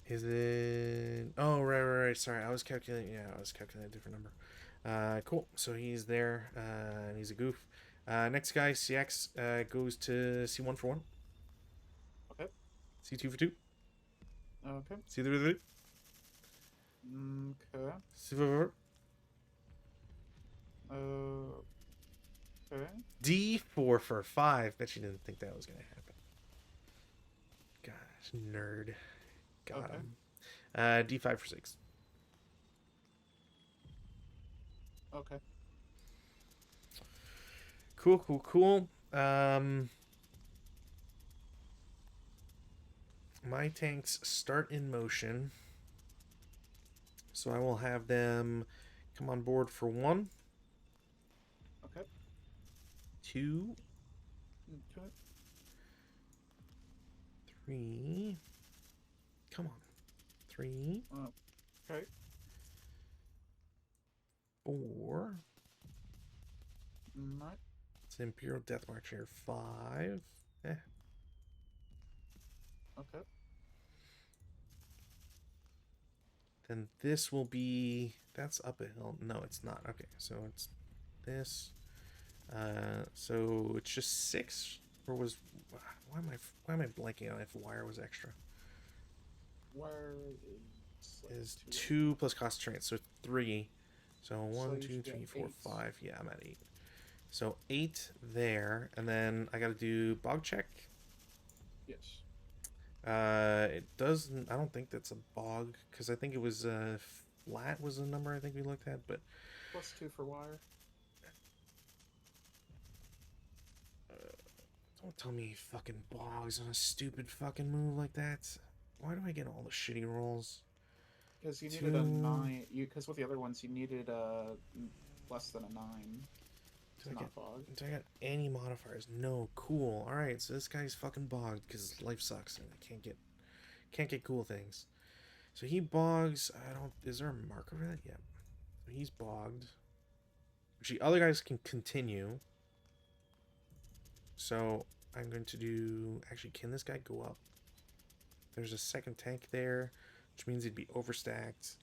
Is it? Oh, right. Sorry, I was calculating. Yeah, I was calculating a different number. Cool. So he's there, and he's a goof. Next guy, CX, goes to C1 for 1. Okay. C2 for 2. Okay. C3 for 3. Okay. C4 for 4. Okay. D4 for 5. Bet you didn't think that was gonna happen. Gosh, nerd. Got him. D5 for 6. Okay. Cool, cool, cool. My tanks start in motion. So I will have them come on board for 1. Okay. 2. Okay. 3. Come on. 3. Okay. 4. Right. It's Imperial Death March here. 5. Okay. Then this will be... That's up a hill. No, it's not. Okay, so it's this. So it's just 6? Or was... Why am I blanking on if wire was extra? Wire is 2 plus concentrate, so 3. So 1, you 2, should 3, get 4, 8. 5. Yeah, I'm at 8. So 8 there, and then I got to do bog check. Yes. It doesn't. I don't think that's a bog because I think it was flat was the number I think we looked at, but +2 for wire. Don't tell me fucking bogs on a stupid fucking move like that. Why do I get all the shitty rolls? Because you needed a 9. Because with the other ones, you needed less than a 9. Do I got any modifiers? No. Cool. All right. So this guy's fucking bogged because life sucks and I can't get cool things. So he bogs. I don't. Is there a marker for that? Yeah. So he's bogged. Actually, other guys can continue. So I'm going to do. Actually, can this guy go up? There's a second tank there, which means he'd be overstacked.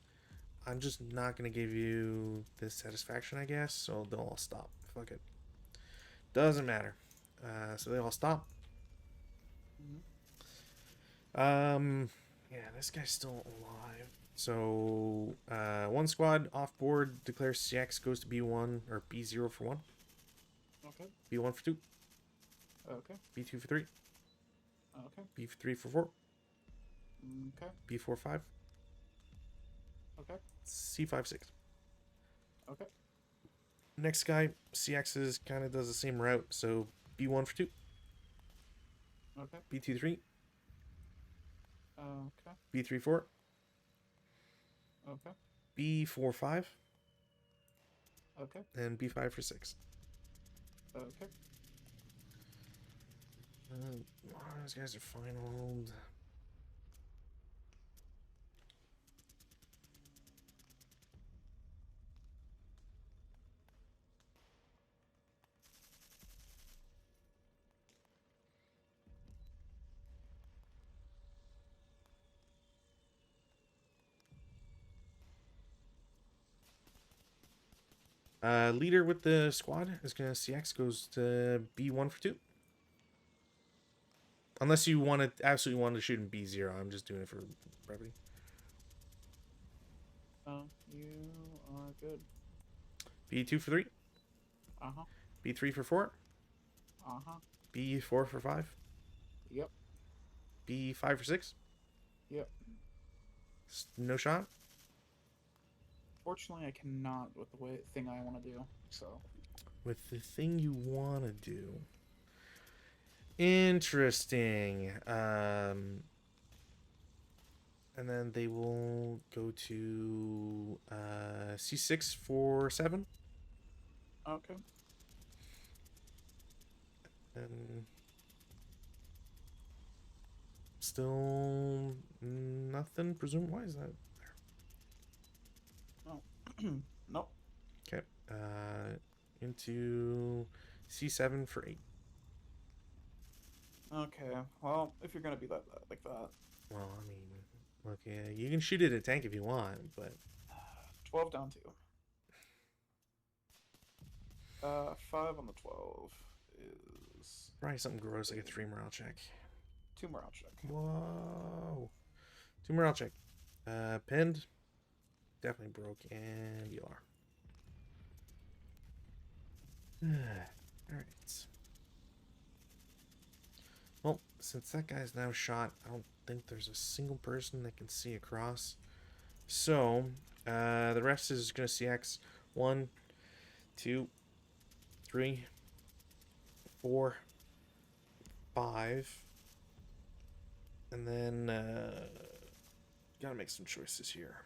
I'm just not going to give you this satisfaction, I guess, so they'll all stop. Fuck it. Doesn't matter. So they all stop. Yeah, this guy's still alive. So, 1 squad off board declares CX goes to B1, or B0 for 1. Okay. B1 for 2. Okay. B2 for 3. Okay. B3 for 4. Okay. B4 for 5. Okay. C5 6. Okay. Next guy, CX's kind of does the same route, so B1 for 2. Okay. B2 3. Okay. B3 4. Okay. B4 5. Okay. And B5 for 6. Okay. Those guys are finaled. Leader with the squad is gonna CX goes to B1 for 2. Unless you absolutely want to shoot in B0, I'm just doing it for brevity. You are good. B2 for 3. Uh-huh. B3 for 4. Uh-huh. B4 for 5. Yep. B5 for 6. Yep. No shot. Fortunately, I cannot with the thing I want to do, so. With the thing you want to do. Interesting. And then they will go to C6 for 7. Okay. And still nothing. Presume. Why is that there? No. Nope. Okay. Into C7 for 8. Okay. Well, if you're gonna be like that. Well, I mean, look, yeah, you can shoot it at a tank if you want, but 12 down 2. 5 on the 12 is probably something gross like a 3 morale check. 2 morale check. Whoa. 2 morale check. Pinned. Definitely broke. And you are. Alright. since that guy's now shot, I don't think there's a single person that can see across. So, the rest is going to CX 1, 2, 3, 4, 5. And then, gotta make some choices here.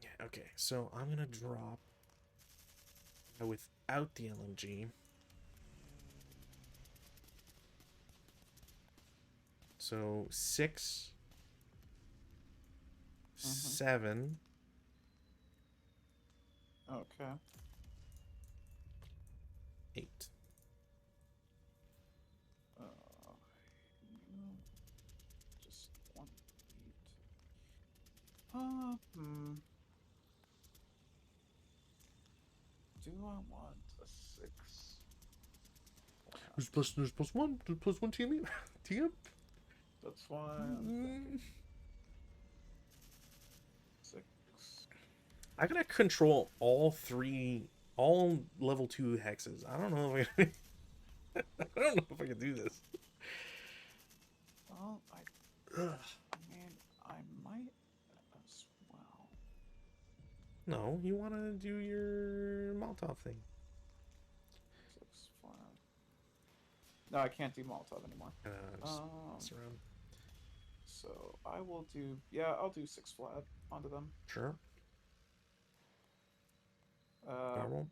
Yeah, okay, so I'm gonna drop without the LMG. So 6, 7, Okay. 8. You just 1, 8. Do I want a 6? Who's plus 1? Who's plus 1 team? Team? That's why I'm thinking 6. I gotta control all level 2 hexes. I don't know if I can, I don't know if I can do this. Well, I mean, I might as well. No, you want to do your Molotov thing. 6 flat. No, I can't do Molotov anymore. Just mess around. So I will do. Yeah, I'll do 6 flat onto them. Sure. Normal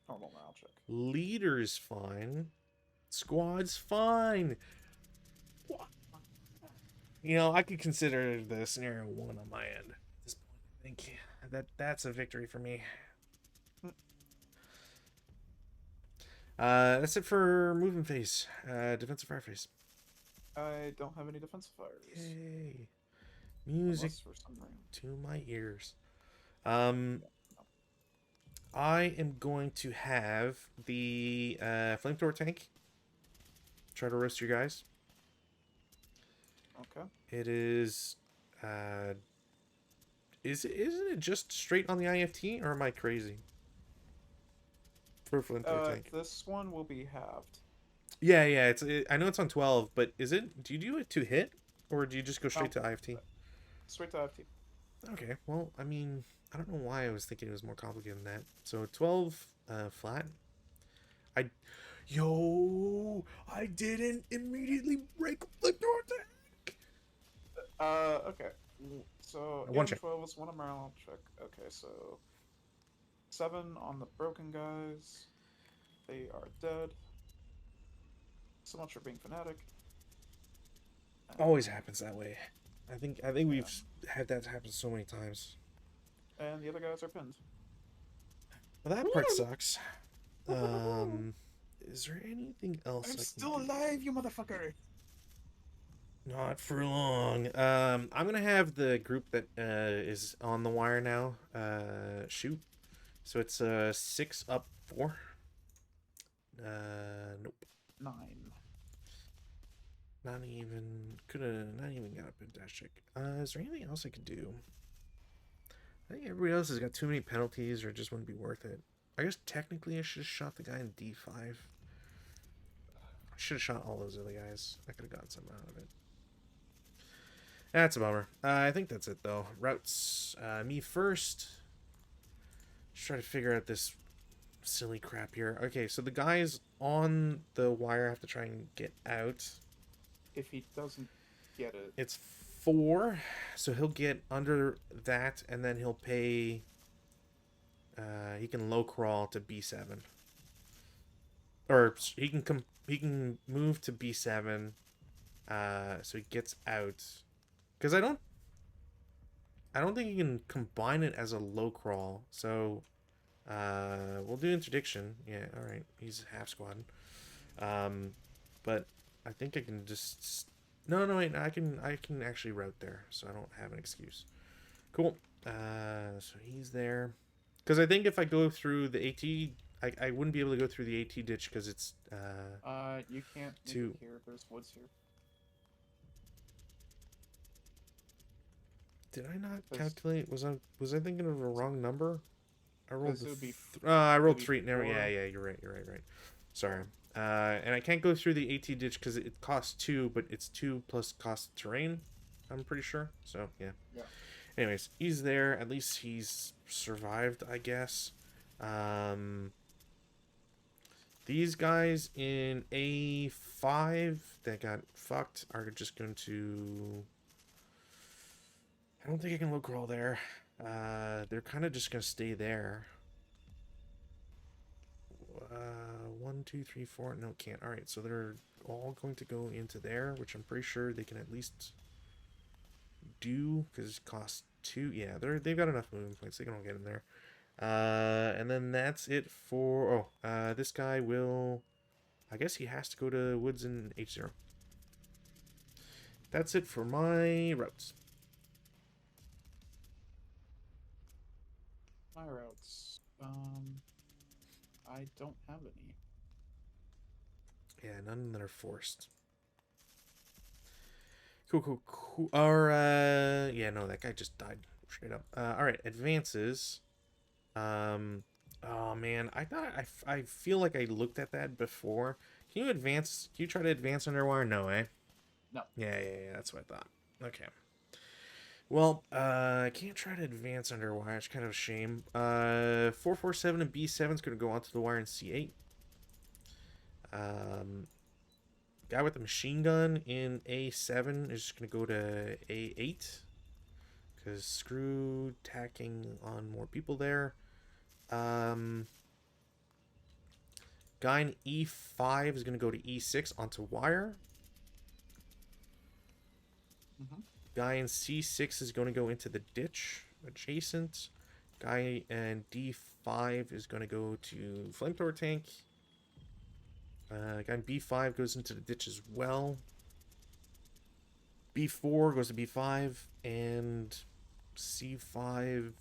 morale check. Leader's fine. Squad's fine. What? You know, I could consider the scenario 1 on my end. At this point, I think that's a victory for me. That's it for movement phase. Defensive fire phase. I don't have any defensive fires. Yay. Music For some reason. to my ears. I am going to have the flamethrower tank. Try to roast you guys. Okay. It is isn't it just straight on the IFT, or am I crazy? For flamethrower tank. This one will be halved. Yeah, I know it's on 12, but do you do it to hit, or do you just go straight to IFT? Straight to IFT. Okay, well, I mean, I don't know why I was thinking it was more complicated than that. So 12 flat. I didn't immediately break the door tank. Okay. So One check. 12 is 1 morale check. Okay, so 7 on the broken guys. They are dead. So much for being fanatic. Always happens that way. I think we've had that happen so many times. And the other guys are pinned. Well, that part sucks. Is there anything else? I'm still alive, you motherfucker! Not for long. I'm gonna have the group that is on the wire now shoot. So it's 6 up 4. Nope. 9. Not even got a pin dash check. Is there anything else I could do? I think everybody else has got too many penalties, or it just wouldn't be worth it. I guess technically I should have shot the guy in D5. I should have shot all those other guys. I could have gotten something out of it. That's a bummer. I think that's it though. Routes. Me first. Just try to figure out this silly crap here. Okay, so the guys on the wire have to try and get out. If he doesn't get it, it's 4, so he'll get under that, and then he'll pay. He can low crawl to B7, or he can move to B7. So he gets out, because I don't think you can combine it as a low crawl. So we'll do interdiction. Yeah, all right. He's half squad. But I think I can just no wait, I can actually route there, so I don't have an excuse. Cool. So he's there, because I think if I go through the AT, I wouldn't be able to go through the AT ditch because it's you can't do it here. There's woods here. Did I not Because calculate? Was I thinking of a wrong number? I rolled it would be I it would rolled be 3. Never. Yeah, 4. yeah. You're right. You're right. Right. Sorry. And I can't go through the AT ditch because it costs 2, but it's 2 plus cost terrain. I'm pretty sure. So yeah. Yeah. Anyways, he's there. At least he's survived, I guess. Um, these guys in A5 that got fucked are just going to. I don't think I can low roll there. They're kind of just going to stay there. 1, 2, 3, 4. No, can't. All right, so they're all going to go into there, which I'm pretty sure they can at least do because it costs 2. Yeah, they've got enough moving points. They can all get in there. And then that's it for. Oh, this guy will. I guess he has to go to woods in H0. That's it for my routes. My routes. I don't have any. Yeah, none that are forced. Cool. Or, yeah, no, that guy just died straight up. All right, advances. Oh man, I feel like I looked at that before. Can you advance? Can you try to advance underwire? No, eh? No. Yeah, that's what I thought. Okay. Well, I can't try to advance underwire. It's kind of a shame. 447 and B7 is going to go onto the wire in C8. Guy with the machine gun in A7 is just going to go to A8. Because screw tacking on more people there. Guy in E5 is going to go to E6 onto wire. Mm-hmm. Guy in C6 is going to go into the ditch adjacent. Guy in D5 is going to go to flamethrower tank. Guy in B5 goes into the ditch as well. B4 goes to B5 and C5.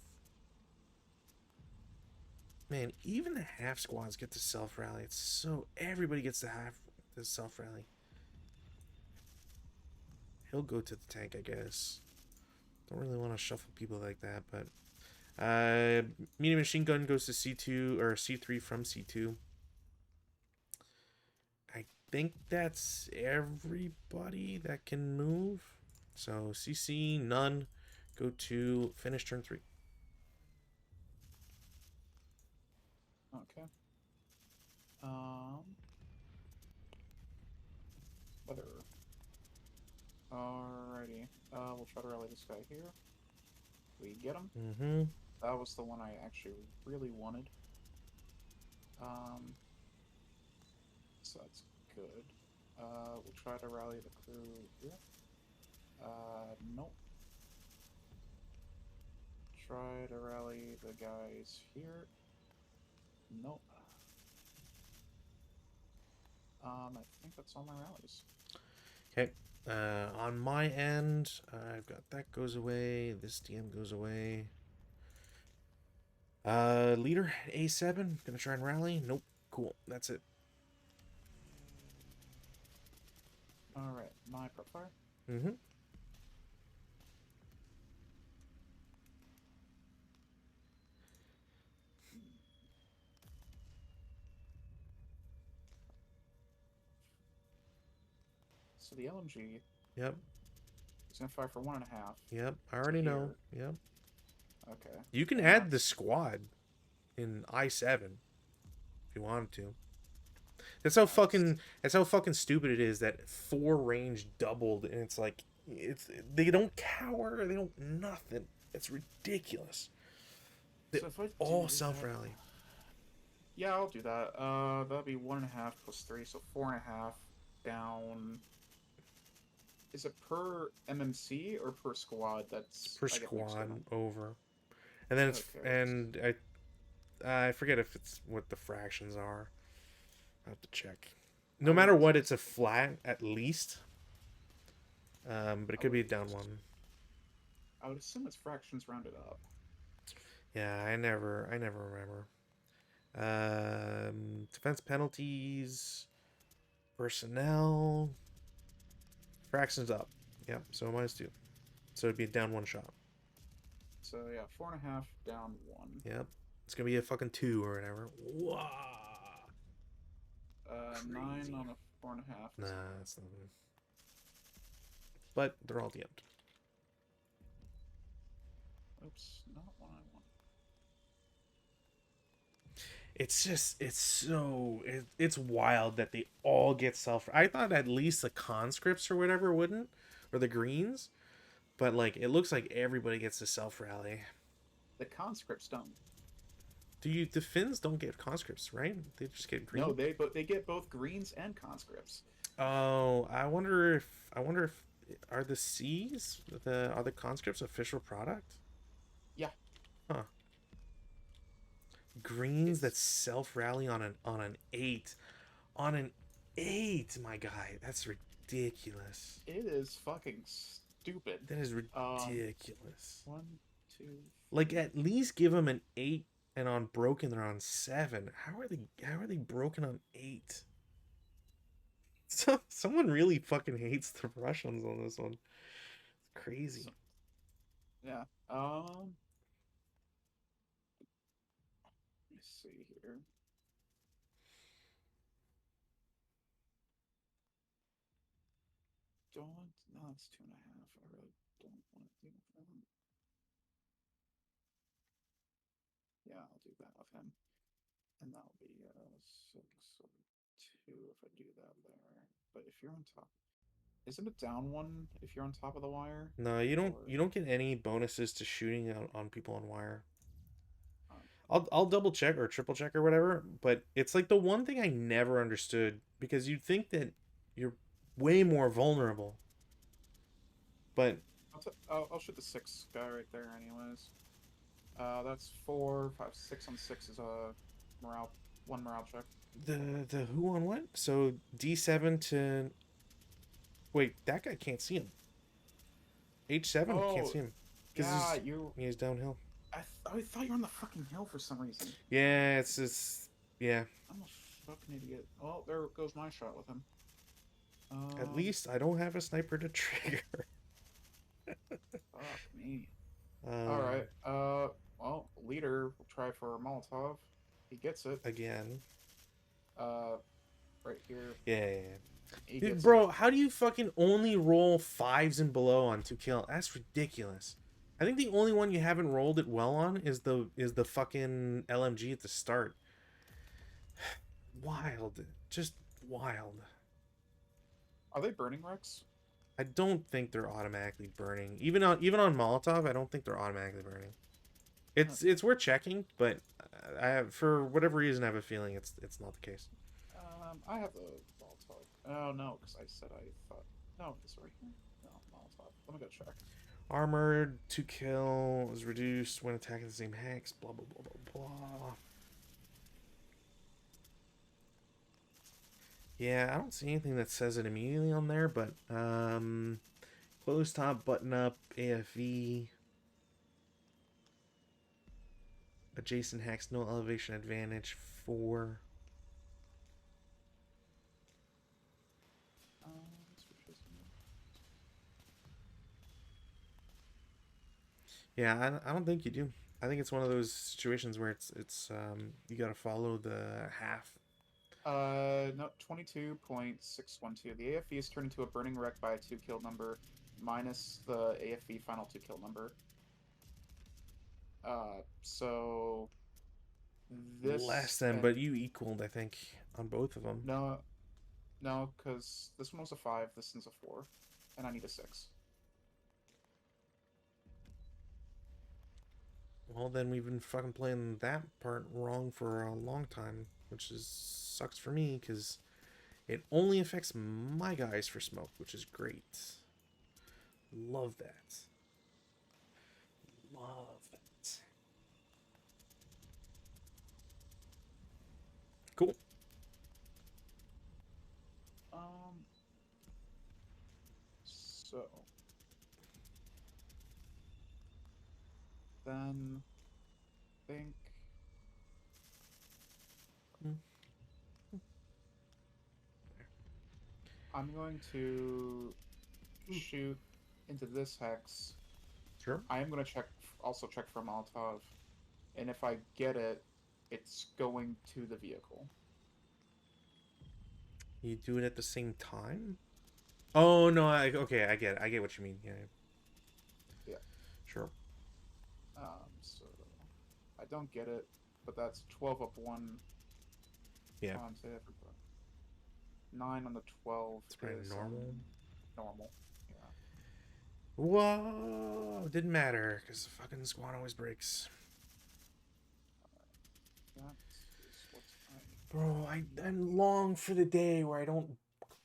Man, even the half squads get to self rally. It's so everybody gets the self rally. He'll go to the tank, I guess. Don't really want to shuffle people like that, but medium machine gun goes to C2 or C3 from C2. I think that's everybody that can move. So CC none. Go to finish turn 3. Okay. Weather. Alrighty. We'll try to rally this guy here. We get him. Mm-hmm. That was the one I actually really wanted. So that's good. We'll try to rally the crew here. Nope. Try to rally the guys here. Nope. I think that's all my rallies. Okay. On my end, I've got that goes away. This DM goes away. Leader A7. Gonna try and rally. Nope. Cool. That's it. Alright, my prep fire. Mm-hmm. So the LMG Yep. is gonna fire for 1.5. Yep. I already know. Yep. Okay. You can And add the that's- squad in I7 if you wanted to. That's how fucking stupid it is that 4 range doubled and it's like they don't cower, they don't nothing. It's ridiculous. They So if I all do self that- rally. Yeah, I'll do that. That'll be 1.5 plus 3, so 4.5 down. Is it per MMC or per squad? That's Per I get mixed up. squad over. And then it's Okay. and I forget if it's what the fractions are. I have to check. No matter what, it's a flat at least. But it could be a down one. I would assume it's fractions rounded up. Yeah, I never remember. Defense penalties, personnel, fractions up. Yep, so -2. So it'd be a down 1 shot. So yeah, 4.5 down 1. Yep. It's gonna be a fucking 2 or whatever. Wow. 9 Crazy. on a 4.5. Nah, that's not good. But they're all DM'd. Oops, not one I want. It's just, it's wild that they all get self. I thought at least the conscripts or whatever wouldn't, or the greens, but like it looks like everybody gets a self rally. The conscripts don't. The Finns don't get conscripts, right? They just get green. No, they get both greens and conscripts. Oh, I wonder if are the C's are the conscripts official product? Yeah. Huh. Greens that It's self rally on an 8. On an 8, my guy. That's ridiculous. it is fucking stupid. That is Um, ridiculous. 1, 2, Like at least give them an 8 and on broken they're on 7. How are they broken on 8? So, someone really fucking hates the Russians on this one. It's crazy. yeah. Let me see here. Don't. No, it's 2.5. I really don't want to do that. Yeah, I'll do that with him, and that'll be 6 or 2 if I do that there. But if you're on top, isn't it down 1 if you're on top of the wire? No, you don't Or you don't get any bonuses to shooting on people on wire. uh, I'll double check or triple check or whatever, but it's like the one thing I never understood because you'd think that you're way more vulnerable. But I'll shoot the 6 guy right there, anyways. That's 4, 5, 6 on 6 is a morale, 1 morale check. the who on what? So D7 to wait, that guy can't see him. H7 can't Oh, see him because yeah, he's downhill. I thought you were on the fucking hill for some reason. Yeah, it's just yeah. I'm a fucking idiot. Oh, there goes my shot with him. At least I don't have a sniper to trigger. Fuck me. All Um, right. Well, leader will try for a Molotov. He gets it. again. Uh, right here. Yeah, yeah, He yeah. Dude, gets it. bro, how do you fucking only roll 5s and below on 2 kill? That's ridiculous. I think the only one you haven't rolled it well on is the fucking LMG at the start. Wild, just wild. Are they burning wrecks? I don't think they're automatically burning. Even on Molotov, I don't think they're automatically burning. It's worth checking, but I have for whatever reason I have a feeling it's not the case. I have the Molotov. Oh no, because I said I thought. No, it's right here. No, Molotov. Let me go check. Armored 2 kill is reduced when attacking the same hex. Blah blah blah blah blah. Yeah, I don't see anything that says it immediately on there, but close top, button up, AFV, adjacent hex, no elevation advantage, 4. Yeah, I don't think you do. I think it's one of those situations where it's you gotta follow the half. No, 22.612. The AFV is turned into a burning wreck by a 2 kill number, minus the AFV final 2 kill number. So Less this than, and but you equaled, I think, on both of them. no, no, because this one was a 5, this one's a 4, and I need a 6. Well, then we've been fucking playing that part wrong for a long time, which is sucks for me because it only affects my guys for smoke, which is great. Love that. Love that. Cool. So then think I'm going to shoot into this hex Sure. I am gonna also check for Molotov, and if I get it, it's going to the vehicle. You do it at the same time? Oh no, okay, I get it. I get what you mean. Yeah. Yeah. Sure. So I don't get it, but that's 12 up one Yeah. times everybody. 9 on the 12 It's probably is normal. normal. Yeah. Whoa! Didn't matter because the fucking squad always breaks. That is what I Bro, I long for the day where I don't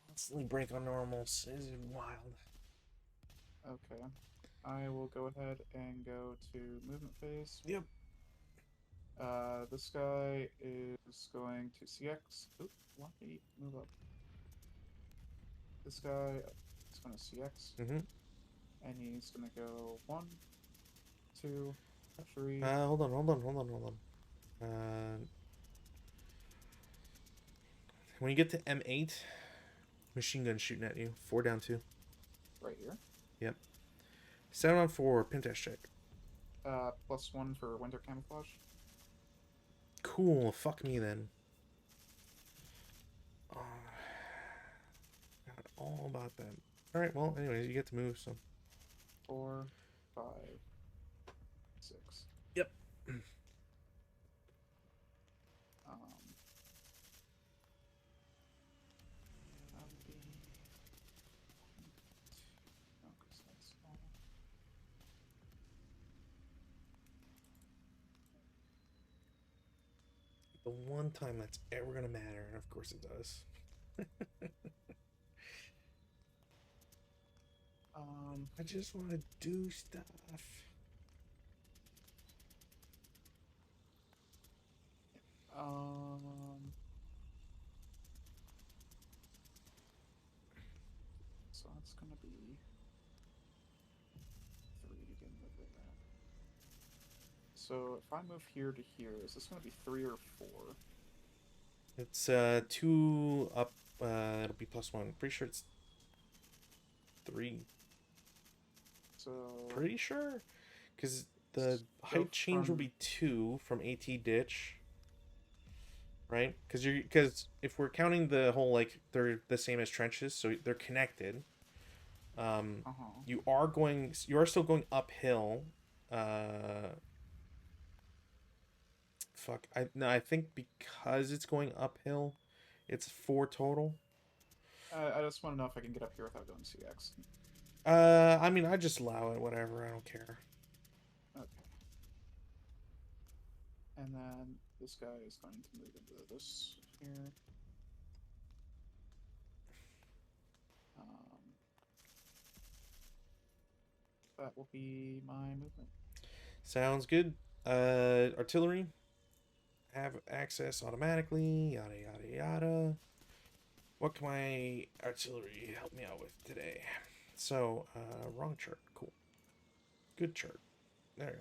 constantly break on normals. This is wild. Okay. I will go ahead and go to movement phase. Yep. This guy is going to CX. Oop, why did he move up? This guy is going to CX. Mm-hmm. And he's going to go 1, 2, 3. Hold on. When you get to M8, machine gun shooting at you. 4 down 2. Right here. Yep. 7 on 4, pin test check. +1 for winter camouflage. Cool. Fuck me then. Got all about that. All right. Well, anyways, you get to move. So. 4, 5, 6. Yep. That would be. No, 'cause that's all. The one time that's ever gonna matter, and of course it does. I just want to do stuff. So that's gonna be 3 to get moved there. So if I move here to here, is this gonna be 3 or 4? It's 2 up. It'll be +1. Pretty sure it's 3. So Pretty sure, because the height change will be 2 from AT ditch. Right? Because if we're counting the whole, like, they're the same as trenches, so they're connected. You are still going uphill. Fuck. I think because it's going uphill, it's 4 total. I just want to know if I can get up here without going CX. I mean, I just allow it. Whatever. I don't care. Okay. And then this guy is going to move into this here. That will be my movement. Sounds good. Artillery. Have access automatically. Yada yada yada. What can my artillery help me out with today? So, wrong chart. Cool. Good chart. There you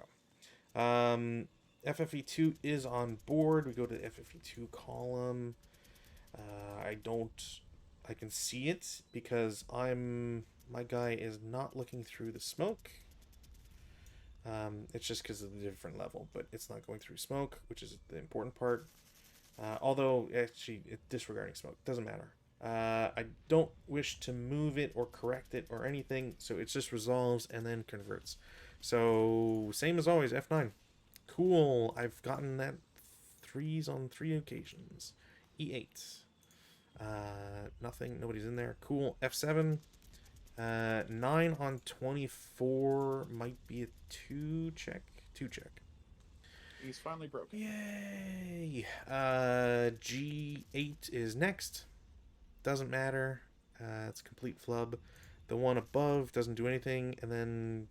go. FFE2 is on board. We go to the FFE2 column. I can see it because my guy is not looking through the smoke. It's just because of the different level, but it's not going through smoke, which is the important part. Although, actually, disregarding smoke, doesn't matter. I don't wish to move it or correct it or anything, so it just resolves and then converts. So, same as always, F9. Cool, I've gotten that 3s on 3 occasions. E8. Nothing, nobody's in there. Cool, F7. 9 on 24 might be a 2 check. 2 check. He's finally broken. Yay! G8 is next. Doesn't matter. It's complete flub. The one above doesn't do anything, and then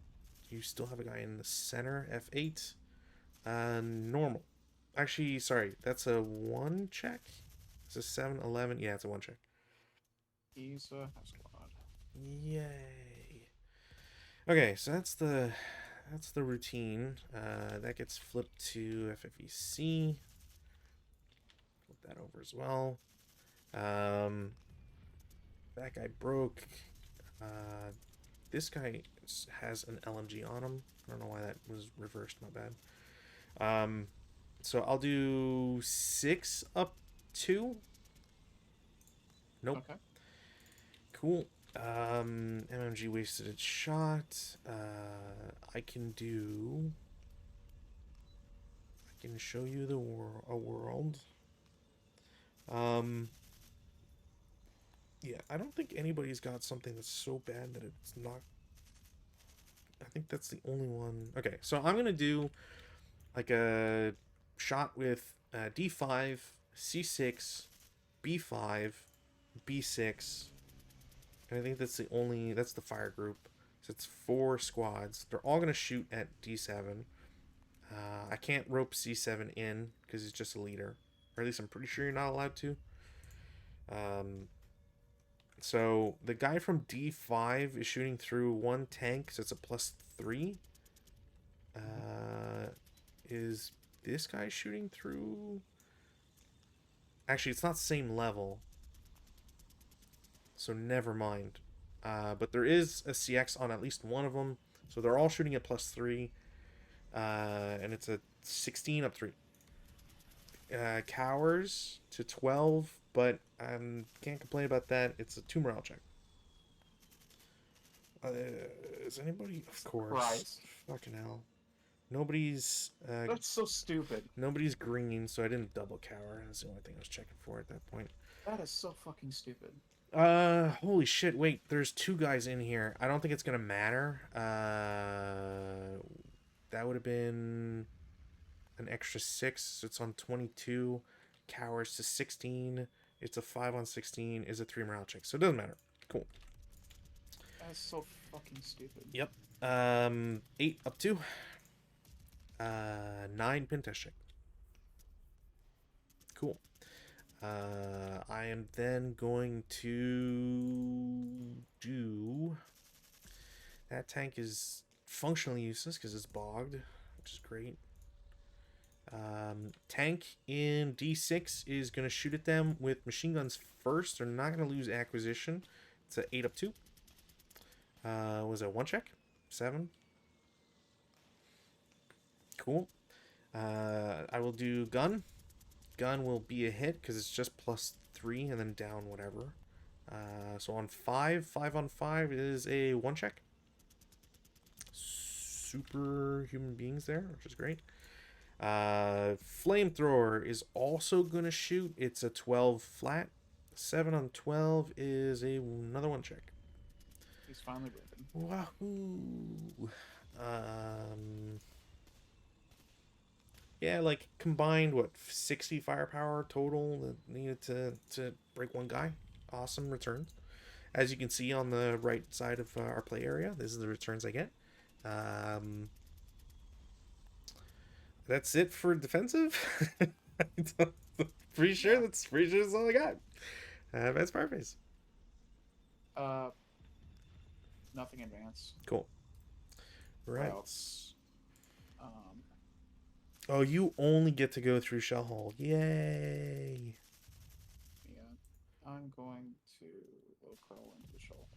you still have a guy in the center. F8. Normal. Actually, sorry, that's a 1 check. It's a 7, 11. Yeah, it's a 1 check. He's a squad. Yay. Okay, so that's the routine. That gets flipped to FFEC. Flip that over as well. That guy broke. this guy has an LMG on him. I don't know why that was reversed. My bad. So I'll do 6 up 2. Nope. Okay. Cool. MMG wasted its shot. I can show you a world. Yeah, I don't think anybody's got something that's so bad that it's not. I think that's the only one. Okay, so I'm gonna do like a shot with D5, C6, B5, B6, and I think that's the fire group. So it's 4 squads. They're all gonna shoot at D7. I can't rope C7 in because he's just a leader, or at least I'm pretty sure you're not allowed to. So the guy from D5 is shooting through 1 tank, so it's a +3. Is this guy shooting through? Actually, it's not the same level, so never mind. But there is a CX on at least one of them, so they're all shooting at +3. And it's a 16 up 3. Cowers to 12, but can't complain about that. It's a 2 morale check. Is anybody? Of course. Christ. Fucking hell. Nobody's. That's so stupid. Nobody's green, so I didn't double cower. That's the only thing I was checking for at that point. That is so fucking stupid. Holy shit! Wait, there's 2 guys in here. I don't think it's gonna matter. That would have been an extra 6. So it's on 22. Cowers to 16. It's a 5 on 16. Is a 3 morale check. So it doesn't matter. Cool. That's so fucking stupid. Yep. 8 up 2. 9 pin test check. Cool. I am then going to do. That tank is functionally useless because it's bogged, which is great. Tank in D6 is going to shoot at them with machine guns first. They're not going to lose acquisition. It's a 8 up 2. Was it 1 check? 7. Cool. I will do gun. Gun will be a hit because it's just +3 and then down whatever. So on 5 on 5 is a 1 check. Super human beings there, which is great. Flamethrower is also going to shoot. It's a 12 flat. 7 on 12 is another 1 check. He's finally broken. Wahoo! Yeah, like combined, 60 firepower total that needed to break 1 guy. Awesome returns. As you can see on the right side of our play area, this is the returns I get. That's it for defensive. Pretty sure that's all I got. That's Parface. Nothing advanced. Cool. Right. Else? Oh, you only get to go through Shell Hole. Yay! Yeah, I'm going to low crawl into Shell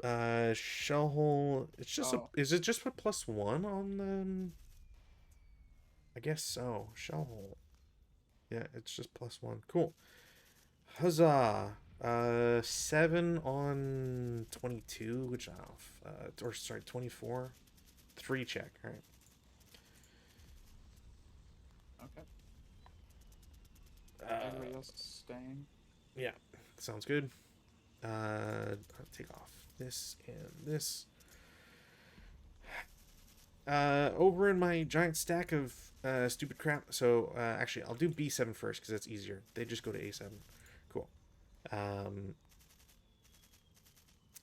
Hole. Shell Hole. It's just is it just for +1 on the? I guess so. Shell Hole. Yeah, it's just +1. Cool. Huzzah! 7 on 22, which or sorry, 24. 3 check. All right. Okay. Everybody else is staying. Yeah, sounds good. I'll take off this and this. Over in my giant stack of stupid crap. So actually, I'll do B7 first because that's easier. They just go to A7. Cool.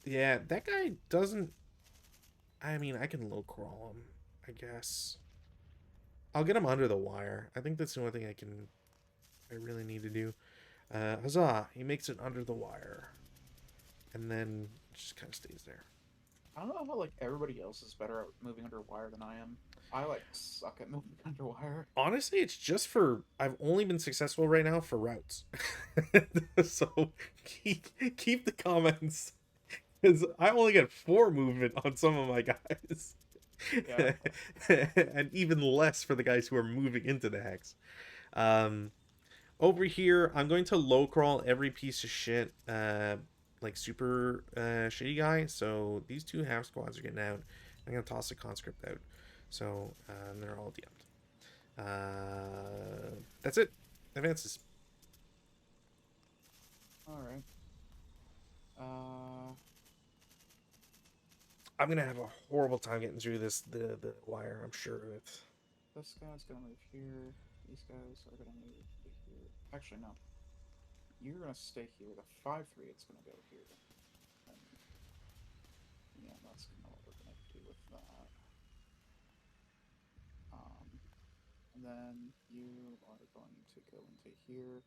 Yeah, that guy doesn't. I mean, I can low crawl him, I guess. I'll get him under the wire. I think that's the only thing I really need to do. Huzzah! He makes it under the wire, and then just kind of stays there. I don't know how like everybody else is better at moving under wire than I am. I like suck at moving under wire. Honestly, it's just for I've only been successful right now for routes. So keep the comments Because I only get 4 movement on some of my guys. Yeah. And even less for the guys who are moving into the hex. Um, Over here, I'm going to low crawl every piece of shit, like super shitty guy. So these 2 half squads are getting out. I'm gonna toss a conscript out. So they're all DM'd. That's it. Advances. All right. I'm gonna have a horrible time getting through the wire. I'm sure of it. This guy's gonna move here. These guys are gonna move to here. Actually, no. You're gonna stay here. The 5-3, it's gonna go here. And yeah, that's kind of what we're gonna do with that. And then you are going to go into here.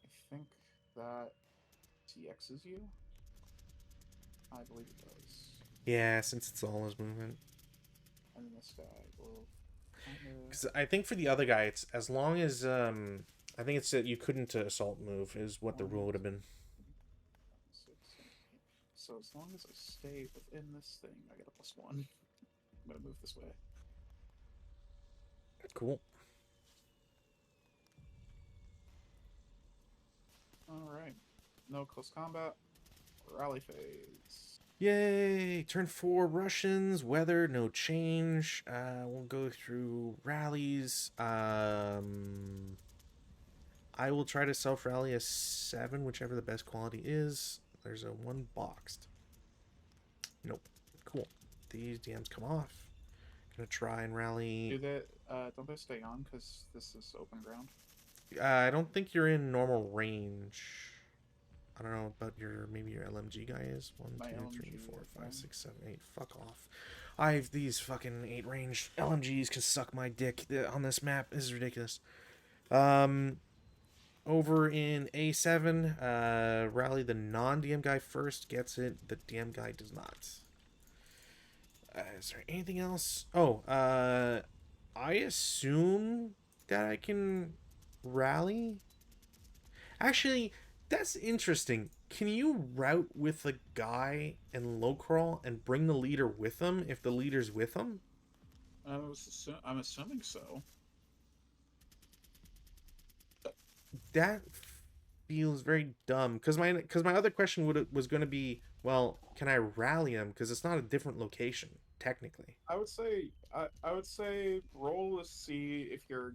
I think that TXs you. I believe it does. Yeah, since it's all his movement. And then this guy will kind of. Because I think for the other guy, it's as long as I think it's that you couldn't assault move is what the rule would have been. 6, 7, 8. So as long as I stay within this thing, I get a +1. I'm gonna move this way. Cool. Alright. No close combat. Rally phase. Yay! Turn 4 Russians. Weather, no change. We'll go through rallies. I will try to self-rally a 7, whichever the best quality is. There's a 1 boxed. Nope. Cool. These DMs come off. Gonna try and rally. Do they, don't they stay on because this is open ground? I don't think you're in normal range. I don't know about maybe your LMG guy is. 1, My 2, LMG 3, 4, is 5, 6, 7, 8. Fuck off. These fucking 8 range LMGs can suck my dick on this map. This is ridiculous. Over in A7, rally the non-DM guy first, gets it. The DM guy does not. Is there anything else? Oh, I assume that I can rally. Actually, that's interesting. Can you route with the guy and low crawl and bring the leader with them if the leader's with them? I'm assuming so. That feels very dumb because my other question was going to be, well, can I rally him because it's not a different location technically. I would say roll to see if your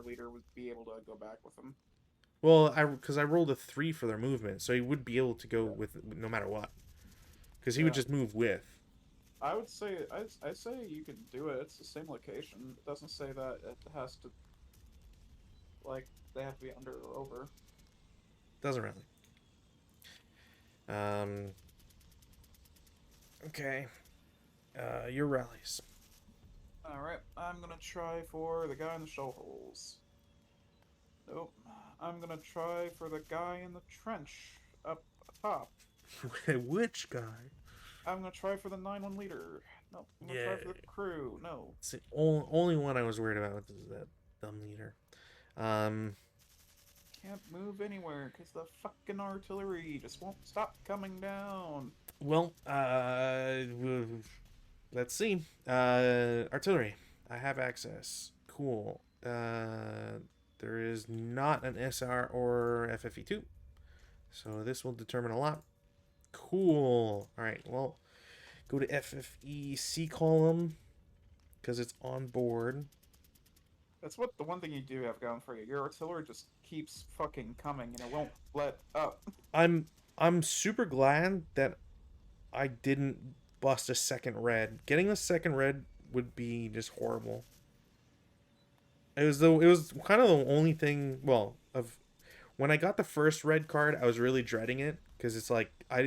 leader would be able to go back with them. Well, because I rolled a 3 for their movement, so he would be able to go with no matter what, because he would just move with. I would say I say you can do it. It's the same location. It doesn't say that it has to like they have to be under or over. Doesn't really. Okay. Your rallies. All right, I'm gonna try for the guy in the shell holes. Nope. I'm gonna try for the guy in the trench up top. Which guy? I'm gonna try for the 9-1 leader. Nope. I'm gonna try for the crew. No. It's the only one I was worried about is that dumb leader. Can't move anywhere because the fucking artillery just won't stop coming down. Well, let's see. Artillery. I have access. Cool. There is not an SR or FFE2. So this will determine a lot. Cool. Alright, well, go to FFE C column because it's on board. That's what the one thing you do have going for you. Your artillery just keeps fucking coming and it won't let up. I'm super glad that I didn't bust a second red. Getting the second red would be just horrible. It was kind of the only thing. Well, of when I got the first red card, I was really dreading it because it's like I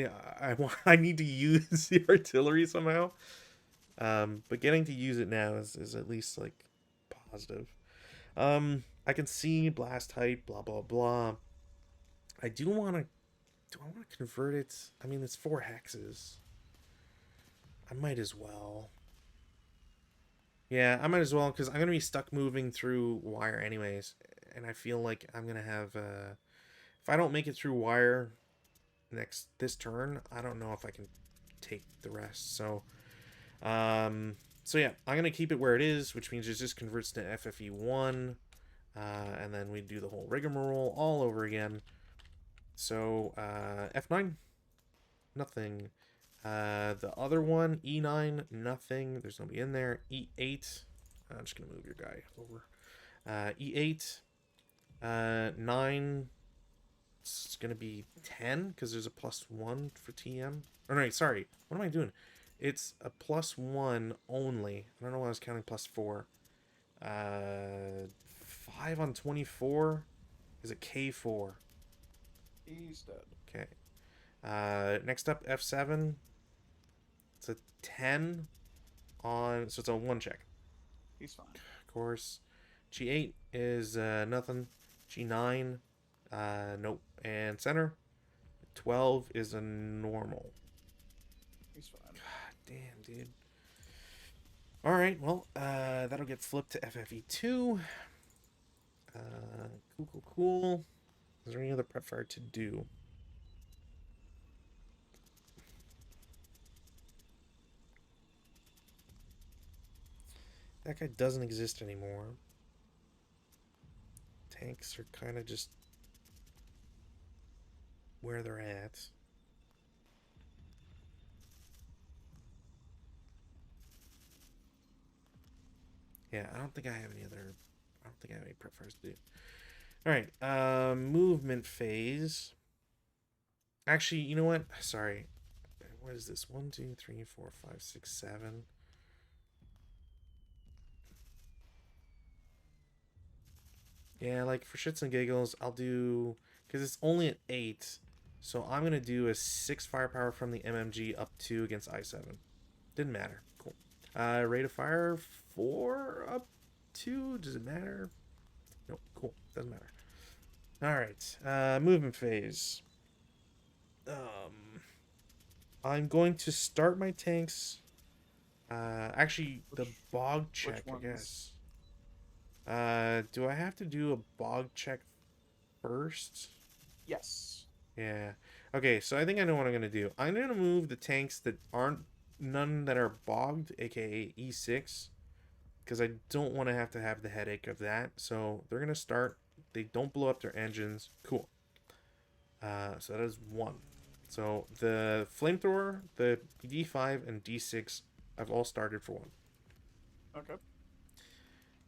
need to use the artillery somehow. But getting to use it now is at least like positive. I can see blast height, blah blah blah. I do want to. Do I want to convert it? I mean, it's 4 hexes. I might as well. Yeah, I might as well because I'm gonna be stuck moving through wire anyways, and I feel like I'm gonna have. If I don't make it through wire, this turn, I don't know if I can take the rest. So, so yeah, I'm gonna keep it where it is, which means it just converts to FFE1, and then we do the whole rigmarole all over again. So F9, nothing. The other one, E9, nothing. There's nobody in there. E8. I'm just gonna move your guy over. E8. 9. It's gonna be 10 because there's a +1 for TM. Or no, sorry. What am I doing? It's a +1 only. I don't know why I was counting +4. 5 on 24 is a K4. He's dead. Okay. Next up, F7. It's a 10 on, so it's a 1 check. He's fine. Of course. G8 is nothing. G9, nope. And center, 12 is a normal. He's fine. God damn, dude. Alright, well, that'll get flipped to FFE2. Cool. Is there any other prep fire to do? That guy doesn't exist anymore. Tanks are kind of just where they're at. Yeah, I don't think I have any prep fires to do. Alright, movement phase. Actually, you know what? Sorry. What is this? 1, 2, 3, 4, 5, 6, 7. Yeah, like for shits and giggles, I'll do, because it's only at 8, so I'm gonna do a 6 firepower from the MMG up 2 against I7. Didn't matter. Cool. Rate of fire 4 up 2. Does it matter? Nope. Cool. Doesn't matter. All right. Movement phase. I'm going to start my tanks. Actually, the bog check, I guess. Do I have to do a bog check first? Yes. Yeah. Okay, so I think I know what I'm gonna do. I'm gonna move the tanks that aren't none that are bogged, aka E6, because I don't want to have the headache of that. So they're gonna start. They don't blow up their engines. Cool. So that is 1. So the flamethrower, the D5, and D6, I've all started for 1. Okay.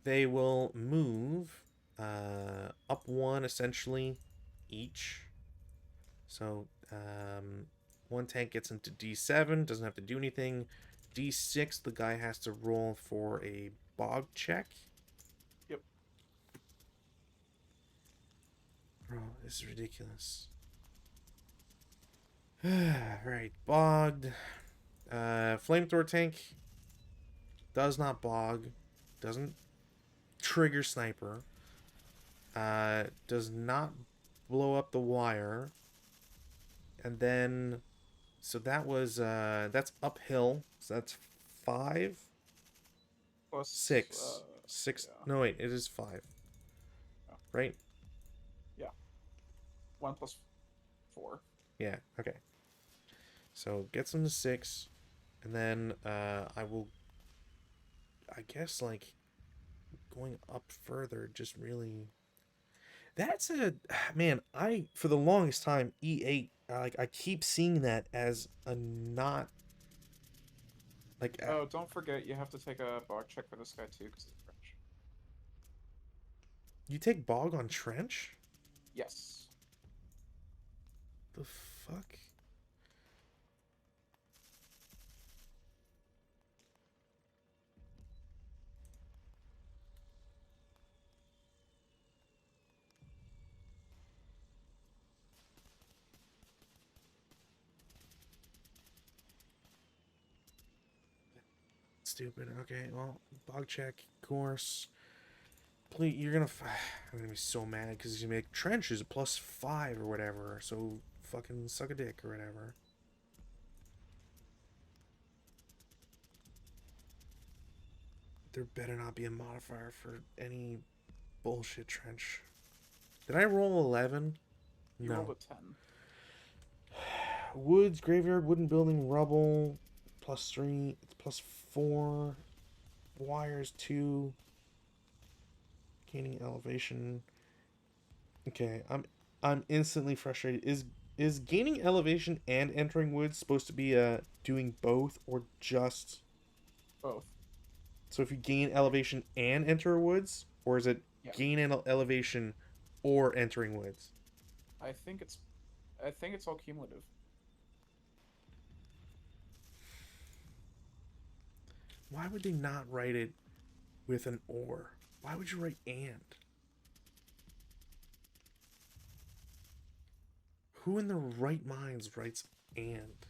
They will move up 1 essentially each. So 1 tank gets into D7, doesn't have to do anything. D6, the guy has to roll for a bog check. Yep. Bro, this is ridiculous. Right, bogged. Flamethrower tank does not bog, doesn't trigger sniper, does not blow up the wire, and then so that was that's uphill, so that's 5 Plus 6 6 yeah. no wait, it is 5, Oh. right? Yeah. 1 plus 4. Yeah, okay. So gets them to 6, and then I will, I guess, like going up further just really, that's a, man, I for the longest time E8, like I keep seeing that as a not like Oh, don't forget you have to take a bog check for this guy too, because it's French. you take bog on trench? Yes. The fuck? Stupid. Okay, well, bog check, course. Please, you're gonna. I'm gonna be so mad because he's gonna make trench is a +5 or whatever. So fucking suck a dick or whatever. There better not be a modifier for any bullshit trench. Did I roll 11? You No. rolled a 10. Woods, graveyard, wooden building, rubble, +3. It's +4. Wires 2. Gaining elevation. Okay, I'm instantly frustrated. Is gaining elevation and entering woods supposed to be doing both or just Both. so if you gain elevation and enter woods, or is it Yeah. gain elevation or entering woods? I think it's I think it's all cumulative. Why would they not write it with an or? Why would you write and? Who in their right minds writes and?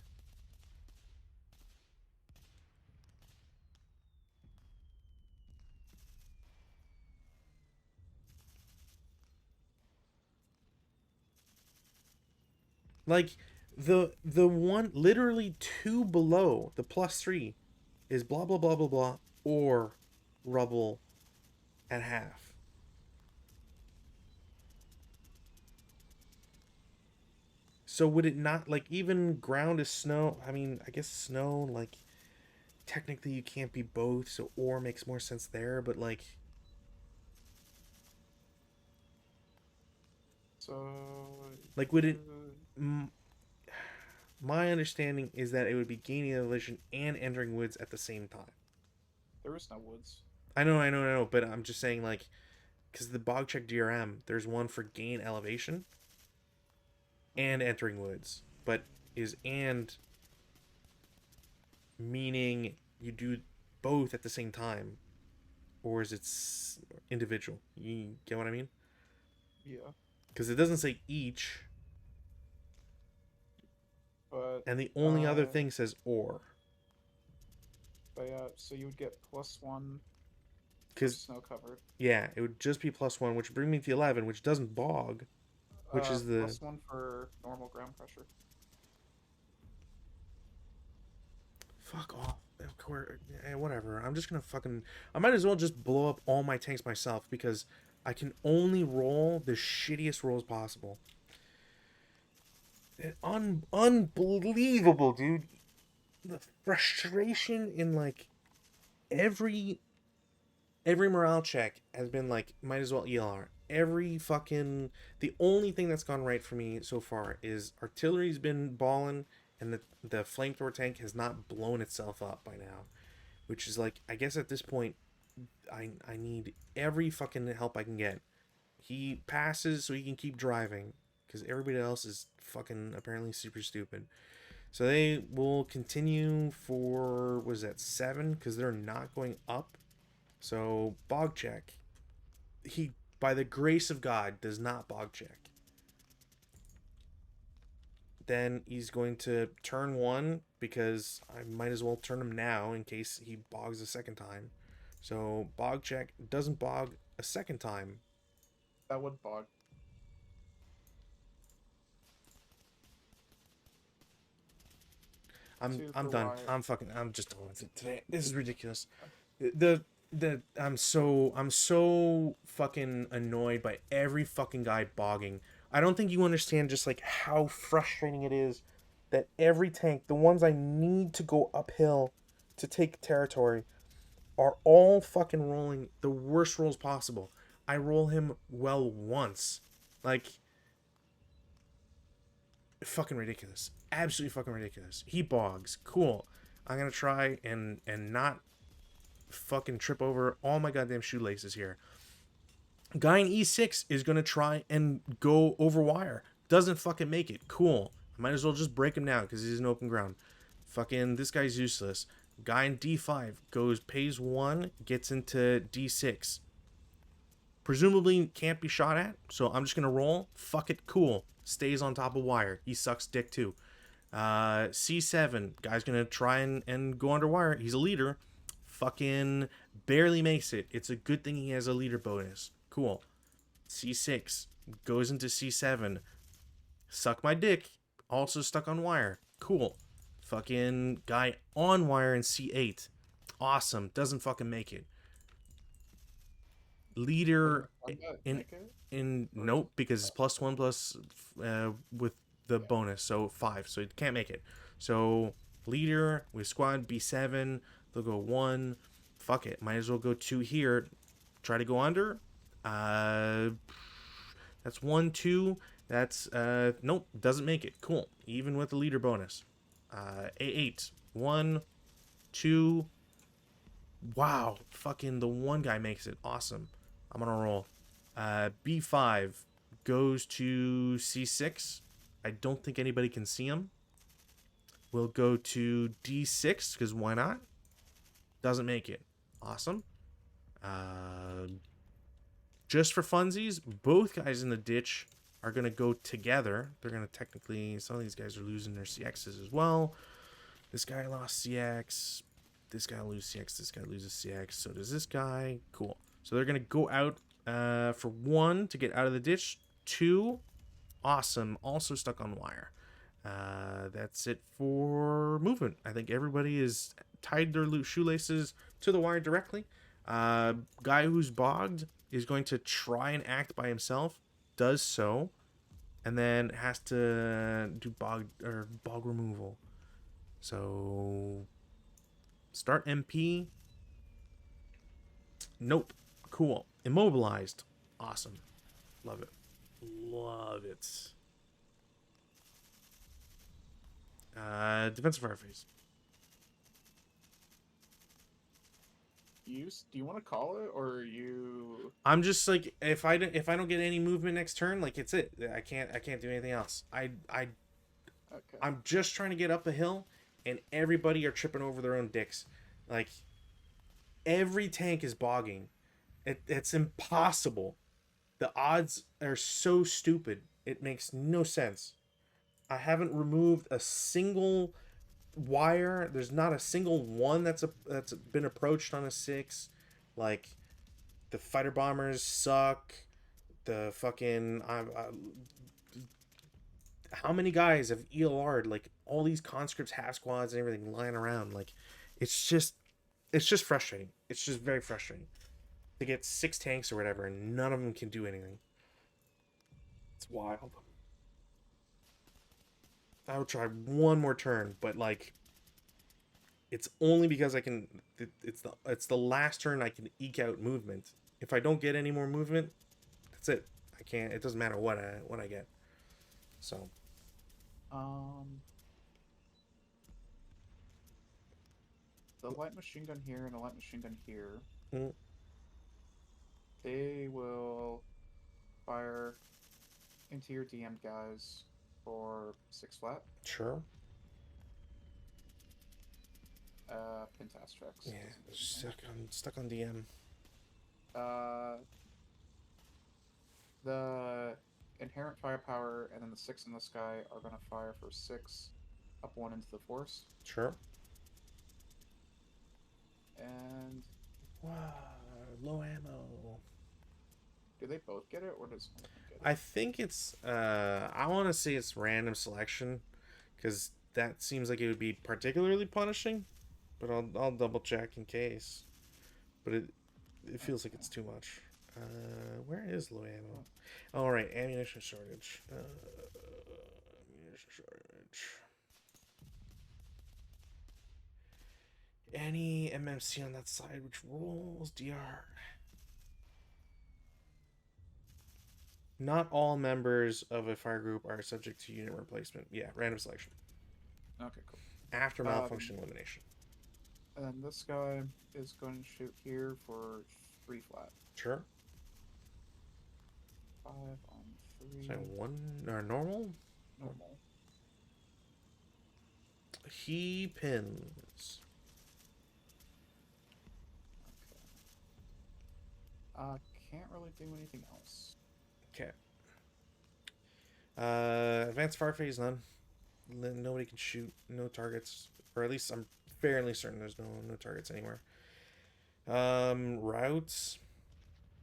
Like the one literally two below the +3 is blah blah blah blah blah or rubble at half. So would it not like even ground is snow? I mean, I guess snow like technically you can't be both, so or makes more sense there. But like, So would it? M- my understanding is that it would be gaining elevation and entering woods at the same time. there is no woods. I know, but I'm just saying like because the bog check DRM, there's one for gain elevation and entering woods, but is and meaning you do both at the same time, or is it individual? You get what I mean? Yeah, Because it doesn't say each, but and the only other uh, thing says or. but yeah, so you would get +1 for Because snow covered. yeah, it would just be +1, which would bring me to 11, which doesn't bog, which is the +1 for normal ground pressure. fuck off. Whatever. I'm just gonna fucking. I might as well just blow up all my tanks myself because I can only roll the shittiest rolls possible. Unbelievable, dude. The frustration in like every morale check has been like might as well ELR. Every fucking the only thing that's gone right for me so far is artillery's been balling and the flamethrower tank has not blown itself up by now, which is like I guess at this point I need every fucking help I can get. He passes so he can keep driving because everybody else is fucking apparently super stupid. So they will continue for was that 7 because they're not going up. So bog check. He by the grace of God does not bog check. Then he's going to turn 1 because I might as well turn him now in case he bogs a second time. So bog check doesn't bog a second time. That would bog. Two I'm for done. wire. I'm just done with it today. This is ridiculous. The I'm so fucking annoyed by every fucking guy bogging. I don't think you understand just like how frustrating it is that every tank, the ones I need to go uphill to take territory, are all fucking rolling the worst rolls possible. I roll him well once. Like fucking ridiculous. Absolutely fucking ridiculous. He bogs. Cool. I'm gonna try and not fucking trip over all my goddamn shoelaces here. Guy in E6 is gonna try and go over wire. Doesn't fucking make it. Cool. I might as well just break him now because he's in open ground. Fucking this guy's useless. Guy in D5 pays 1, gets into D6. Presumably can't be shot at, so I'm just gonna roll. Fuck it, cool. Stays on top of wire. He sucks dick too. C7, guy's gonna try and go under wire. He's a leader. Fucking barely makes it. It's a good thing he has a leader bonus. Cool. C6 goes into C7. Suck my dick. Also stuck on wire. Cool. Fucking guy on wire in C8. Awesome. Doesn't fucking make it. In Leader combat, in make it? in Or nope because it's +1 plus with the Yeah. bonus, so 5, so it can't make it. So leader with squad B7, they'll go 1. Fuck it, might as well go 2 here. Try to go under. Uh, that's 1, 2. That's nope, doesn't make it. Cool, even with the leader bonus. A8, 1, 2. Wow, fucking the one guy makes it. Awesome. I'm on a roll. B5 goes to C6. I don't think anybody can see him. We'll go to D6, because why not? Doesn't make it. Awesome. Just for funsies, both guys in the ditch are going to go together. They're going to technically... Some of these guys are losing their CXs as well. This guy lost CX. This guy loses CX. This guy loses CX. So does this guy. Cool. So they're going to go out for 1 to get out of the ditch. 2. Awesome. Also stuck on wire. That's it for movement. I think everybody is tied their shoelaces to the wire directly. Guy who's bogged is going to try and act by himself. Does so. And then has to do bog removal. So start MP. Nope. Cool. Immobilized. Awesome. Love it. Love it. Defensive fire phase. Do you want to call it, or are you? I'm just like, if I don't get any movement next turn, like it's it. I can't do anything else. Okay. I'm just trying to get up the hill, and everybody are tripping over their own dicks. Like every tank is bogging. It's impossible. The odds are so stupid. It makes no sense. I haven't removed a single wire. There's not a single one that's been approached on a 6. Like the fighter bombers suck. The fucking how many guys have ELR'd like all these conscripts, half squads, and everything lying around? Like it's just frustrating. It's just very frustrating to get 6 tanks or whatever, and none of them can do anything. It's wild. I will try one more turn, but like it's only because I can. It's the last turn I can eke out movement. If I don't get any more movement, that's it. I can't. It doesn't matter what I get. So. The light machine gun here and the light machine gun here. Mm. They will fire into your DM guys for 6 flat. Sure. Pentastrax. Yeah, stuck on DM. The inherent firepower and then the 6 in the sky are going to fire for 6 up 1 into the force. Sure. And Wow, low ammo. do they both get it, or does one of them get it? I think it's I want to say it's random selection, because that seems like it would be particularly punishing, but I'll double check in case. But it feels like it's too much. Where is low ammo? All right, ammunition shortage. Ammunition shortage. Any MMC on that side which rolls DR. Not all members of a fire group are subject to unit replacement. Yeah, random selection. Okay, cool. After malfunction elimination. And then this guy is going to shoot here for 3 flat. Sure. 5 on 3. Is that 1 or normal? Normal. He pins. Okay. Can't really do anything else. Okay. Advanced fire phase, none. Nobody can shoot. No targets. Or at least I'm fairly certain there's no targets anywhere. Routes.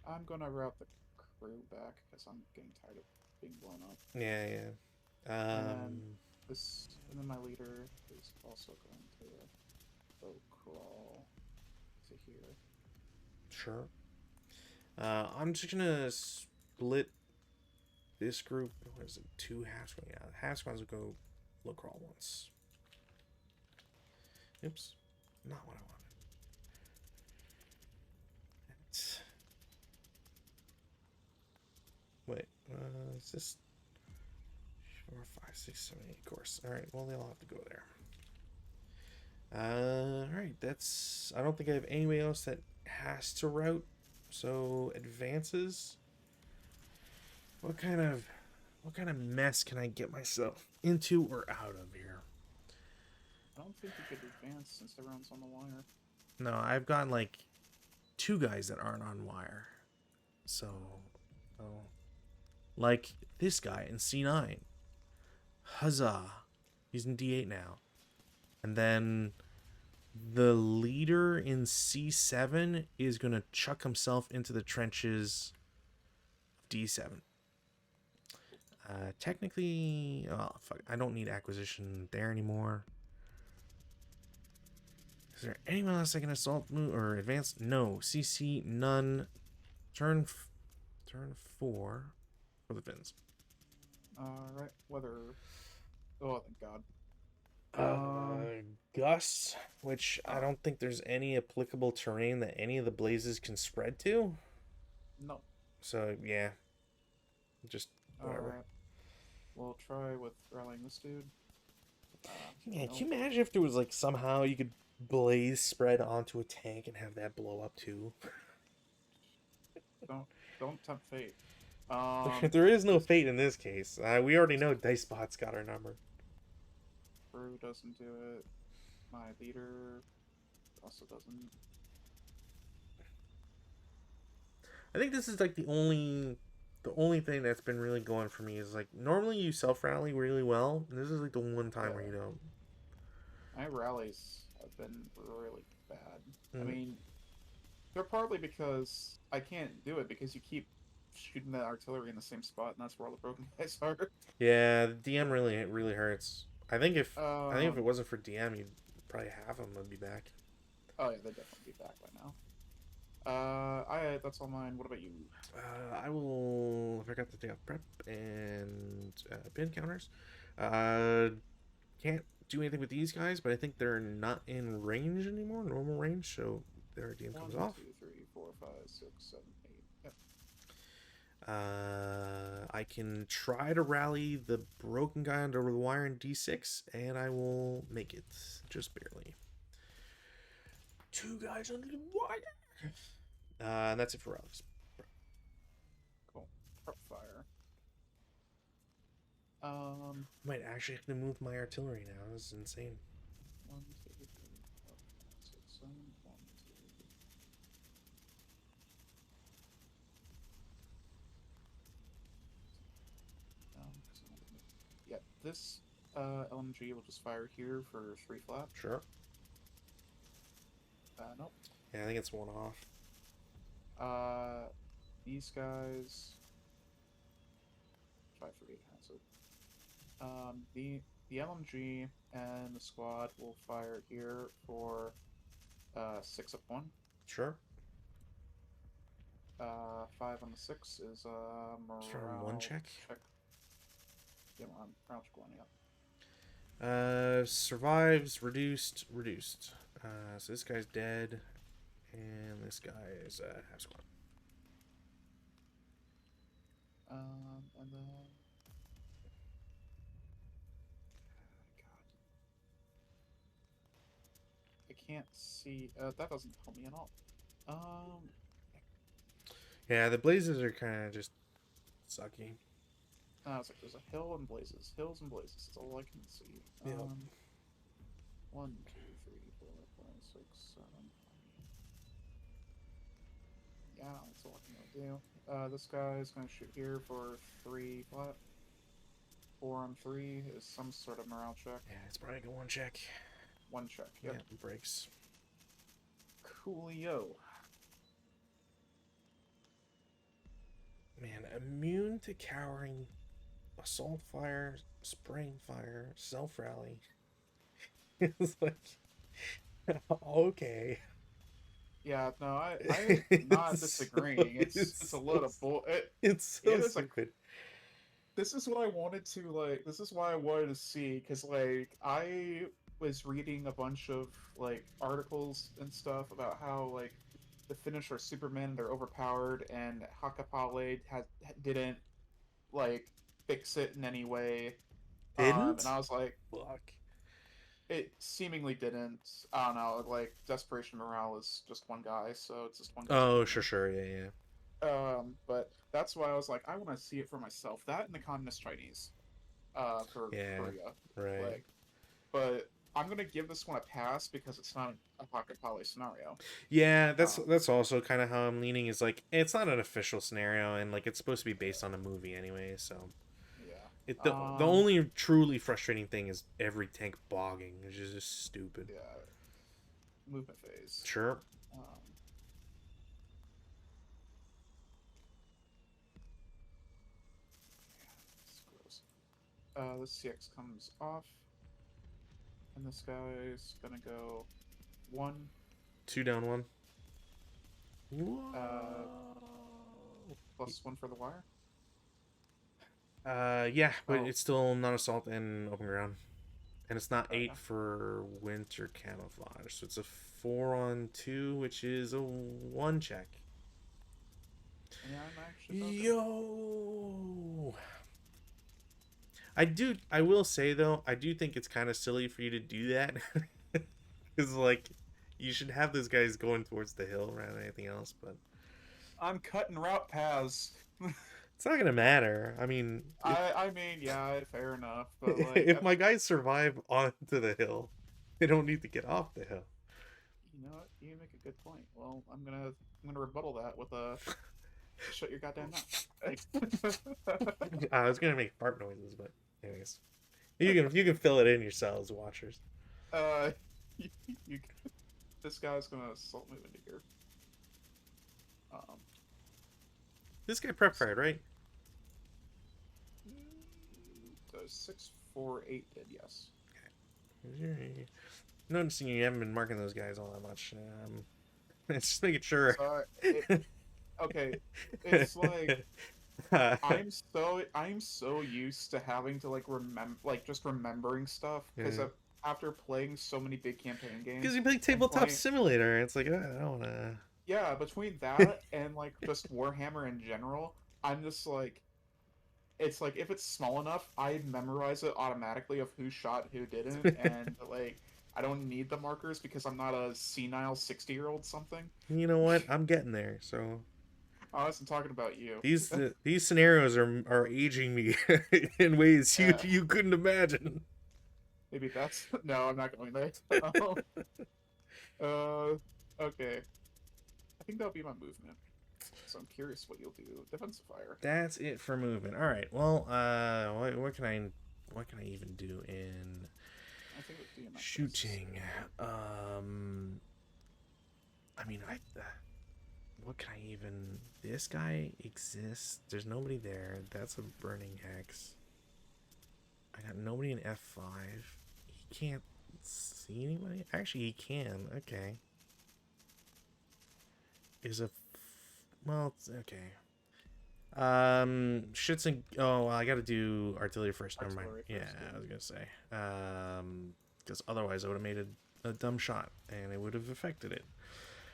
I'm gonna route the crew back because I'm getting tired of being blown up. Yeah. And then my leader is also going to go crawl to here. Sure. I'm just gonna split this group. What is it? 2 half squad. Yeah, half squads will go low crawl once. Oops, not what I wanted. Wait, is this 4, 5, 6, 7, 8 course? All right, well they'll have to go there. All right, that's. I don't think I have anybody else that has to route. So advances. What kind of mess can I get myself into or out of here? I don't think you could advance since everyone's on the wire. No, I've got like 2 guys that aren't on wire. So, oh, like this guy in C9. Huzzah! He's in D8 now. And then the leader in C7 is gonna chuck himself into the trenches of D7. Technically, oh fuck, I don't need acquisition there anymore. Is there anyone else that can assault move or advance? No. CC none. Turn 4 for the Finns. Right. Weather. Oh, thank God. Gus, which I don't think there's any applicable terrain that any of the blazes can spread to. No. So yeah, just whatever. Alright. We'll try with rallying this dude. Yeah, Nope. can you imagine if there was like somehow you could blaze spread onto a tank and have that blow up too? Don't tempt fate. There is no fate in this case. We already know Dicebot's got our number. Brew doesn't do it. My leader also doesn't. I think this is like the only thing that's been really going for me is like normally you self rally really well, and this is like the one time where you don't. My rallies have been really bad. I mean, they're partly because I can't do it because you keep shooting that artillery in the same spot, and that's where all the broken guys are. Yeah, the DM really hurts. I think if it wasn't for DM, you'd probably half of them would be back. Oh yeah, they'd definitely be back by now. That's all mine. What about you? I will. I forgot to take off prep and pin counters. Can't do anything with these guys, but I think they're not in range anymore, normal range, so their DM comes off. 1, 2, 3, 4, 5, 6, 7, 8. Yep. I can try to rally the broken guy under the wire in D6, and I will make it just barely. 2 guys under the wire. And that's it for rallies. Cool. Prep fire. Might actually have to move my artillery now. This is insane. 1, 2, 3, 4, 5, 6, 7, 1, 2. Yeah, this LMG will just fire here for 3 flat. Sure. Nope. Yeah, I think it's 1 off. These guys. 5 for 8 has it. The LMG and the squad will fire here for 6 up 1. Sure. 5 on the 6 is morale Sure, 1 check. Yeah, morale check 1, yeah. Survives, reduced. So this guy's dead, and this guy is half squad. And then. God. I can't see. That doesn't help me at all. Yeah, the blazes are kind of just sucky. It's like there's a hill and blazes. Hills and blazes. That's all I can see. Yep. 1, 2, 3, 4, 5, 6, 7, 8. Yeah, that's all I can really do. This guy is going to shoot here for 3 flat. 4 on 3 is some sort of morale check. Yeah, it's probably like a 1 check. 1 check, yep. Yeah, it breaks. Coolio. Man, immune to cowering, assault fire, spraying fire, self rally. It's like, okay. Yeah, no, I'm not disagreeing. It's a load of bull. It's so stupid. this is what I wanted to like. This is why I wanted to see, because like I was reading a bunch of like articles and stuff about how like the Finnish are Superman, they're overpowered, and Hakapale didn't like fix it in any way. And Didn't? I was like, Fuck. it seemingly didn't. I don't know. Like Desperation Morale is just one guy, so it's just one guy's Oh, opinion. sure, yeah, yeah. But that's why I was like, I want to see it for myself. That and the Communist Chinese, for Yeah, Korea, right. like. But I'm gonna give this one a pass because it's not a pocket poly scenario. Yeah, Um, that's also kind of how I'm leaning. Is like it's not an official scenario, and like it's supposed to be based on a movie anyway. So yeah. the only truly frustrating thing is every tank bogging, which is just stupid. Yeah. Movement phase. Sure. Um, it's gross. This CX comes off, and this guy's gonna go 1. 2 down 1. Uh, Whoa. +1 for the wire. Yeah, but Oh, it's still not assault and open ground, and it's not yeah. 8 for winter camouflage, so it's a 4-on-2, which is a 1 check. Yeah, I'm actually broken. Yo. I will say though, I do think it's kind of silly for you to do that. Because like you should have those guys going towards the hill rather than anything else, but I'm cutting route paths. it's not gonna matter. I mean, I mean, yeah, fair enough, but like, if my guys survive onto the hill, they don't need to get off the hill. you know what? You make a good point. Well, I'm gonna rebuttal that with a shut your goddamn mouth. I was gonna make fart noises, but anyways, you can fill it in yourselves, watchers. uh, you, you, this guy's gonna assault move into here. Um, This guy prep fired, right? so 6, 4, 8 did yes. Noticing you haven't been marking those guys all that much. Just making sure. So okay, it's like I'm so used to having to like remember like just remembering stuff because Yeah. after playing so many big campaign Because games you play and tabletop playing simulator, it's like I don't wanna. yeah between that and like just Warhammer in general, I'm just like it's like if it's small enough, I memorize it automatically of who shot who didn't, and like I don't need the markers because I'm not a senile 60-year-old something. You know what? I'm getting there. So I wasn't talking about you. these scenarios are aging me in ways you Yeah, you couldn't imagine. maybe that's no, I'm not going there. Okay. I think that'll be my movement. So I'm curious what you'll do. Defensive fire. That's it for movement. All right. Well, what can I even do in I think it would be in my shooting? I mean, what can I even? This guy exists. There's nobody there. That's a burning hex. I got nobody in F5. He can't see anybody. Actually, he can. Okay. Is a well, okay. Shits and oh, well, I got to do artillery first. Never mind. artillery Yeah, first. I was gonna say. Because otherwise I would have made a dumb shot and it would have affected it.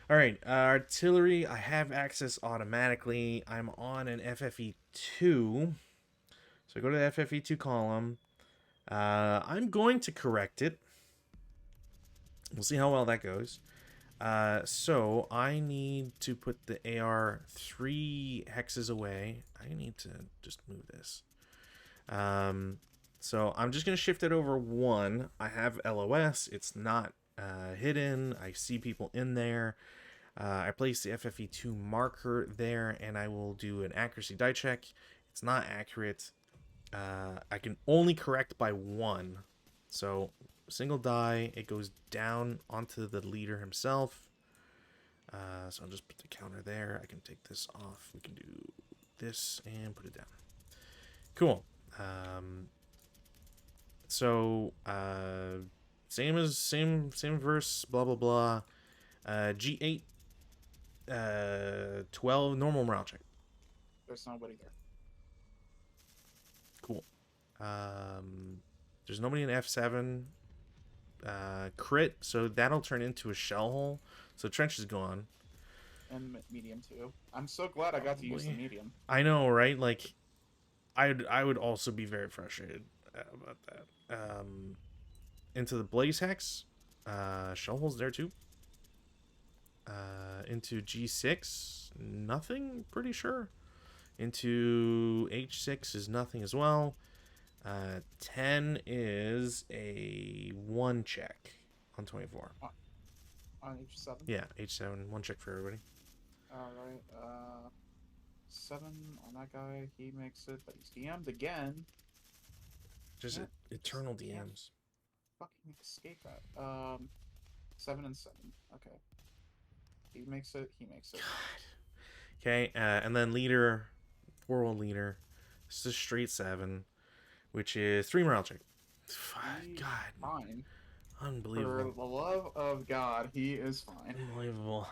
All right, artillery. I have access automatically. I'm on an FFE2, so I go to the FFE2 column. I'm going to correct it. We'll see how well that goes. So I need to put the AR 3 hexes away. I need to just move this. So I'm just going to shift it over 1. I have LOS. It's not hidden. I see people in there. I place the FFE2 marker there, and I will do an accuracy die check. It's not accurate. I can only correct by 1. So single die, it goes down onto the leader himself. So I'll just put the counter there. I can take this off. We can do this and put it down. Cool. So same verse, blah blah blah. G8 12 normal morale check. There's nobody there. Cool. There's nobody in F7. Crit, so that'll turn into a shell hole. So trench is gone. And medium too. I'm so glad I got to use the medium. I know, right? Like, I would also be very frustrated about that. Into the Blaze Hex. Shell holes there too. Into G6, nothing, pretty sure. Into H6 is nothing as well. 10 is a 1 check on 24. On H7? Yeah, H7, 1 check for everybody. Alright, 7 on that guy, he makes it, but he's DM'd again. Just eternal DMs. Fucking escape that. 7 and 7, okay. He makes it, he makes it. God. Okay, and then leader, world leader. This is straight 7, which is 3 morale check. God. Fine. Unbelievable. For the love of God, he is fine. Unbelievable.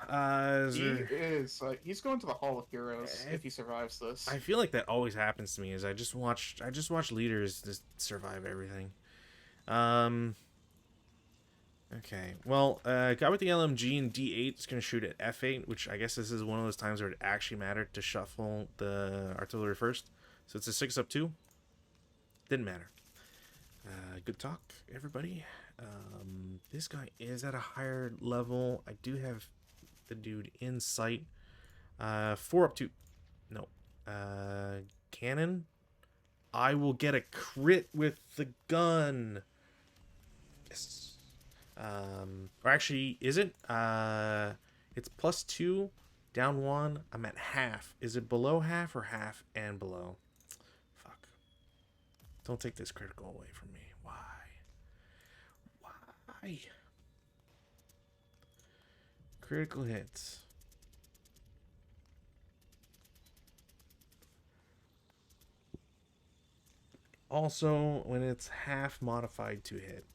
He's going to the Hall of Heroes if he survives this. I feel like that always happens to me. Is I just watch leaders just survive everything. Okay. Well, guy with the LMG in D8 is gonna shoot at F8, which I guess this is one of those times where it actually mattered to shuffle the artillery first. So it's a 6-2. Didn't matter. Good talk, everybody. This guy is at a higher level. I do have the dude in sight. 4-2. No. Cannon. I will get a crit with the gun. Yes. Or actually, is it? It's +2, down 1. I'm at half. Is it below half or half and below? Fuck. Don't take this critical away from me. Why? Critical hits. Also, when it's half modified to hit.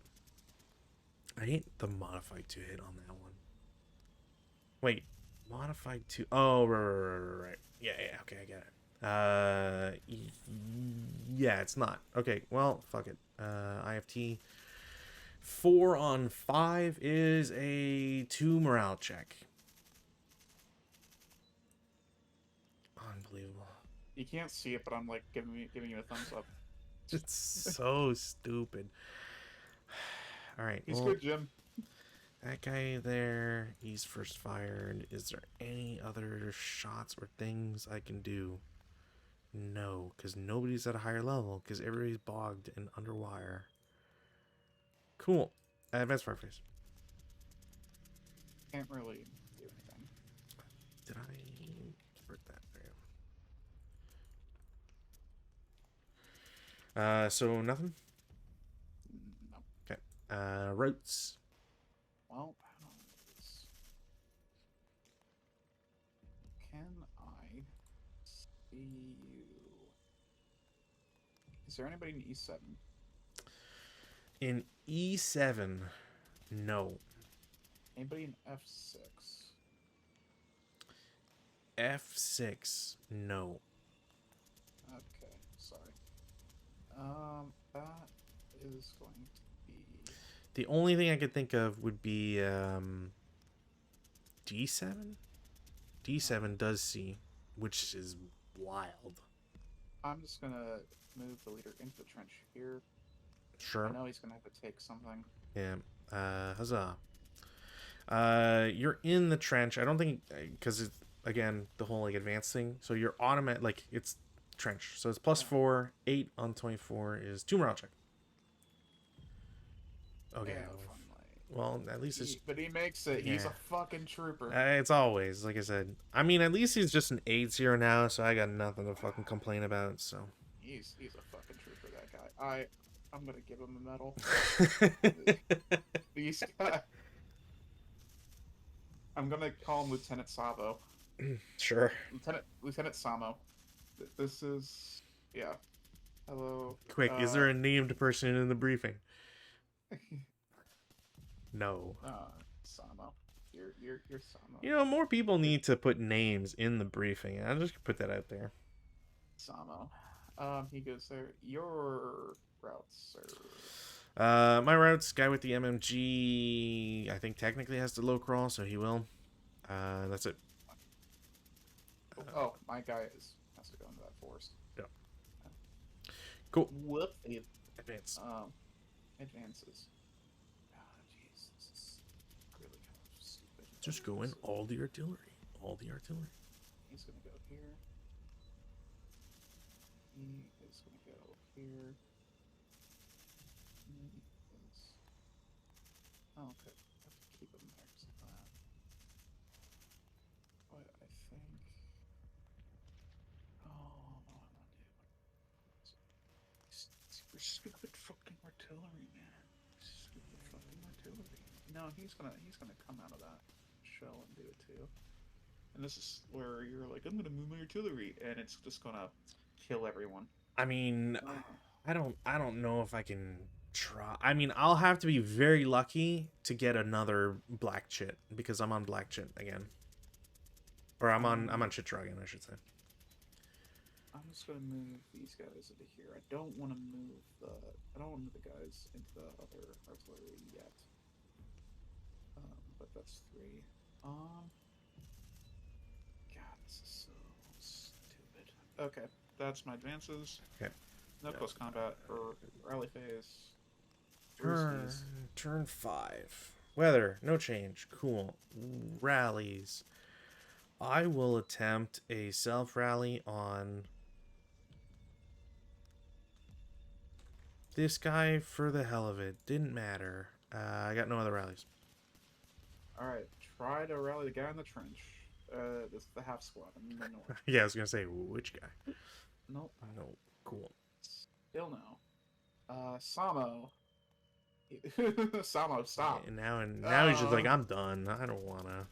I hate the modified to hit on that one. Wait, modified to... Oh, right. Yeah, okay, I get it. Yeah, it's not. Okay, well, fuck it. IFT. 4 on 5 is a 2 morale check. Unbelievable. You can't see it, but I'm like giving you a thumbs up. It's so stupid. All right. He's good, Jim. That guy there, he's first fired. Is there any other shots or things I can do? No, because nobody's at a higher level, because everybody's bogged and under wire. Cool. Advanced fireplace. Can't really do anything. Did I convert that? There. So nothing? No. Okay. Routes. Well, can I see you? Is there anybody in E7? In E7, no. Anybody in F6? F6, no. Okay, sorry. That is going to be... The only thing I could think of would be D7? D7 does see, which is wild. I'm just gonna move the leader into the trench here. Sure. I know he's gonna have to take something. Yeah. Huzzah. You're in the trench. I don't think, because it's, again, the whole like advanced thing. So you're automatic, like it's trench. So it's +4. 8 on 24 is 2 morale check. Okay. Yeah, well, at least it's... But he makes it. Yeah. He's a fucking trooper. It's always, like I said. I mean, at least he's just an 8-0 now, so I got nothing to fucking complain about, so. He's a fucking trooper, that guy. I'm gonna give him a medal. I'm gonna call him Lieutenant Savo. Sure. Lieutenant Samo. This is... Yeah. Hello. Quick, is there a named person in the briefing? No. Samo. You're Samo. You know, more people need to put names in the briefing. I'll just put that out there. Samo. He goes there. Your routes, sir. My routes, guy with the MMG, I think technically has to low crawl, so he will. That's it. Oh, my guy has to go into that forest. Yeah. Cool. Whoopsie. Advance. Advances. Oh, jeez, this is really kind of stupid. Just go in all the artillery. All the artillery. He's gonna go here. He is gonna go here. He is. Oh, okay. I have to keep him there because of that. But I think. Oh no, I want to do. Super stupid fucking artillery, man. Stupid fucking artillery. No, he's gonna come out of that shell and do it too. And this is where you're like, I'm gonna move my artillery, and it's just gonna kill everyone. I mean, I don't know if I can try. I mean, I'll have to be very lucky to get another black chit because I'm on black chit again. Or I'm on Chitra again, I should say. I'm just gonna move these guys into here. I don't want to move the guys into the other artillery yet. But that's 3. God, this is so stupid. Okay, that's my advances. Okay. No close combat or rally phase. Turn 5. Weather, no change. Cool. Rallies. I will attempt a self rally on this guy for the hell of it. Didn't matter. I got no other rallies. Alright, try to rally the guy in the trench. This is the half squad. I mean the north. Yeah, I was gonna say which guy. Nope. No, cool. Still no. Samo. Samo, stop. And now he's just like, I'm done. I don't wanna.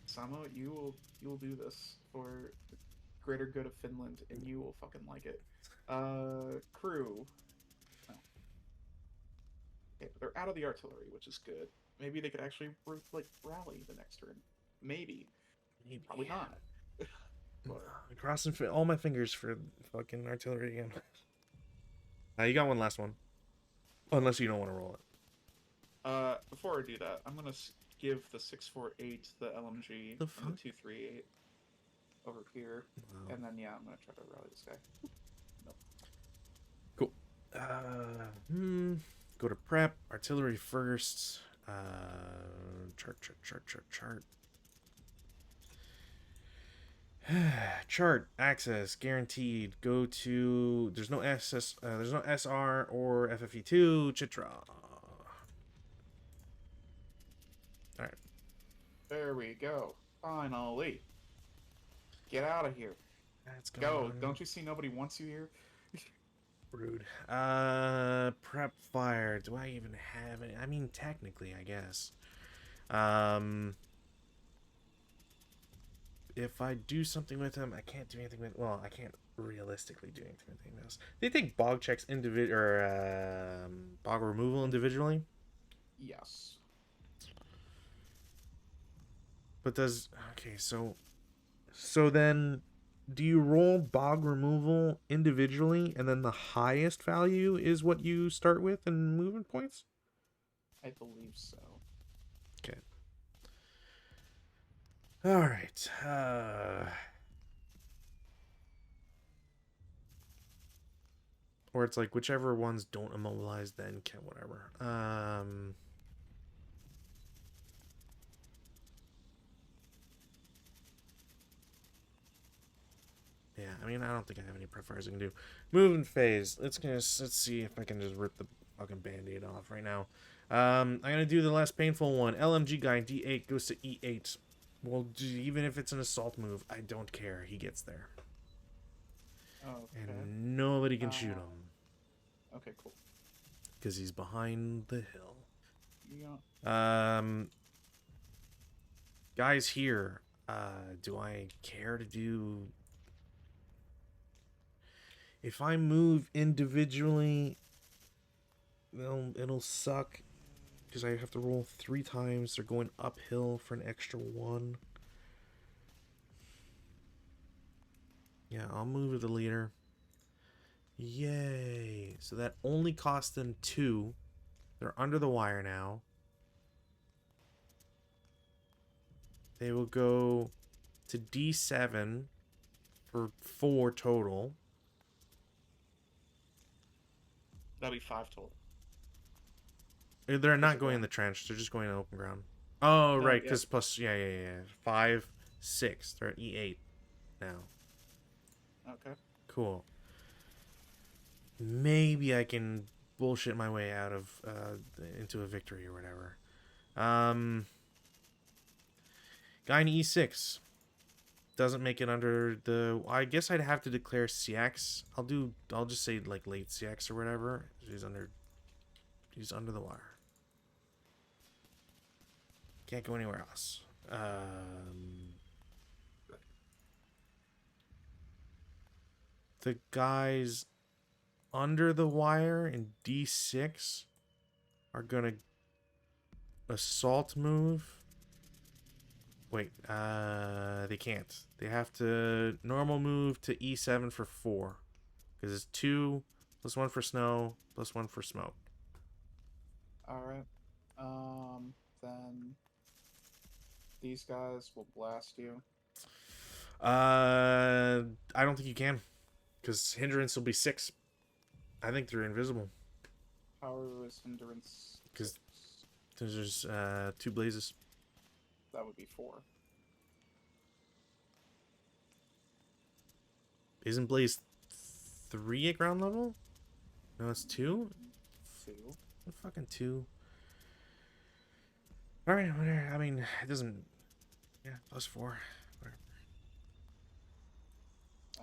Samo, you will do this for the greater good of Finland, and you will fucking like it. Crew. Oh. Okay, but they're out of the artillery, which is good. Maybe they could actually rally the next turn. Maybe. Probably not. Crossing all my fingers for fucking artillery again. You got one last one. Unless you don't want to roll it. Before I do that, I'm gonna give the 648 the LMG The and the 238 over here, Wow. and then yeah, I'm gonna try to rally this guy. Nope. Cool. Go to prep. Artillery first. Chart. Chart access guaranteed. Go to. There's no SS. There's no SR or FFE2. Chitra. All right. There we go. Finally. Get out of here. That's Go. going. Don't you see nobody wants you here? Rude. Prep fire. Do I even have it? I mean, technically, I guess. If I do something with him, I can't do anything with. Well, I can't realistically do anything with anything else. They take bog checks bog removal individually. Yes. But does so then do you roll bog removal individually and then the highest value is what you start with in movement points? I believe so. Okay. All right. Or it's like whichever ones don't immobilize then can whatever. Yeah, I mean, I don't think I have any preference I can do. Movement phase. Let's see if I can just rip the fucking band-aid off right now. I'm gonna do the less painful one. LMG guy D8 goes to E8. Well, even if it's an assault move, I don't care. He gets there, Okay. and nobody can shoot him Okay, cool. because he's behind the hill. Yeah. Guys here. Do I care to do? If I move individually, it'll suck because I have to roll 3 times. They're going uphill for an extra 1. Yeah, I'll move with the leader. Yay. So that only cost them 2. They're under the wire now. They will go to D7 for 4 total. That'd be 5 total. They're not They're going in going. the trench. They're just going in open ground. Oh, No, right. yeah. Because plus, yeah. 5, 6. They're at E8 now. Okay. Cool. Maybe I can bullshit my way out of into a victory or whatever. Guy in E6 doesn't make it under the. I guess I'd have to declare CX. I'll just say like late CX or whatever. He's under. He's under the wire. Can't go anywhere else. The guys under the wire in D6 are gonna assault move. Wait, they can't. They have to normal move to E7 for 4. Because it's 2 plus 1 for snow plus 1 for smoke. Alright. Then these guys will blast you. I don't think you can. Because hindrance will be 6. I think they're invisible. Power is hindrance. Because 6. there's 2 blazes. That would be 4. Isn't blaze 3 at ground level? No, it's 2? 2. Fucking 2. Alright, whatever. I mean, it doesn't. Yeah, plus 4. Whatever.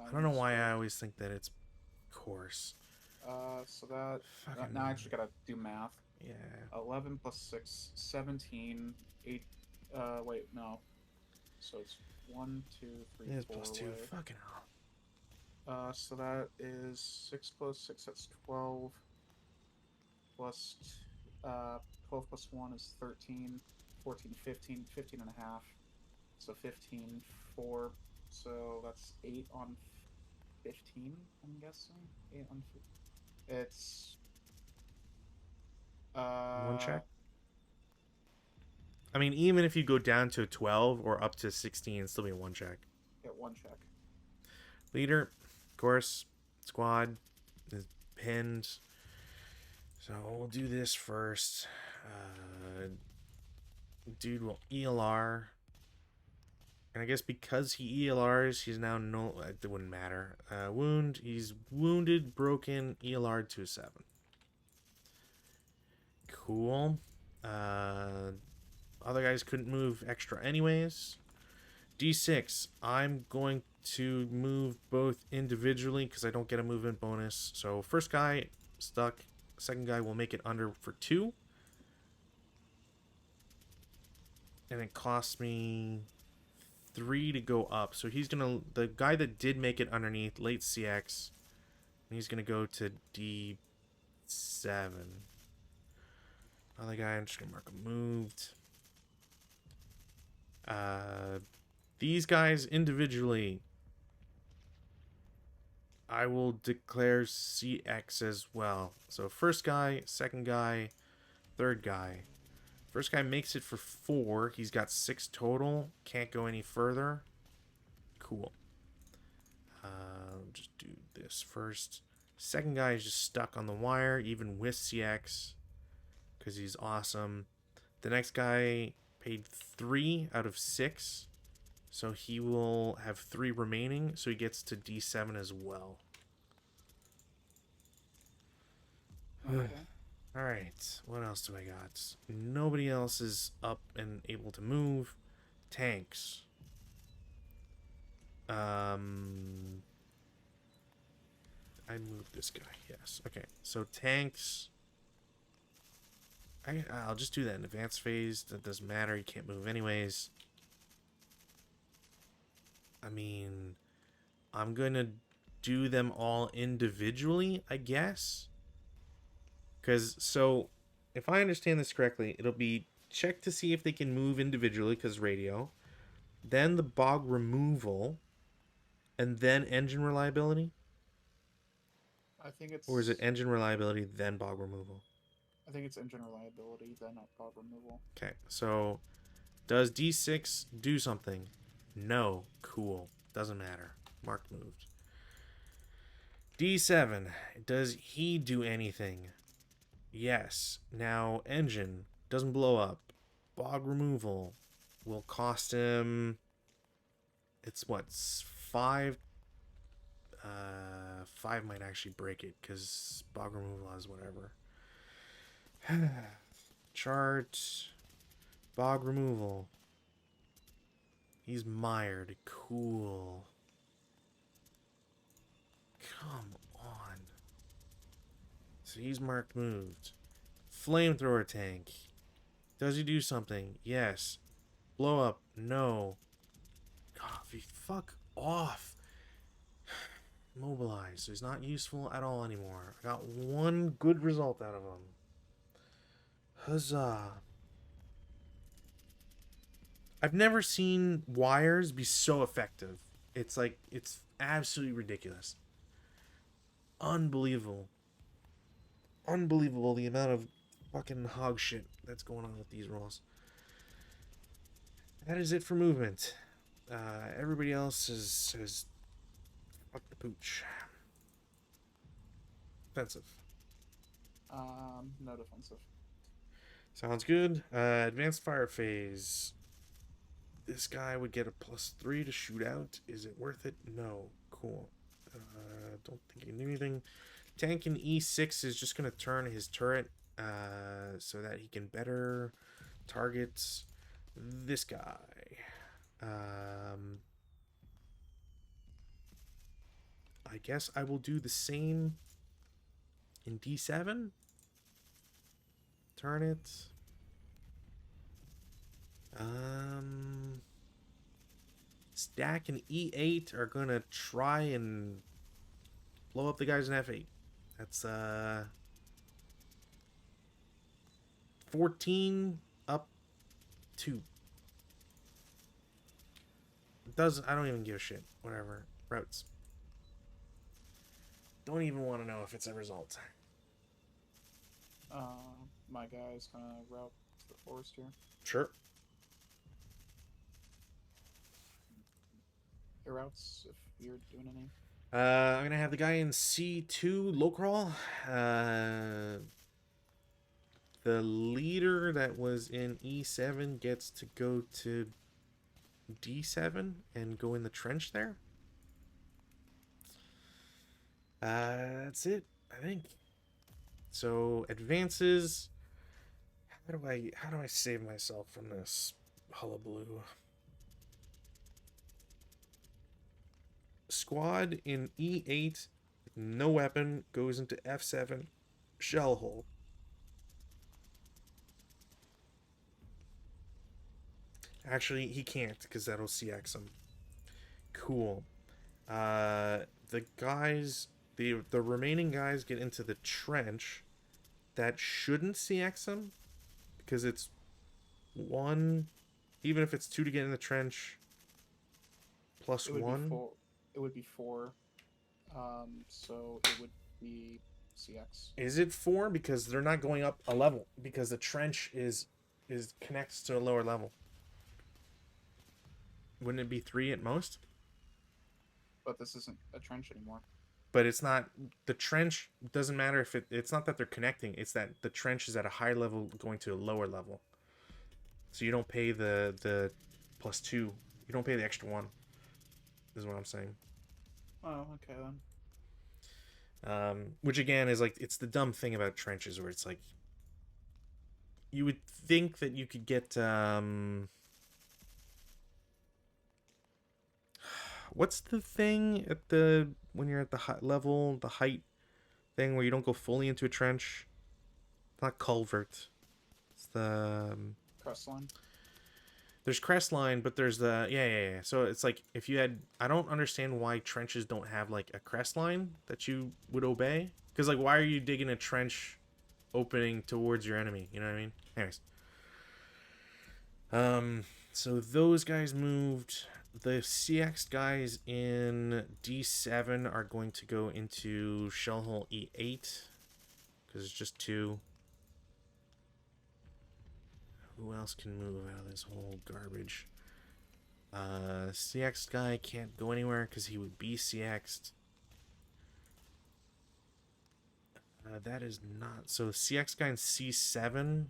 I don't know why I always think that it's coarse. So that. Fucking. Now I actually gotta do math. Yeah. 11 plus 6, 17. 8. Wait, no. So it's 1, 2, 3, It is 4. plus 2. Away. Fucking hell. So that is 6 plus 6, that's 12. Plus 12 plus 1 is 13. 14, 15, 15 and a half. So 15, 4. So that's 8 on 15, I'm guessing. 8 on 15. It's. 1 check? I mean, even if you go down to 12 or up to 16, it'll still be a 1 check. Get 1 check. Leader, of course, squad is pinned. So we'll do this first. Dude will ELR. And I guess because he ELRs, he's now no. It wouldn't matter. Wound. He's wounded, broken, ELR to 7. Cool. Other guys couldn't move extra anyways. D6. I'm going to move both individually because I don't get a movement bonus. So first guy stuck. Second guy will make it under for 2. And it costs me 3 to go up. So he's gonna. The guy that did make it underneath, late CX, he's gonna go to D7. Other guy, I'm just gonna mark him moved. These guys individually, I will declare CX as well. So first guy, second guy, third guy. First guy makes it for 4. He's got 6 total. Can't go any further. Cool. Just do this first. Second guy is just stuck on the wire, even with CX, because he's awesome. The next guy paid 3 out of 6. So he will have 3 remaining. So he gets to D7 as well. Okay. Alright, what else do I got? Nobody else is up and able to move. Tanks. I moved this guy, yes. Okay, so tanks. I'll just do that in advanced phase. That doesn't matter, you can't move anyways. I mean, I'm gonna do them all individually, I guess. Because, so, if I understand this correctly, it'll be check to see if they can move individually, because radio. Then the bog removal. And then engine reliability. I think Or is it it's engine reliability, then bog removal? engine reliability, then bog removal. Okay, so does D6 do something? No. Cool. Doesn't matter. Mark moved. D7. Does he do anything? Yes. Now, engine doesn't blow up. Bog removal will cost him. It's what? 5. 5 might actually break it because bog removal has whatever. Chart. Bog removal. He's mired. Cool. Come on. So he's marked moved. Flamethrower tank. Does he do something? Yes. Blow up? No. God, fuck off. Mobilize. So he's not useful at all anymore. I got one good result out of him. Huzzah. I've never seen wires be so effective. It's like, it's absolutely ridiculous. Unbelievable. Unbelievable the amount of fucking hog shit that's going on with these rolls. That is it for movement. Everybody else is fuck the pooch. Offensive. No defensive. Sounds good. Advanced fire phase. This guy would get a +3 to shoot out. Is it worth it? No. Cool. Don't think he can do anything. Tank in E6 is just going to turn his turret so that he can better target this guy. I guess I will do the same in D7. Turn it. Stack and E8 are gonna try and blow up the guys in F8. That's 14 up 2. I don't even give a shit. Whatever. Routes. Don't even want to know if it's a result. My guy's gonna route to the forest here. Sure. Your routes, if you're doing any. I'm gonna have the guy in C2 low crawl. The leader that was in E7 gets to go to D7 and go in the trench there. That's it, I think. So advances. How do I save myself from this hullabaloo? Squad in E8, no weapon, goes into F7, shell hole. Actually, he can't because that'll CX him. Cool. The guys, the remaining guys get into the trench. That shouldn't CX him because it's 1, even if it's 2 to get in the trench, plus 1. It would be 4. So it would be CX. Is it 4? Because they're not going up a level because the trench is connects to a lower level. Wouldn't it be 3 at most? But this isn't a trench anymore. But it's not, the trench doesn't matter if it's not that they're connecting, it's that the trench is at a high level going to a lower level. So you don't pay the +2. You don't pay the extra 1. Is what I'm saying. Oh, okay then. Which again is like, it's the dumb thing about trenches where it's like, you would think that you could get what's the thing at the when you're at the level, the height thing where you don't go fully into a trench? Not culvert. It's the Crest line. there's crest line, but there's the yeah. So it's like if you had, I don't understand why trenches don't have like a crest line that you would obey. Because like, why are you digging a trench opening towards your enemy? You know what I mean? Anyways. So those guys moved. The CX guys in D7 are going to go into Shellhole E8 because it's just 2. Who else can move out of this whole garbage? CX guy can't go anywhere because he would be CX'd. That is not... So CX guy in C7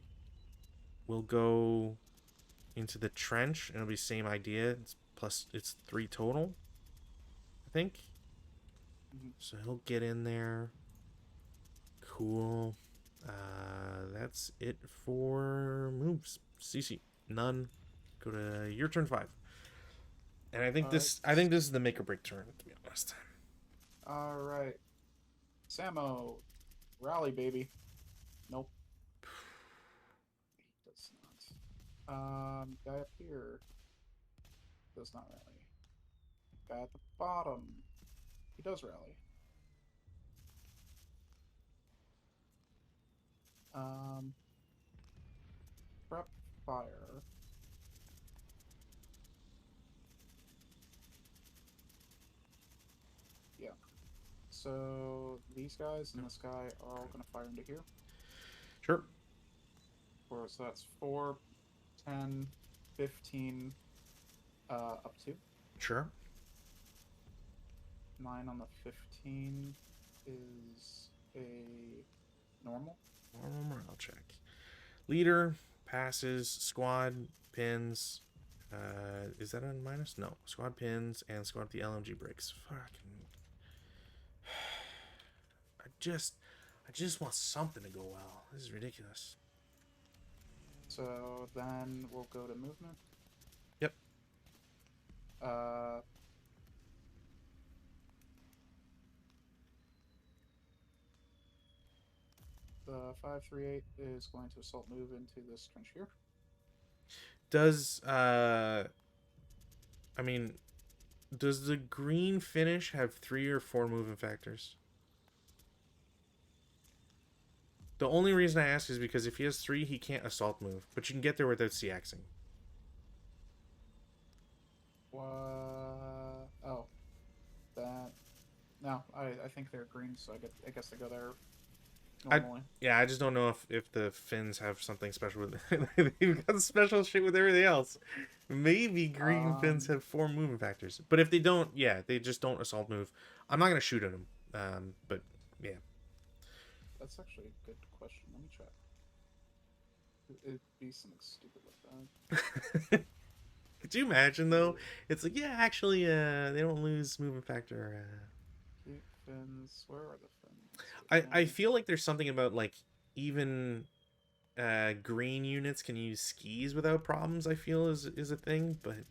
will go into the trench, and it'll be same idea. It's 3 total, I think. Mhm. So he'll get in there. Cool. That's it for moves. CC, none. Go to your turn 5. And All right. I think this is the make or break turn, to be honest. All right. Samo, rally, baby. Nope, he does not. Guy up here does not rally. Guy at the bottom, he does rally. Um, prep fire. Yeah. So these guys and this guy are all gonna fire into here. Sure. So that's 4, 10, 15, up to Sure. 9 on the 15 is a normal. Normal morale check. Leader, passes, squad, pins. Is that on minus? No. Squad pins and squad with the LMG breaks. Fucking. I just want something to go well. This is ridiculous. So then we'll go to movement. Yep. The 538 is going to assault move into this trench here. Does I mean, does the green finish have 3 or 4 movement factors? The only reason I ask is because if he has 3, he can't assault move, but you can get there without CXing. Oh, that. No, I think they're green, so I guess they go there normally. I just don't know if the Finns have something special with they've got special shit with everything else. Maybe green Finns have 4 movement factors, but if they don't, yeah, they just don't assault move. I'm not gonna shoot at them, but yeah. That's actually a good question. Let me check. It'd be something stupid like that. Could you imagine though? It's like, yeah, actually, they don't lose movement factor. Keep fins. Where are the fins? I feel like there's something about like even green units can use skis without problems. I feel is a thing, but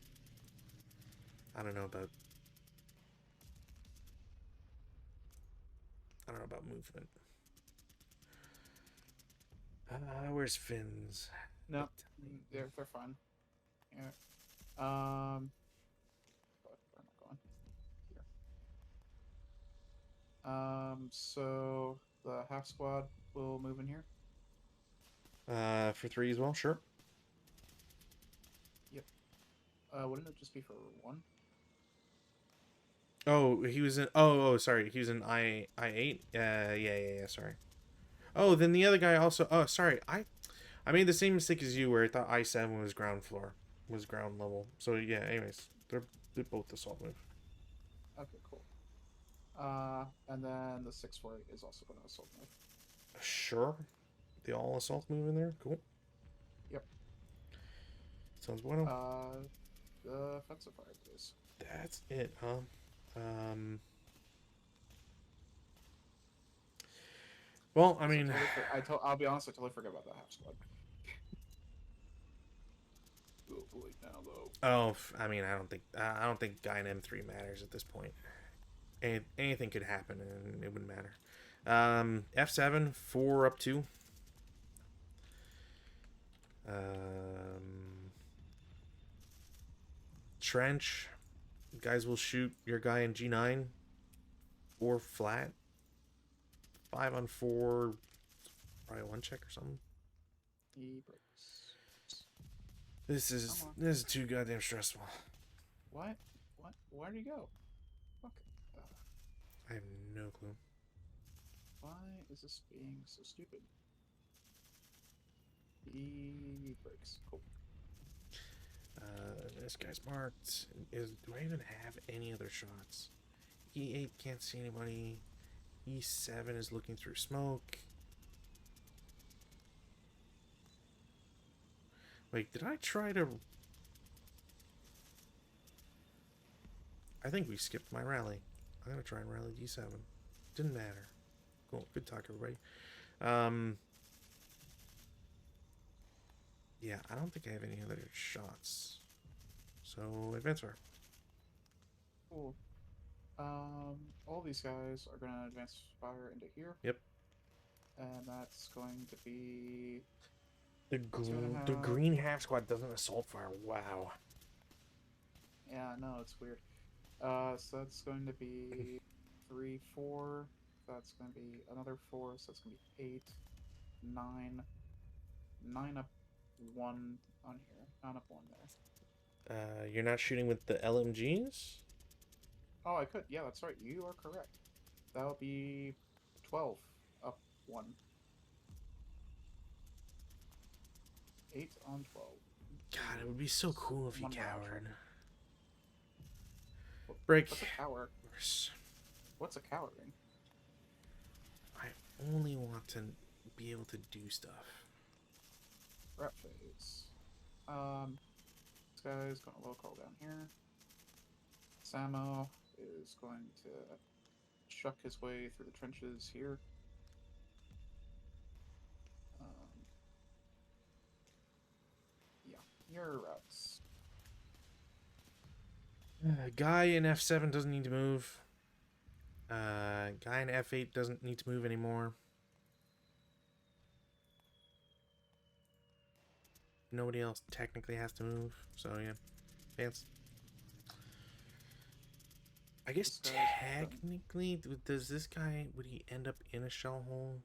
I don't know about movement. Where's Finns? No, they're fine. Yeah. But where am I going? Here. So the half squad will move in here. For 3 as well, sure. Yep. Wouldn't it just be for 1? Oh, he was in. Sorry, he was in I8. Yeah. Sorry. Oh, then the other guy also. Oh, sorry. I made the same mistake as you, where I thought I7 was ground floor, was ground level. So yeah. Anyways, they're both assault move. Okay, cool. And then the 648 is also going to assault move. Sure. They all assault move in there. Cool. Yep. Sounds bueno. The offensive fire, please. That's it, huh? Well, I mean, I'll be honest, I totally forgot about the half squad. Oh boy, now though. oh, I mean, I don't think guy in M3 matters at this point. Anything could happen, and it wouldn't matter. F7, 4 up 2. Trench. Guys will shoot your guy in G9. 4 flat. 5 on 4. Probably 1 check or something. He breaks. This is too goddamn stressful. What? What? Where'd he go? Fuck. Uh, I have no clue. why is this being so stupid? He breaks. Cool. This guy's marked. Do I even have any other shots? E8 can't see anybody. E7 is looking through smoke. Wait, did I try to... I think we skipped my rally. I'm gonna try and rally D7. Didn't matter. Cool. Good talk, everybody. Yeah, I don't think I have any other shots. So, advance fire. Cool. All these guys are gonna advance fire into here. Yep. And that's going to be The 2.5. the green half squad doesn't assault fire. Wow. Yeah, no, it's weird. So that's going to be 3, 4. That's going to be another 4. So that's going to be 8, 9, 9 up 1 on here. 9 up 1 there. You're not shooting with the LMGs? Oh, I could. Yeah, that's right. You are correct. That would be 12 up 1. 8 on 12. God, it would be so cool if he One round cowered. check. Break. What's a cower? Worse. What's a cowering? I only want to be able to do stuff. Rep phase. This guy's going to low call down here. Samo is going to chuck his way through the trenches here. Yeah, your routes. Guy in F7 doesn't need to move. Guy in F8 doesn't need to move anymore. Nobody else technically has to move, so yeah. Advance. I guess technically, does this guy, would he end up in a shell hole?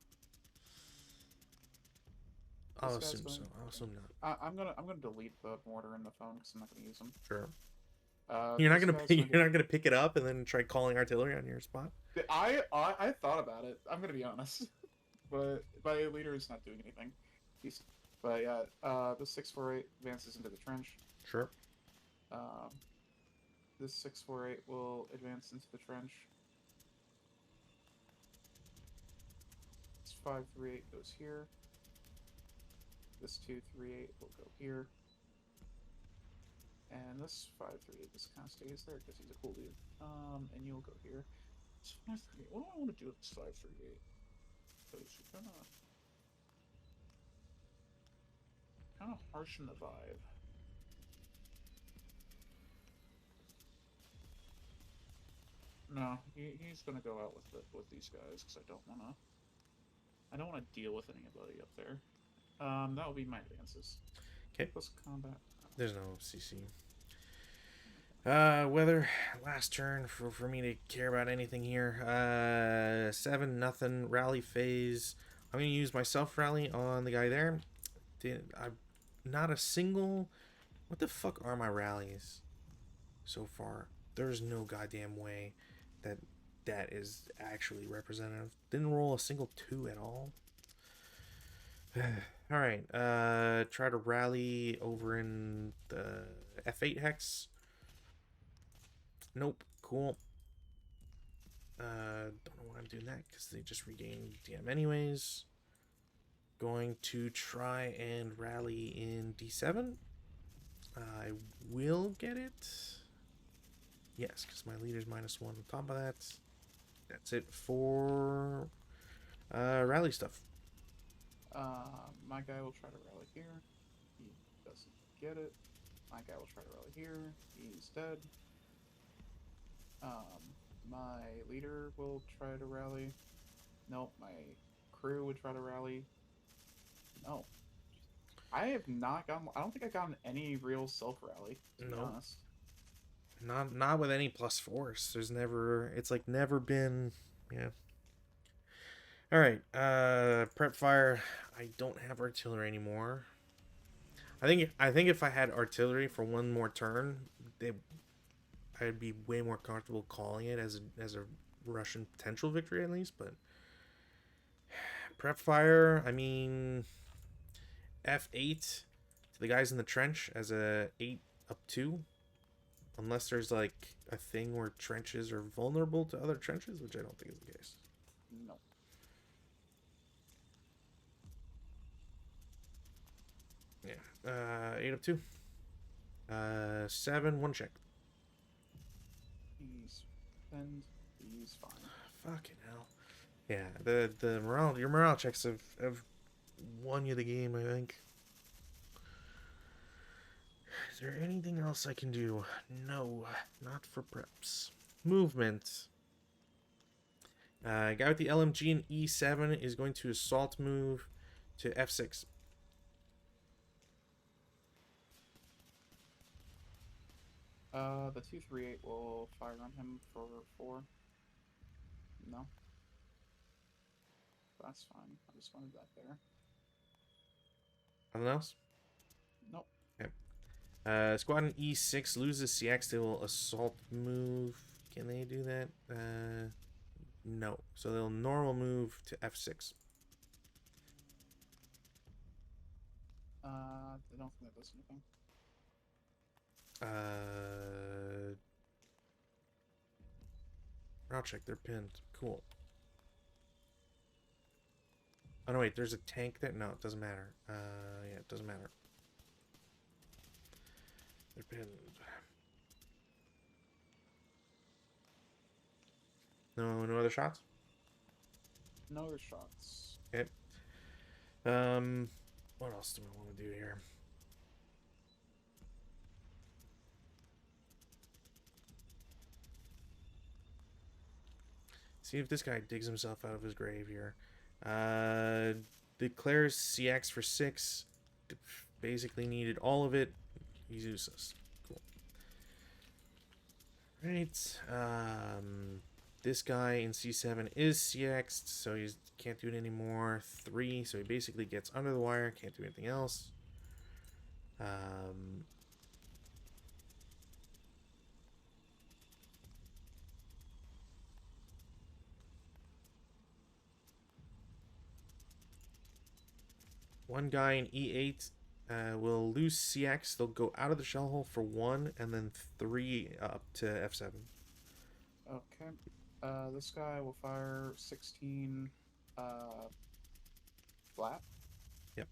I'll assume so. I'll assume not. I'm gonna delete the mortar in the phone because I'm not gonna use them. Sure. You're not gonna you're not gonna pick it up and then try calling artillery on your spot. I thought about it. I'm gonna be honest, but my leader is not doing anything. But yeah, the 648 advances into the trench. Sure. This 648 will advance into the trench. This 538 goes here. This 238 will go here. And this 538 just kind of stays there because he's a cool dude. And you'll go here. This 538. What do I want to do with this 538? Because you're kind of harsh in the vibe. No, he's gonna go out with these guys because I don't wanna deal with anybody up there. That will be my advances. Okay. Plus combat. There's no CC. Weather, last turn for me to care about anything here. 7 nothing rally phase. I'm gonna use my self rally on the guy there. I'm not a single. What the fuck are my rallies so far? There's no goddamn way that is actually representative. Didn't roll a single 2 at all. All right. Try to rally over in the F8 hex. Nope. Cool. Don't know why I'm doing that because they just regained DM anyways. Going to try and rally in D7. I will get it. Yes, because my leader's -1 on top of that. That's it for rally stuff. My guy will try to rally here. He doesn't get it. My guy will try to rally here. He's dead. My leader will try to rally. Nope, my crew would try to rally. No. I have not gotten... I don't think I've gotten any real self-rally, to be honest. Not with any plus force. There's never... It's like never been... Yeah. Alright, prep fire. I don't have artillery anymore. I think if I had artillery for one more turn, I'd be way more comfortable calling it as a Russian potential victory at least. But prep fire, I mean, F8 to the guys in the trench as a 8 up 2, unless there's like a thing where trenches are vulnerable to other trenches, which I don't think is the case. No. Yeah. 8 up 2. 7, 1 check. He's pinned. He's fine. Fucking hell. Yeah, the your morale checks have won you the game, I think. Is there anything else I can do? No, not for preps. Movement. Guy with the LMG and E7 is going to assault move to F6. The 238 will fire on him for 4. No. That's fine. I just wanted that there. Nothing else? Nope. Okay. Squad in E6 loses CX. They will assault move. Can they do that? No. So they'll normal move to F6. I don't think that does anything. I'll check. They're pinned. Cool. Oh no, wait. There's a tank there. No, it doesn't matter. Yeah, it doesn't matter. They're pinned. No other shots. No other shots. Okay. What else do I want to do here? See if this guy digs himself out of his grave here. Declares CX for 6. Basically needed all of it. He's useless. Cool. Right. This guy in C7 is CX'd, so he can't do it anymore. 3, so he basically gets under the wire. Can't do anything else. One guy in E8 will lose CX. They'll go out of the shell hole for 1, and then 3 up to F7. Okay. This guy will fire 16 flat. Yep.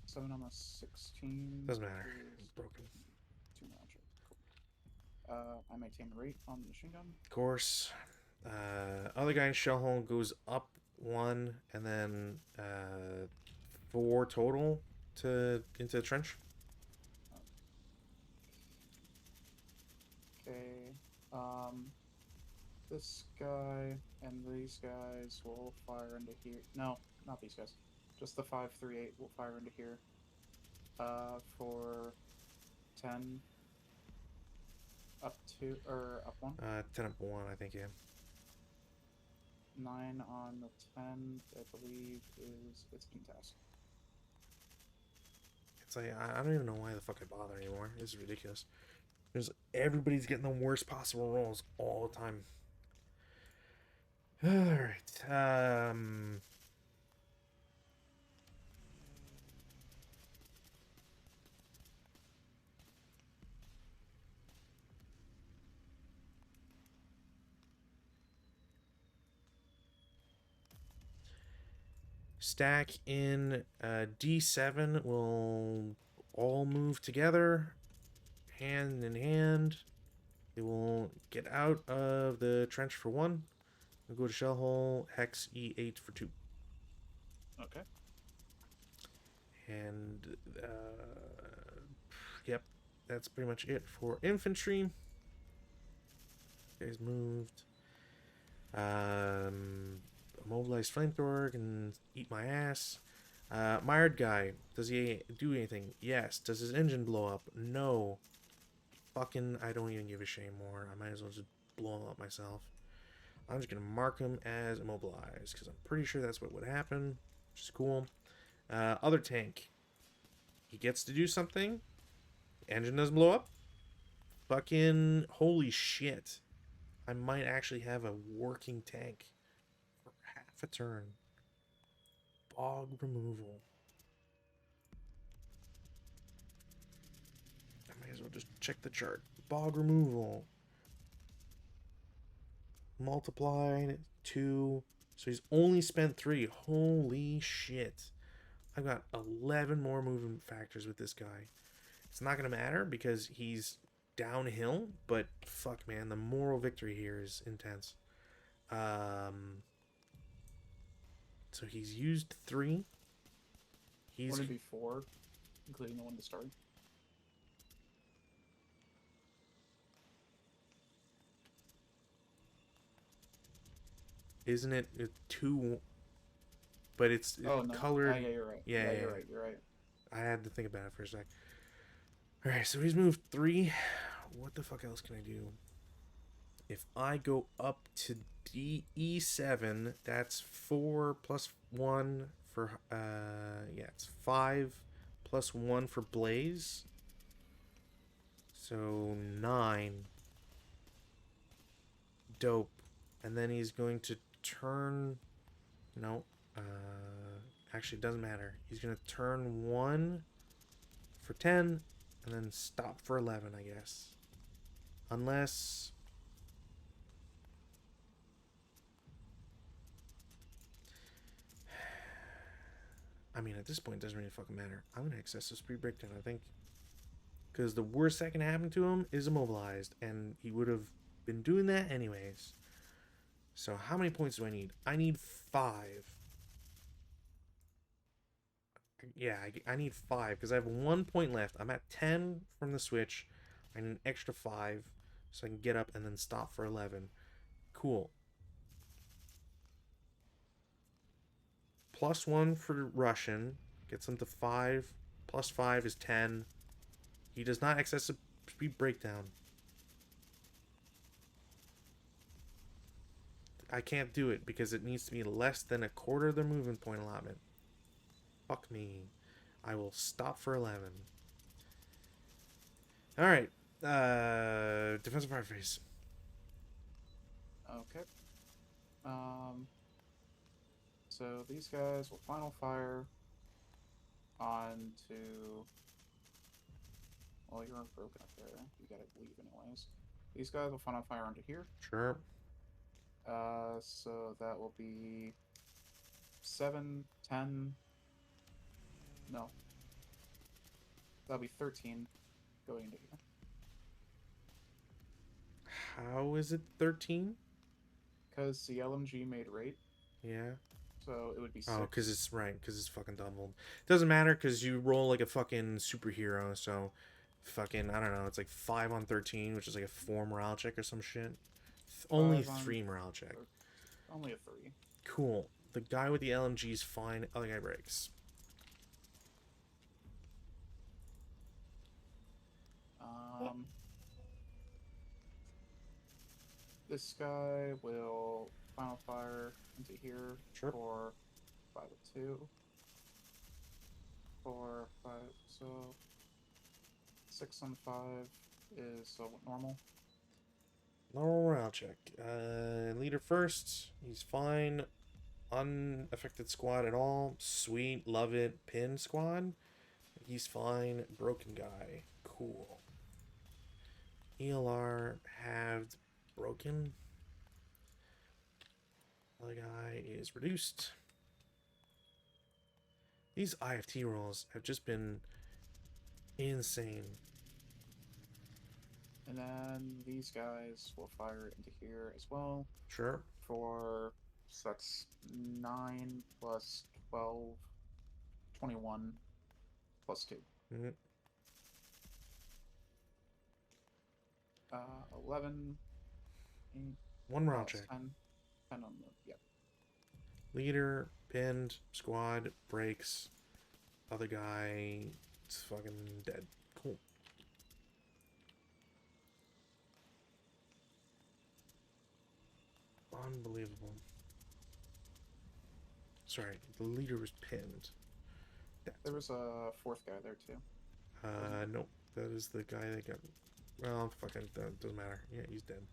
7 on a 16. Doesn't matter. It's broken. 2 magic. Cool. I maintain rate on the machine gun. Of course. Other guy in shell hole goes up 1, and then 4 total to into the trench. Okay. This guy and these guys will fire into here. No, not these guys. Just the 538 will fire into here. For 10 up 2 or up 1. 10 up 1, I think, yeah. 9 on the 10, I believe, is its task. It's like, I don't even know why the fuck I bother anymore. This is ridiculous. Everybody's getting the worst possible rolls all the time. Alright. Stack in D7 will all move together, hand in hand. They will get out of the trench for 1. We'll go to shell hole, hex E8 for 2. Okay. And yep, that's pretty much it for infantry. Guys moved. Mobilized flamethrower can eat my ass. Mired guy, does he do anything? Yes. Does his engine blow up? No. Fucking, I don't even give a shit anymore. I might as well just blow him up myself. I'm just gonna mark him as immobilized because I'm pretty sure that's what would happen, which is cool. Other tank, he gets to do something. Engine doesn't blow up. Fucking holy shit. I might actually have a working tank for half a turn. Bog removal. I might as well just check the chart. Bog removal. Multiplied 2. So he's only spent 3. Holy shit. I've got 11 more movement factors with this guy. It's not going to matter because he's downhill, but fuck, man, the moral victory here is intense. So he's used 3. He's... Would it be 4, including the one to start? Isn't it 2? But it's Oh, no. colored. Yeah, you're right. Yeah, You're right. You're right. I had to think about it for a sec. Alright, so he's moved 3. What the fuck else can I do? If I go up to E7, that's 4 plus 1 for, yeah, it's 5 plus 1 for Blaze. So 9. Dope. And then he's going to turn... No. Actually, it doesn't matter. He's going to turn 1 for 10, and then stop for 11, I guess. Unless... I mean, at this point, it doesn't really fucking matter. I'm going to access the speed breakdown, I think. Because the worst that can happen to him is immobilized, and he would have been doing that anyways. So how many points do I need? I need 5. Yeah, I need 5 because I have 1 point left. I'm at 10 from the switch. I need an extra 5 so I can get up and then stop for 11. Cool. Plus 1 for Russian. Gets him to 5. Plus 5 is 10. He does not access a speed breakdown. I can't do it because it needs to be less than a quarter of the movement point allotment. Fuck me. I will stop for 11. Alright. Defensive fire phase. Okay. So these guys will final fire onto... Well, you're broken up there. You gotta leave anyways. These guys will final fire onto here. Sure. So that will be 7, 10... No. That'll be 13 going into here. How is it 13? Because the LMG made rate, Yeah. so it would be 6. Oh, because it's right. Because it's fucking doubled. Doesn't matter because you roll like a fucking superhero. So, fucking, I don't know. It's like 5 on 13, which is like a 4 morale check or some shit. Only 3 morale check. Only a 3. Cool. The guy with the LMG is fine. Other guy breaks. This guy will final fire into here. Sure. For 5 of 2. 4, 5, so 6 on 5 is normal. Normal morale check. Leader first. He's fine. Unaffected squad at all. Sweet. Love it. Pin squad. He's fine. Broken guy. Cool. ELR halved. Broken. Other guy is reduced. These IFT rolls have just been insane. And then these guys will fire into here as well. Sure. So that's 9 plus 12, 21 plus 2. Mm-hmm. 11. 8, 1 round check. 10 on the, yeah. Leader, pinned, squad, breaks. Other guy, it's fucking dead. Cool. Unbelievable. Sorry, the leader was pinned. There was a 4th guy there too. Nope. That is the guy that got. Well, fucking doesn't matter. Yeah, he's dead.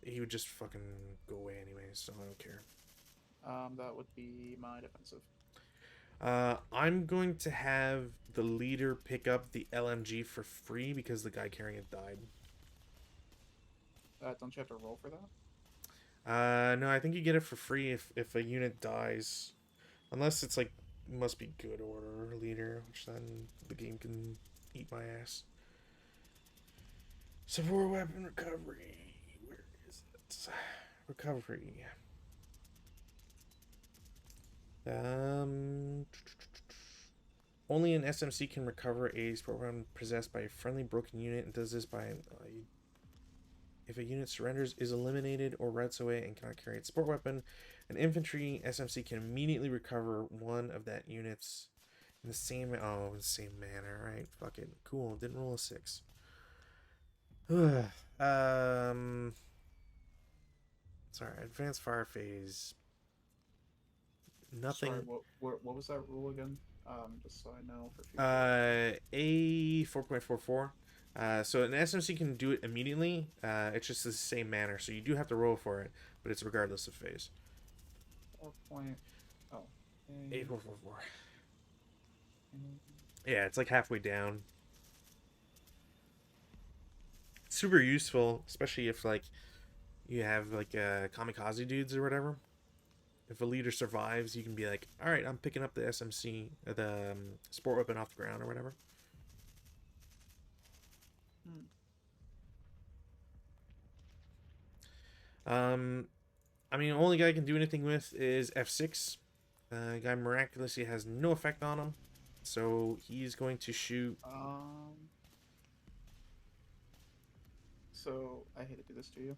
He would just fucking go away anyways, so I don't care. That would be my defensive. I'm going to have the leader pick up the LMG for free because the guy carrying it died. Don't you have to roll for that? No, I think you get it for free if a unit dies, unless it's like must be good order leader, which then the game can eat my ass. Support weapon recovery. Where is it? Recovery. Only an SMC can recover a support weapon possessed by a friendly broken unit, and does this by if a unit surrenders, is eliminated, or routes away and cannot carry its support weapon. An infantry SMC can immediately recover one of that unit's in the same manner. Right, fuck it. Cool. Didn't roll a 6. Sorry, advanced fire phase. Nothing. Sorry, what was that rule again? Just so I know for future. A 4.44. So an SMC can do it immediately. It's just the same manner, so you do have to roll for it, but it's regardless of phase. 4 point. Oh. A444. Yeah, it's like halfway down. Super useful, especially if like you have like kamikaze dudes or whatever. If a leader survives, you can be like, all right, I'm picking up the SMC, the sport weapon off the ground or whatever. I mean, the only guy I can do anything with is F6. Guy miraculously has no effect on him, so he's going to shoot. So I hate to do this to you.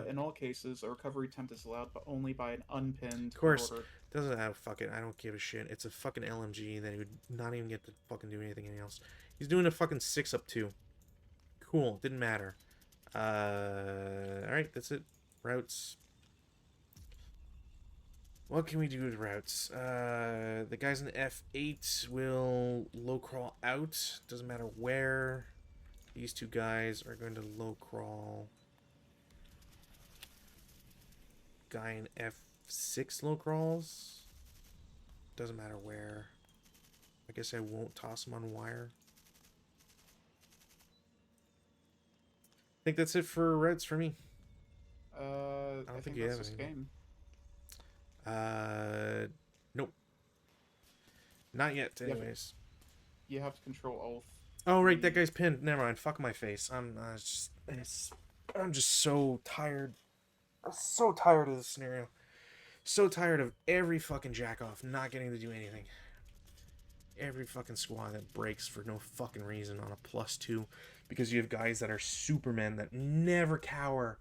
In all cases, a recovery attempt is allowed, but only by an unpinned. Of course, order. doesn't have fuck it. I don't give a shit. It's a fucking LMG that he would not even get to fucking do anything else. He's doing a fucking 6-up-2. Cool, didn't matter. Alright, that's it. Routes. What can we do with routes? The guys in F8 will low crawl out. Doesn't matter where. These two guys are going to low crawl. Guy in F6 low crawls. Doesn't matter where. I guess I won't toss him on wire. I think that's it for routes for me. I don't think you have this game. Nope. Not yet, anyways. You have to control Oath. Oh, right, that guy's pinned. Never mind. Fuck my face. I'm just so tired. I'm so tired of this scenario. So tired of every fucking jack-off not getting to do anything. Every fucking squad that breaks for no fucking reason on a +2 because you have guys that are supermen that never cower.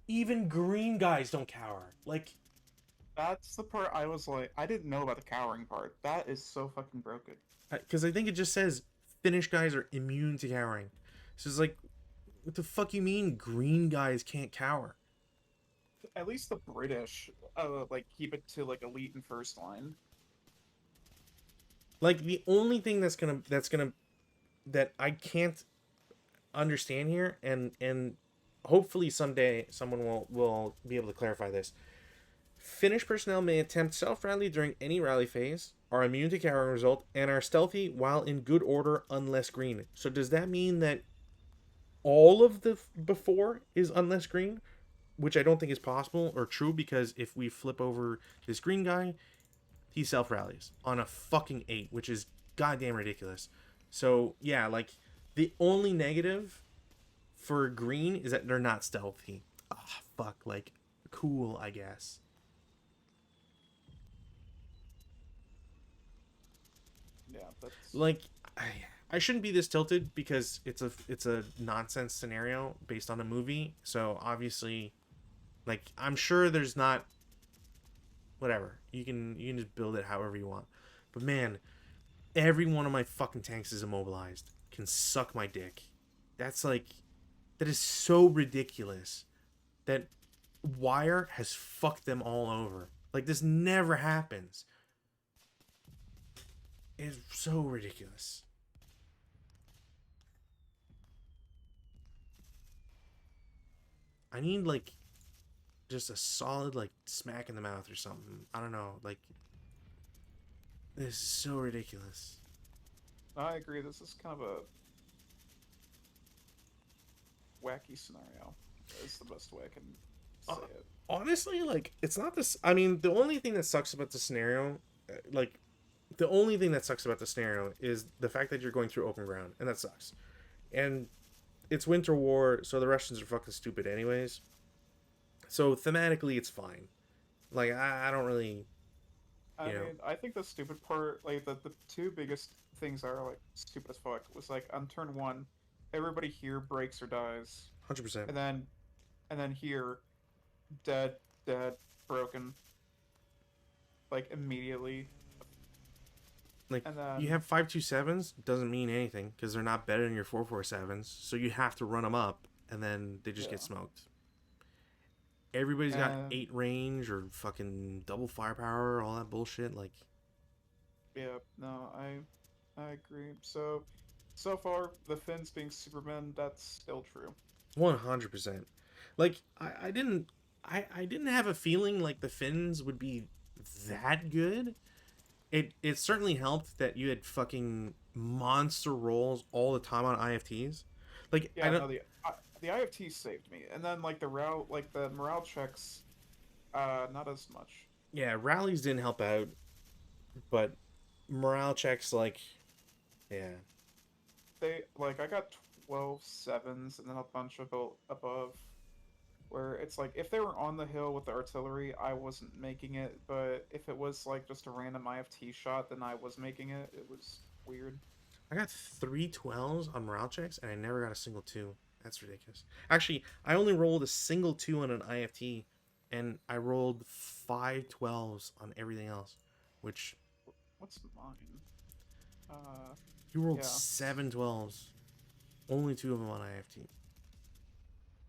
Even green guys don't cower. Like, that's the part I was like, I didn't know about the cowering part. That is so fucking broken. Because I think it just says Finnish guys are immune to cowering. So it's like, what the fuck you mean green guys can't cower? At least the British, like, keep it to, like, elite and first line. Like, the only thing that I can't understand here, and hopefully someday someone will be able to clarify this. Finnish personnel may attempt self-rally during any rally phase, are immune to cowering result, and are stealthy while in good order unless green. So does that mean that all of the before is unless green? Which I don't think is possible or true, because if we flip over this green guy, he self-rallies on a fucking 8, which is goddamn ridiculous. So, yeah, like, the only negative for green is that they're not stealthy. Ah, fuck, like, cool, I guess. Yeah, that's... Like, I shouldn't be this tilted because it's a nonsense scenario based on a movie. So, obviously, like, I'm sure there's not... Whatever. You can just build it however you want. But, man, every one of my fucking tanks is immobilized. Can suck my dick. That's, like... That is so ridiculous that Wire has fucked them all over. Like, this never happens. is so ridiculous. I need like just a solid like smack in the mouth or something. I don't know. Like this is so ridiculous. I agree. This is kind of a wacky scenario. Is the best way I can Uh, say it. Honestly, like it's not this. I mean, the only thing that sucks about the scenario, like the only thing that sucks about the scenario is the fact that you're going through open ground, and that sucks. And it's winter war, so the Russians are fucking stupid anyways. So thematically, it's fine. Like I don't really, I you know, mean, I think the stupid part, like the two biggest things that are like stupid as fuck, was like on turn one, everybody here breaks or dies, 100%. and then here, dead, dead, broken, like immediately, Like and you then have 5.27s doesn't mean anything because they're not better than your 4.47s. So you have to run them up, and then they just get yeah, smoked. Everybody's got and 8 range or fucking double firepower, all that bullshit. Like yeah, no, I agree. So so far, the Finns being Superman, that's still true. 100%. Like I didn't have a feeling like the Finns would be that good. It certainly helped that you had fucking monster rolls all the time on IFTs. Like I Yeah, don't. no, the IFT saved me, and then like the route, like the morale checks, not as much. Yeah, rallies didn't help out, but morale checks like yeah. They like I got 12 sevens and then a bunch of above, where it's like if they were on the hill with the artillery, I wasn't making it, but if it was like just a random IFT shot, then I was making it. It was weird. I got 3 12s on morale checks and I never got a single two. That's ridiculous. Actually, I only rolled a single two on an IFT and I rolled 5 12s on everything else, which What's mine? Uh, you rolled yeah, 7 12s. Only two of them on IFT.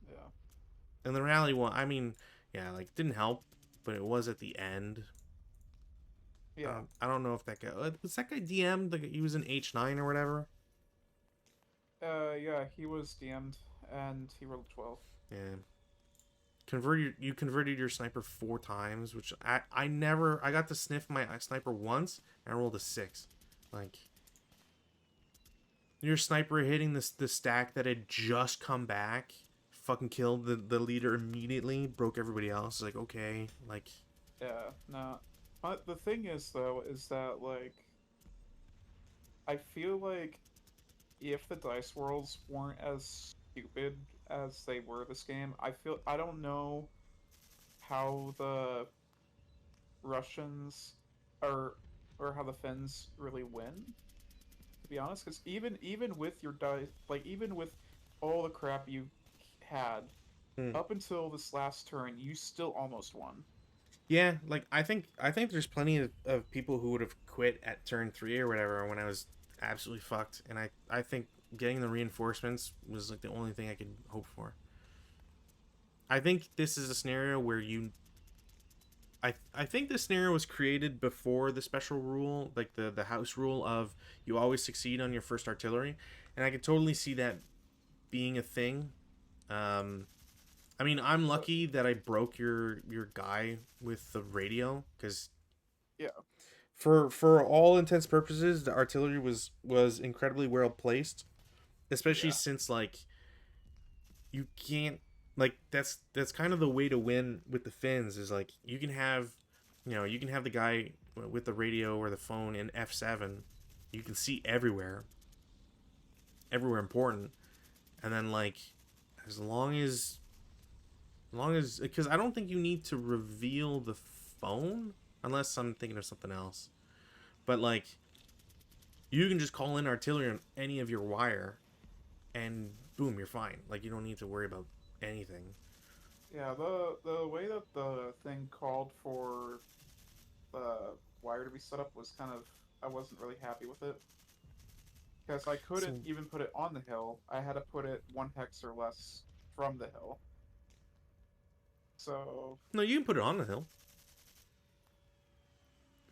yeah, And the rally one, I mean, yeah, like didn't help, but it was at the end. yeah. I don't know if that guy was that guy DM'd. Like he was an H9 or whatever. Yeah. He was DM'd and he rolled 12. Yeah, you converted your sniper 4 times, which I never I got to sniff my sniper once and I rolled a 6. Like your sniper hitting the stack that had just come back, fucking killed the leader immediately, broke everybody else. Like okay, like Yeah, no. The thing is though, is that like I feel like if the dice rolls weren't as stupid as they were this game, I don't know how the Russians or how the Finns really win. To be honest, because even with your dice, like even with all the crap you had hmm. up until this last turn, you still almost won. Yeah, like I think there's plenty of people who would have quit at turn 3 or whatever when I was absolutely fucked, and I think getting the reinforcements was like the only thing I could hope for. I think this is a scenario where I think this scenario was created before the special rule, like the house rule of you always succeed on your first artillery, and I could totally see that being a thing. Um, I mean, I'm But lucky that I broke your guy with the radio because yeah, for all intents purposes, the artillery was incredibly well placed, especially yeah, since like you can't like that's kind of the way to win with the Finns is like you can have the guy with the radio or the phone in F7, you can see everywhere important, and then like as long as because I don't think you need to reveal the phone unless I'm thinking of something else, but like you can just call in artillery on any of your wire and boom, you're fine. Like you don't need to worry about anything. yeah. The way that the thing called for the wire to be set up was kind of I wasn't really happy with it because I couldn't So even put it on the hill. I had to put it 1 hex or less from the hill. So no, you can put it on the hill,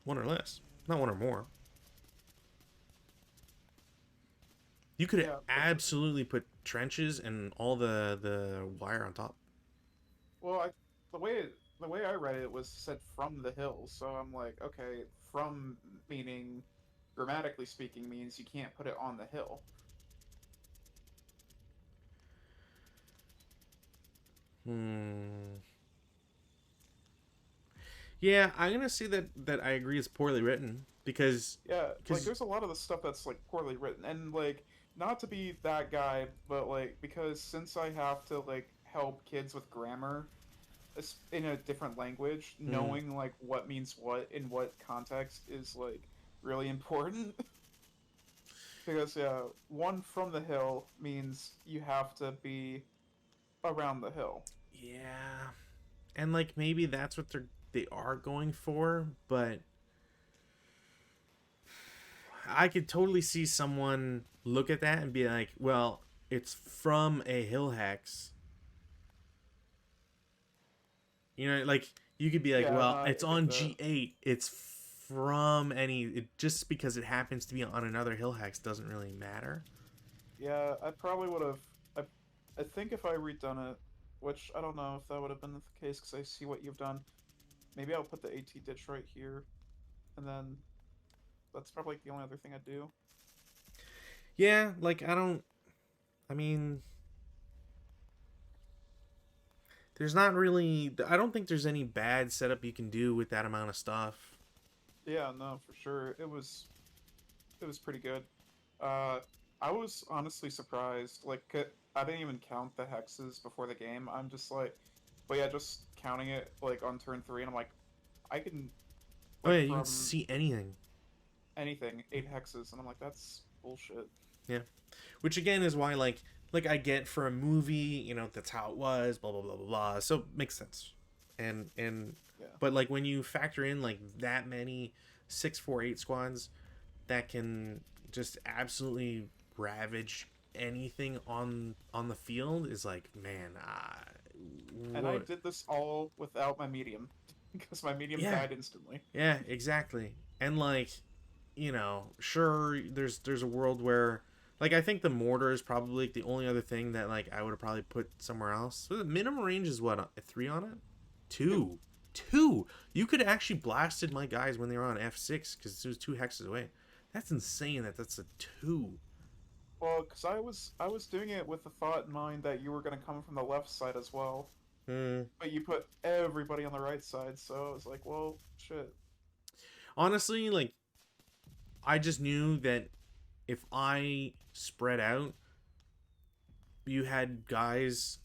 one or less, not one or more. You could Yeah, but absolutely put trenches and all the wire on top. well, the way I read it was said from the hill, so I'm like, okay, from meaning grammatically speaking means you can't put it on the hill. Hmm. Yeah, I'm gonna say that I agree it's poorly written Yeah, like because there's a lot of the stuff that's like poorly written, and like not to be that guy, but like because since I have to like help kids with grammar in a different language, mm, knowing like what means what in what context is like really important. Because yeah, one from the hill means you have to be around the hill. yeah, and like maybe that's what they are going for, but I could totally see someone look at that and be like, well, it's from a hill hex. You know, like you could be like, Yeah, no, well, I it's get on that. G8. It's from just because it happens to be on another hill hex doesn't really matter. Yeah, I probably would have. I think if I redone it, which I don't know if that would have been the case because I see what you've done. Maybe I'll put the AT ditch right here, and then that's probably like the only other thing I do. Yeah, like I don't. I mean, there's not really. I don't think there's any bad setup you can do with that amount of stuff. Yeah, no, for sure. It was pretty good. Uh, I was honestly surprised. Like, I didn't even count the hexes before the game. I'm just like, but yeah, just counting it like on turn three, and I'm like, I can Oh yeah, like you can from see anything. anything 8 hexes, and I'm like, that's bullshit. Yeah, which again is why like I get for a movie, that's how it was. Blah blah blah blah blah. So it makes sense. And Yeah, but like when you factor in like that many 648 squads that can just absolutely ravage anything on the field is like, man, and I what? did this all without my medium because my medium Yeah, died instantly. yeah, exactly. And like, sure, there's a world where like I think the mortar is probably the only other thing that like I would have probably put somewhere else. So the minimum range is what, a three on it, Two. two, two. You could actually blasted my guys when they were on F6 because it was two hexes away. That's insane. That's a two. Well, because I was doing it with the thought in mind that you were gonna come from the left side as well, Hmm. but you put everybody on the right side, so I was like, well, shit. Honestly, like I just knew that if I spread out, you had guys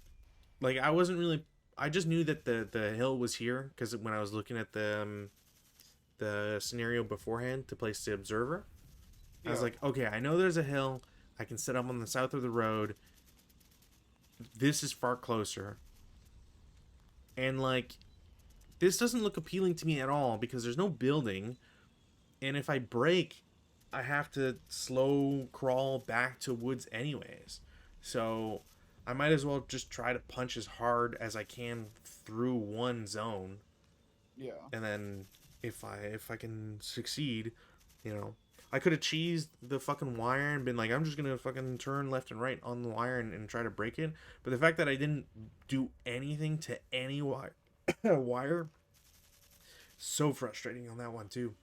like I wasn't really. I just knew that the hill was here because when I was looking at the scenario beforehand to place the observer, I was Yeah, like, okay, I know there's a hill. I can set up on the south of the road. This is far closer, and like this doesn't look appealing to me at all because there's no building, and if I break, I have to slow crawl back to woods anyways. So I might as well just try to punch as hard as I can through one zone, yeah. and then if I can succeed, you know, I could have cheesed the fucking wire and been like, I'm just gonna fucking turn left and right on the wire and try to break it. But the fact that I didn't do anything to any wire, wire, so frustrating on that one too.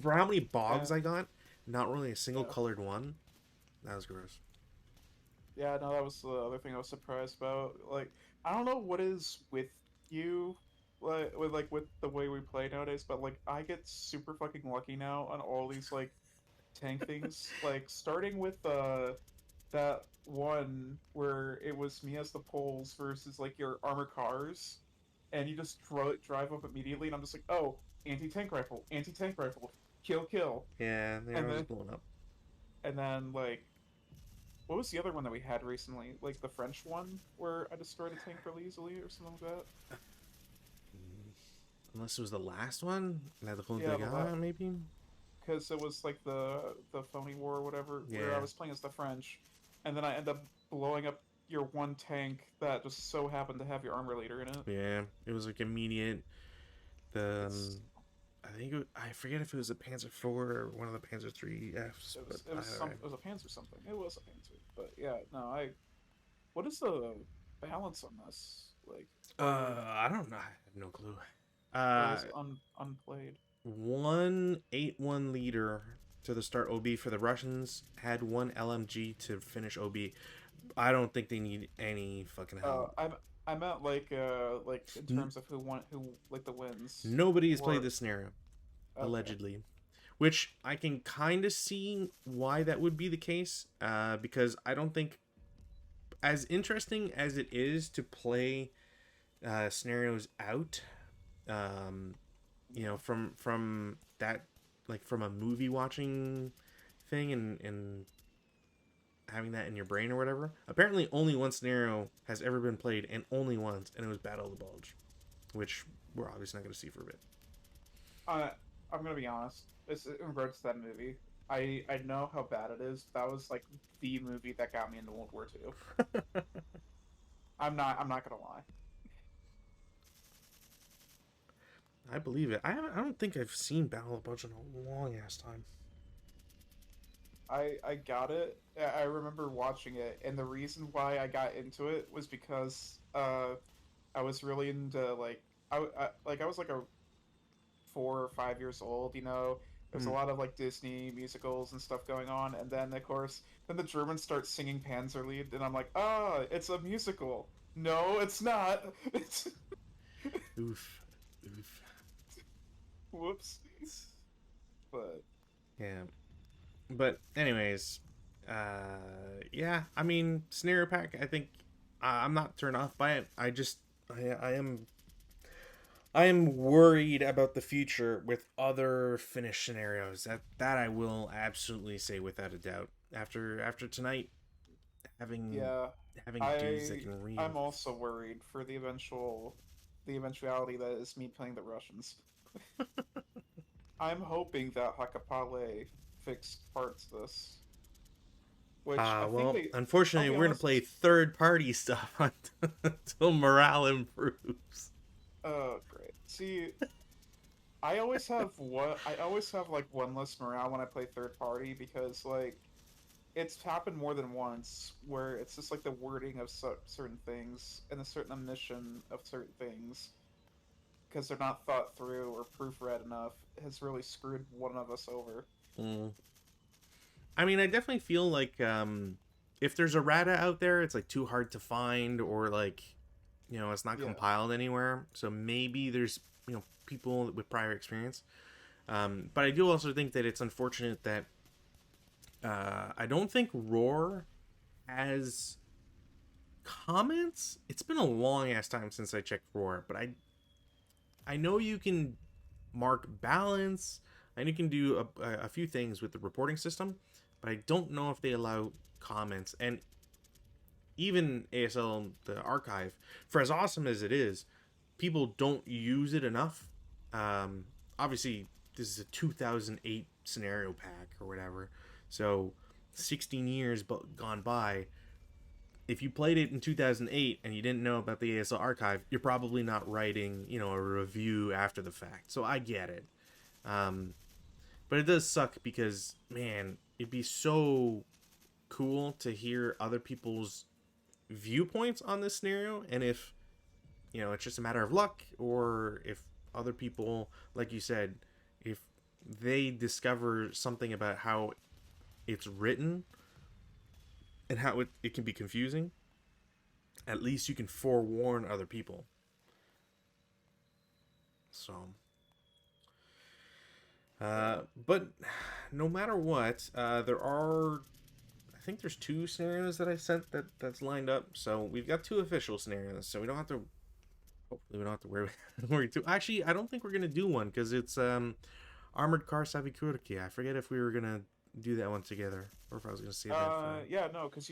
For how many bogs And I got, not really a single yeah, colored one. That was gross. yeah, no, that was the other thing I was surprised about. Like, I don't know what is with you, like with the way we play nowadays, but like I get super fucking lucky now on all these like tank things. Like starting with that one where it was me as the poles versus like your armor cars, and you just drive up immediately, and I'm just like, oh, anti tank rifle, kill, kill, Yeah, they and were then just blowing up. like what was the other one that we had recently? Like the French one where I destroyed a tank really easily or something like that. Unless it was the last one, La Yeah, the Rodega, maybe. because it was like the phony war or whatever where I Yeah, was playing as the French, and then I end up blowing up your one tank that just so happened to have your armor leader in it. yeah. It was like immediate. The It's I think I forget if it was a Panzer IV or one of the Panzer III's, It but was it was some it was a Panzer something. It was a Panzer, but yeah, no, I. What is the balance on this? Like, I don't know. I have no clue. or Uh, is it unplayed? 181 liter to the start OB for the Russians. Had one LMG to finish OB. I don't think they need any fucking help. I meant like in N- terms of who like the wins Nobody has played or this scenario, okay. allegedly. Which I can kind of see why that would be the case, because I don't think, as interesting as it is to play scenarios out, um, Yeah. from that, like from a movie watching thing, and having that in your brain or whatever. Apparently, only one scenario has ever been played, and only once, and it was Battle of the Bulge, which we're obviously not going to see for a bit. Uh, I'm gonna be honest. It's in regards to that movie. I know how bad it is. That was like the movie that got me into World War II. I'm not gonna lie. I believe it. I don't think I've seen Battle of the Bulge in a long ass time. I got it. I remember watching it, and the reason why I got into it was because I was really into like I was like a 4 or 5 years old. There's a Hmm. lot of like Disney musicals and stuff going on, and then of course then the Germans start singing Panzerlied, and I'm like, ah, it's a musical. No, it's not. It's Oof. Oof. whoops. But Yeah. But anyways, yeah. I mean, scenario pack. I think I'm not turned off by it. I am worried about the future with other Finnish scenarios. That I will absolutely say without a doubt. After tonight, having yeah, having dudes that I can read. I'm also worried for the eventuality that is me playing the Russians. I'm hoping that Hakapale fixed parts of this, which I think Well, they. I'll unfortunately, be we're gonna play honest. third party stuff until morale improves. Oh, great. See, I always have like one less morale when I play third party because like it's happened more than once where it's just like the wording of certain things and the certain omission of certain things because they're not thought through or proofread enough has really screwed one of us over. Mm. I mean, I definitely feel like if there's a Rata out there, it's like too hard to find, or like it's not Yeah, compiled anywhere. So maybe there's people with prior experience. But I do also think that it's unfortunate that I don't think Roar has comments. It's been a long ass time since I checked Roar, but I know you can mark balance. I know you can do a few things with the reporting system, but I don't know if they allow comments. And even ASL, the archive, for as awesome as it is, people don't use it enough. Obviously, this is a 2008 scenario pack or whatever, so 16 years gone by. If you played it in 2008 and you didn't know about the ASL archive, you're probably not writing, a review after the fact. So I get it. Um, but it does suck because, man, it'd be so cool to hear other people's viewpoints on this scenario. And if, it's just a matter of luck, or if other people, like you said, if they discover something about how it's written and how it can be confusing, at least you can forewarn other people. So, yeah. but no matter what, there are. I think there's two scenarios that I sent that's lined up. So we've got two official scenarios. So we don't have to. Hopefully, we don't have to worry too. Actually, I don't think we're gonna do one because it's armored car Savikurki. I forget if we were gonna do that one together or if I was gonna save that for. Yeah, no, because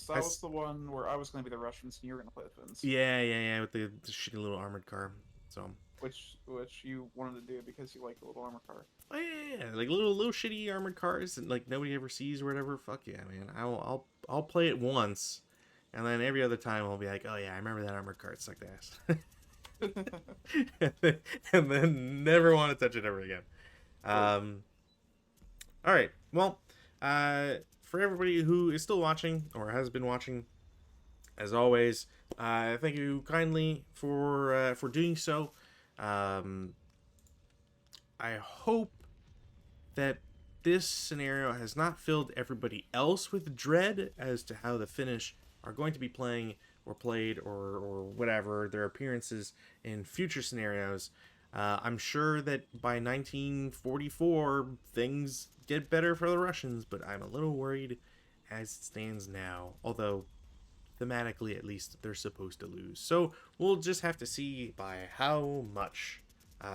that was As the one where I was going to be the Russians and you were going to play the Finns, yeah, with the shitty little armored car. So which you wanted to do because you like the little armor car. oh, yeah, like little shitty armored cars that like nobody ever sees or whatever. Fuck yeah, man. I'll play it once, and then every other time I'll be like, oh yeah, I remember that armored car. It sucked ass. and then never want to touch it ever again. Um, all right. Well, for everybody who is still watching or has been watching, as always, thank you kindly for doing so. Um, I hope that this scenario has not filled everybody else with dread as to how the Finnish are going to be playing or played or whatever their appearances in future scenarios. I'm sure that by 1944 things get better for the Russians, but I'm a little worried as it stands now. Although thematically, at least, they're supposed to lose. So we'll just have to see by how much.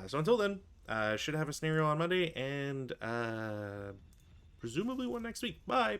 So until then, should have a scenario on Monday and presumably one next week. Bye.